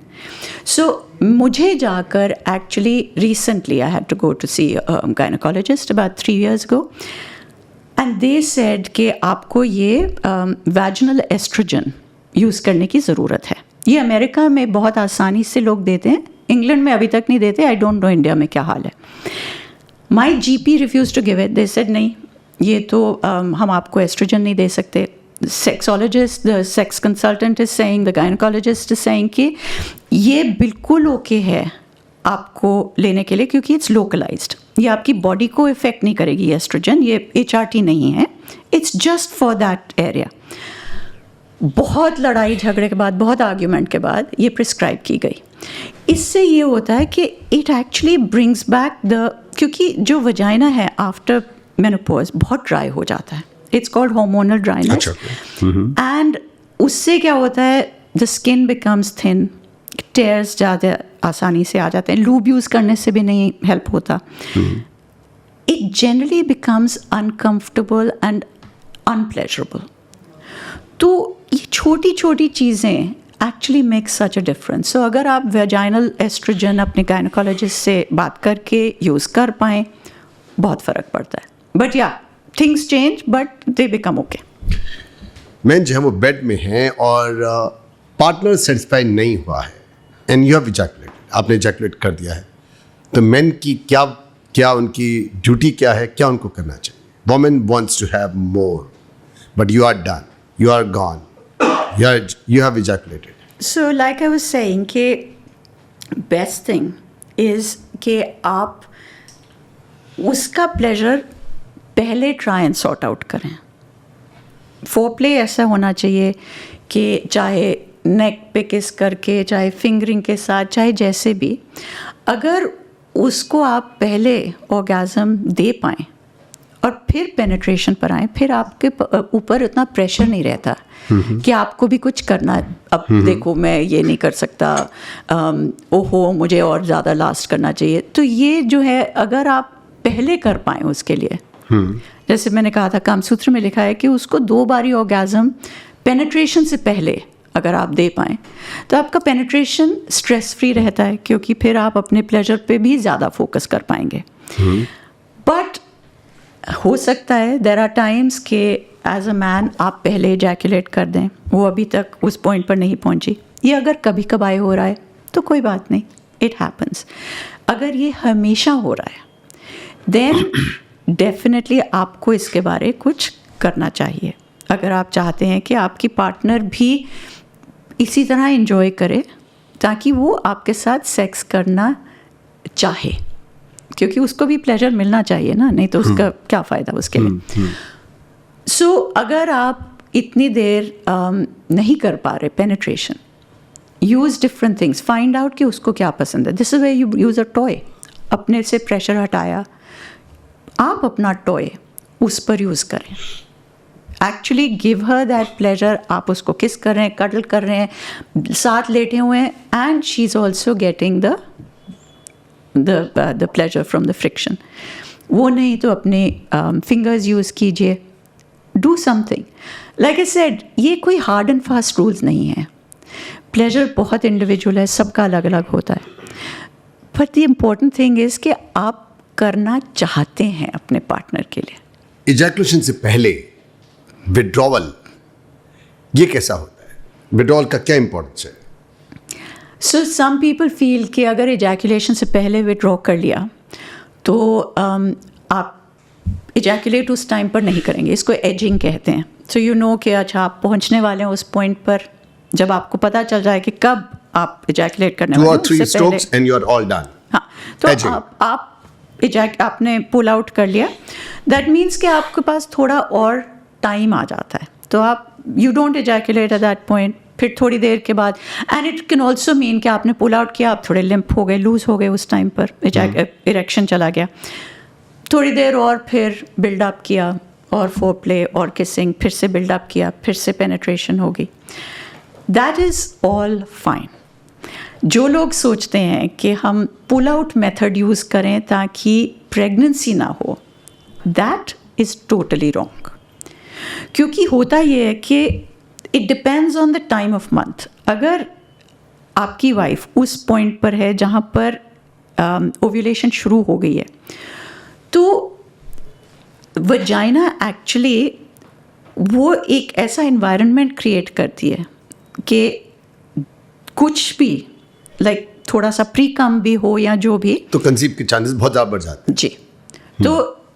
S2: So मुझे जाकर actually recently I had to go to see gynaecologist about 3 years ago. And they said कि आपको ये वैजिनल एस्ट्रोजन यूज़ करने की ज़रूरत है. ये अमेरिका में बहुत आसानी से लोग देते हैं, इंग्लैंड में अभी तक नहीं देते. आई डोंट नो इंडिया में क्या हाल है. My GP refuse to give it. They said नहीं, ये तो हम आपको एस्ट्रोजन नहीं दे सकते. Sexologist, the sex consultant is saying, the gynaecologist is saying कि ये बिल्कुल ओके है आपको लेने के लिए, क्योंकि इट्स लोकलाइज्ड. ये आपकी बॉडी को इफेक्ट नहीं करेगी एस्ट्रोजन, ये HRT नहीं है, it's just for that area. बहुत लड़ाई झगड़े के बाद, बहुत आर्ग्यूमेंट के बाद ये प्रिस्क्राइब की गई. इससे ये होता है कि it actually brings back the, क्योंकि जो वजाइना है आफ्टर मेनोपॉज बहुत ड्राई हो जाता है. It's called hormonal dryness. And उससे क्या होता है, the skin becomes thin, tears ज़्यादा आसानी से आ जाते हैं. लूब यूज़ करने से भी नहीं हेल्प होता. It generally becomes uncomfortable and unpleasurable. तो ये छोटी छोटी चीज़ें actually make such a difference. So अगर आप वेजाइनल एस्ट्रोजन अपने गायनेकोलॉजिस्ट से बात करके यूज़ कर पाएँ, बहुत फ़र्क पड़ता है. बट या things change, but they become okay.
S1: Man जो है वो बेड में हैं और पार्टनर सेटिस्फाई नहीं हुआ है एंड यू हैव इजैकुलेटेड, आपने इजैकुलेट कर दिया है, तो मेन की क्या उनकी ड्यूटी क्या है, क्या उनको करना चाहिए? Women wants to have more, but you are done, you are gone, you have ejaculated.
S2: So like I was saying कि best thing is कि आप उसका pleasure पहले try and sort out करें. foreplay ऐसा होना चाहिए कि चाहे नेक पे किस करके, चाहे फिंगरिंग के साथ, चाहे जैसे भी, अगर उसको आप पहले ऑर्गेज़म दे पाएँ और फिर पेनिट्रेशन पर आए, फिर आपके ऊपर उतना प्रेशर नहीं रहता कि आपको भी कुछ करना है. अब देखो मैं ये नहीं कर सकता, ओहो मुझे और ज़्यादा लास्ट करना चाहिए. तो ये जो है अगर आप पहले कर पाएँ उसके लिए, जैसे मैंने कहा था कामसूत्र में लिखा है कि उसको 2 बारी ऑर्गेज़म पेनिट्रेशन से पहले अगर आप दे पाएँ तो आपका पेनिट्रेशन स्ट्रेस फ्री रहता है, क्योंकि फिर आप अपने प्लेजर पे भी ज़्यादा फोकस कर पाएंगे. बट हो सकता है देयर आर टाइम्स कि एज अ मैन आप पहले इजैकुलेट कर दें, वो अभी तक उस पॉइंट पर नहीं पहुंची. ये अगर कभी कभार हो रहा है तो कोई बात नहीं, इट हैपन्स. अगर ये हमेशा हो रहा है देन डेफिनेटली आपको इसके बारे कुछ करना चाहिए. अगर आप चाहते हैं कि आपकी पार्टनर भी इसी तरह एंजॉय करे ताकि वो आपके साथ सेक्स करना चाहे. क्योंकि उसको भी प्लेजर मिलना चाहिए ना, नहीं तो उसका क्या फ़ायदा उसके लिए. सो अगर आप इतनी देर नहीं कर पा रहे penetration, use different things, find out कि उसको क्या पसंद है. This is way you use a toy. अपने से प्रेशर हटाया, आप अपना टॉय उस पर यूज़ करें. Actually give her that pleasure. आप उसको किस कर रहे हैं, कडल कर रहे हैं, साथ लेटे हुए हैं, and she is also getting the pleasure from the friction. वो नहीं तो अपने फिंगर्स यूज़ कीजिए. Do something. Like I said, ये कोई हार्ड एंड फास्ट रूल्स नहीं है. प्लेजर बहुत इंडिविजुअल है, सबका अलग अलग होता है. But the important thing is कि आप करना चाहते हैं अपने पार्टनर के लिए.
S1: इजैकुलेशन से पहले विड्रॉवल, ये कैसा होता है? विड्रॉवल का क्या इंपॉर्टेंस है?
S2: सो सम पीपल फील कि अगर इजैकुलेशन से पहले विड्रॉ कर लिया तो आप इजैकुलेट उस टाइम पर नहीं करेंगे. इसको एजिंग कहते हैं. सो यू नो कि अच्छा आप पहुंचने वाले हैं उस पॉइंट पर, जब आपको पता चल जाए कि कब आप इजैकुलेट करने वाले हैं.
S1: 2 or 3 strokes and you are all done.
S2: हाँ, तो
S1: Edging.
S2: आपने पुल आउट कर लिया. दैट मीन्स कि आपके पास थोड़ा और टाइम आ जाता है. तो आप you don't ejaculate at that point. फिर थोड़ी देर के बाद, and it can also mean कि आपने पुल आउट किया, आप थोड़े लिम्प हो गए, लूज हो गए उस टाइम पर, इरेक्शन चला गया. थोड़ी देर और फिर बिल्डअप किया, और फोरप्ले और किसिंग, फिर से बिल्डअप किया, फिर से पेनिट्रेशन होगी. That is all fine. जो लोग सोचते हैं कि हम पुल आउट मेथड यूज़ करें ताकि प्रेगनेंसी ना हो, दैट इज़ टोटली रॉन्ग. क्योंकि होता ये है कि it depends on the time of month. अगर आपकी वाइफ उस पॉइंट पर है जहाँ पर ओव्यूलेशन शुरू हो गई है, तो वजाइना एक्चुअली वो एक ऐसा एनवायरनमेंट क्रिएट करती है कि कुछ भी लाइक थोड़ा सा प्री कम भी हो या जो भी,
S1: तो कंसीव के चांसेस बहुत ज़्यादा बढ़ जाते हैं.
S2: जी. तो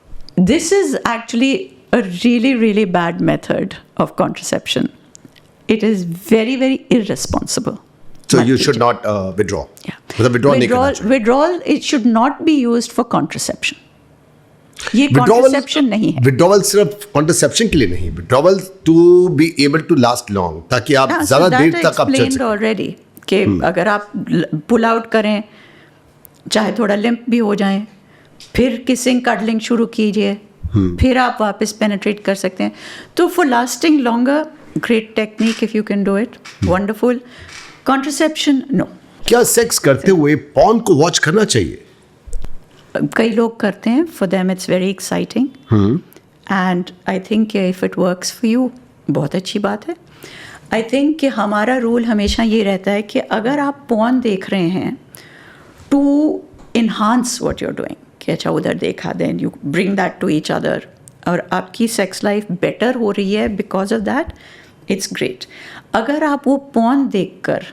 S2: this is actually a really really bad method of contraception. It is very very irresponsible.
S1: So you should not withdraw. मतलब withdraw नहीं करना चाहिए.
S2: Withdrawal, it should not be used for contraception. ये contraception नहीं है.
S1: Withdrawal सिर्फ contraception के लिए नहीं. Withdrawal to be able to last long, ताकि आप ज़्यादा देर तक आप चल सकें.
S2: ऑलरेडी कि अगर आप पुल आउट करें, चाहे थोड़ा लिम्प भी हो जाएं, फिर किसिंग कडलिंग शुरू कीजिए, फिर आप वापस पेनिट्रेट कर सकते हैं. तो for lasting longer, great technique if you can do it, wonderful. Contraception no.
S1: क्या सेक्स करते हुए पॉर्न को वॉच करना चाहिए?
S2: कई लोग करते हैं. For them it's very exciting, and I think if it works for you, बहुत अच्छी बात है. आई थिंक कि हमारा रूल हमेशा ये रहता है कि अगर आप पॉर्न देख रहे हैं to enhance what you are doing, कि अच्छा उधर देखा, then you bring that to each other, और आपकी सेक्स लाइफ बेटर हो रही है because of that, it's great. अगर आप वो पॉर्न देखकर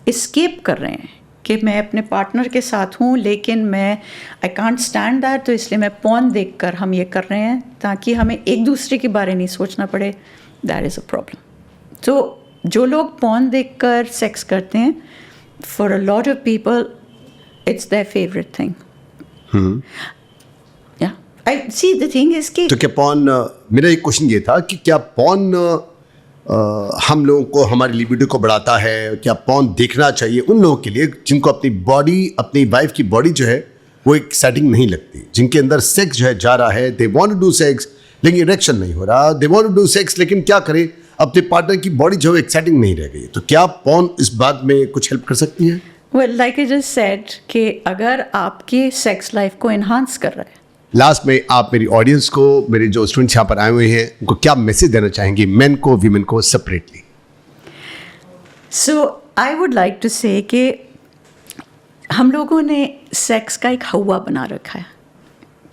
S2: एस्केप कर रहे हैं कि मैं अपने पार्टनर के साथ हूँ लेकिन मैं आई कांट स्टैंड दैट, तो इसलिए मैं पॉर्न देखकर हम ये कर रहे हैं ताकि हमें एक दूसरे के बारे नहीं सोचना पड़े, दैट इज़ अ प्रॉब्लम. तो जो लोग पॉर्न देखकर सेक्स करते हैं, for a lot of people it's their favourite thing. या आई सी द थिंग इज कि
S1: तो क्या पॉर्न, मेरा एक क्वेश्चन ये था कि क्या पॉर्न हम लोगों को, हमारी लिबिडो को बढ़ाता है? क्या पॉर्न देखना चाहिए उन लोगों के लिए जिनको अपनी बॉडी, अपनी वाइफ की बॉडी जो है वो एक सेटिंग नहीं लगती, जिनके अंदर सेक्स जो है जा रहा है, they want to do sex लेकिन इरेक्शन नहीं हो रहा, they want to do sex लेकिन क्या करें, अपने पार्टनर की बॉडी जो है एक्साइटिंग नहीं रह गई. तो क्या पॉर्न इस बात में कुछ हेल्प कर सकती है?
S2: Well, like I just said कि अगर आपकी सेक्स लाइफ को एनहांस कर रहा है.
S1: लास्ट में आप मेरी ऑडियंस को, मेरे जो स्टूडेंट्स यहाँ पर आए हुए हैं, उनको क्या मैसेज देना चाहेंगी, मेन को, वीमेन को separately?
S2: So I would like to say कि हम लोगों ने सेक्स का एक हवा बना रखा है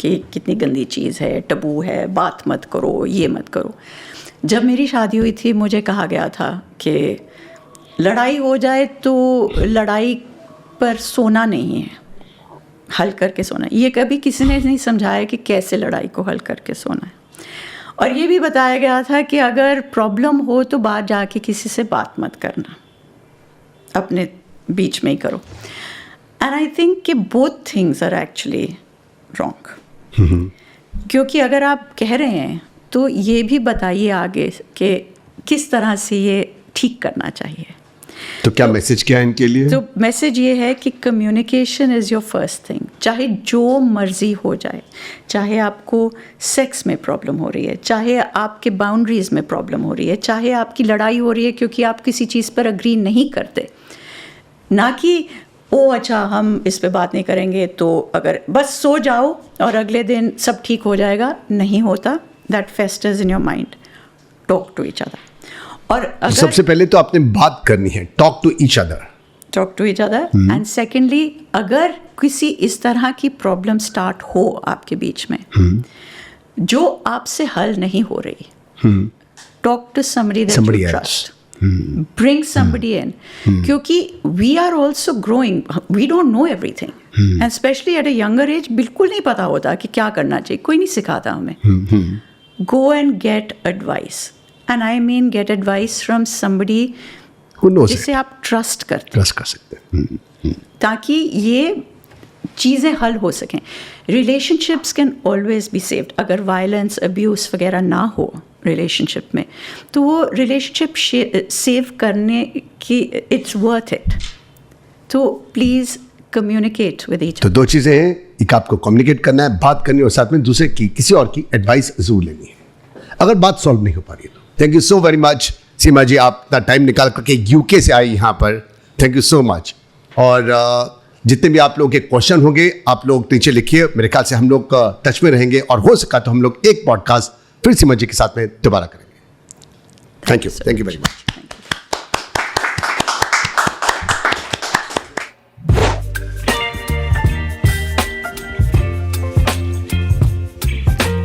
S2: कि कितनी गंदी चीज़ है, टबू है, बात मत करो, ये मत करो. जब मेरी शादी हुई थी, मुझे कहा गया था कि लड़ाई हो जाए तो लड़ाई पर सोना नहीं है, हल करके सोना. ये कभी किसी ने नहीं समझाया कि कैसे लड़ाई को हल करके सोना है. और ये भी बताया गया था कि अगर प्रॉब्लम हो तो बाहर जाके किसी से बात मत करना, अपने बीच में ही करो. एंड आई थिंक कि both things are actually wrong. क्योंकि अगर आप कह रहे हैं तो ये भी बताइए आगे कि किस तरह से ये ठीक करना चाहिए।
S1: तो क्या मैसेज क्या है इनके लिए?
S2: तो मैसेज ये है कि communication is your first thing. चाहे जो मर्जी हो जाए, चाहे आपको सेक्स में प्रॉब्लम हो रही है, चाहे आपके बाउंड्रीज़ में प्रॉब्लम हो रही है, चाहे आपकी लड़ाई हो रही है क्योंकि आप किसी चीज़ पर अग्री नहीं करते, ना कि ओ अच्छा हम इस पे बात नहीं करेंगे तो अगर बस सो जाओ और अगले दिन सब ठीक हो जाएगा। नहीं होता। That festers in your mind. Talk to each other. और अगर
S1: सबसे पहले तो आपने बात करनी है, talk to each other.
S2: Talk to each other. And secondly, अगर किसी इस तरह की प्रॉब्लम स्टार्ट हो आपके बीच में जो आपसे हल नहीं हो रही, talk to somebody that
S1: Somebody
S2: you
S1: else.
S2: Trust. Bring somebody in. क्योंकि we are also growing. We don't know everything. And especially at a younger age, बिल्कुल नहीं पता होता कि क्या करना चाहिए। कोई नहीं सिखाता हमें। Go and get advice. And I mean get advice from somebody
S1: Who knows
S2: जिसे
S1: it?
S2: आप ट्रस्ट करते
S1: ट्रस्ट कर सकते हैं।
S2: ताकि ये चीज़ें हल हो सकें। Relationships can always be saved. अगर वायलेंस, अब्यूज़ वगैरह ना हो रिलेशनशिप में, तो वो रिलेशनशिप सेव करने की इट्स वर्थ इट। तो प्लीज़ कम्युनिकेट विद ईच।
S1: तो दो चीजें हैं, एक आपको कम्युनिकेट करना है, बात करनी है, और साथ में दूसरे की किसी और की एडवाइस जरूर लेनी है अगर बात सॉल्व नहीं हो पा रही है तो। Thank you so very much Seema ji, आप इतना टाइम निकाल करके यूके से आई यहाँ पर। Thank you so much. और जितने भी आप लोगों के क्वेश्चन होंगे आप लोग नीचे लिखिए। मेरे ख्याल से हम लोग टच में रहेंगे और हो सका तो हम लोग एक पॉडकास्ट फिर सीमा जी के साथ में दोबारा करेंगे। Thank you very much.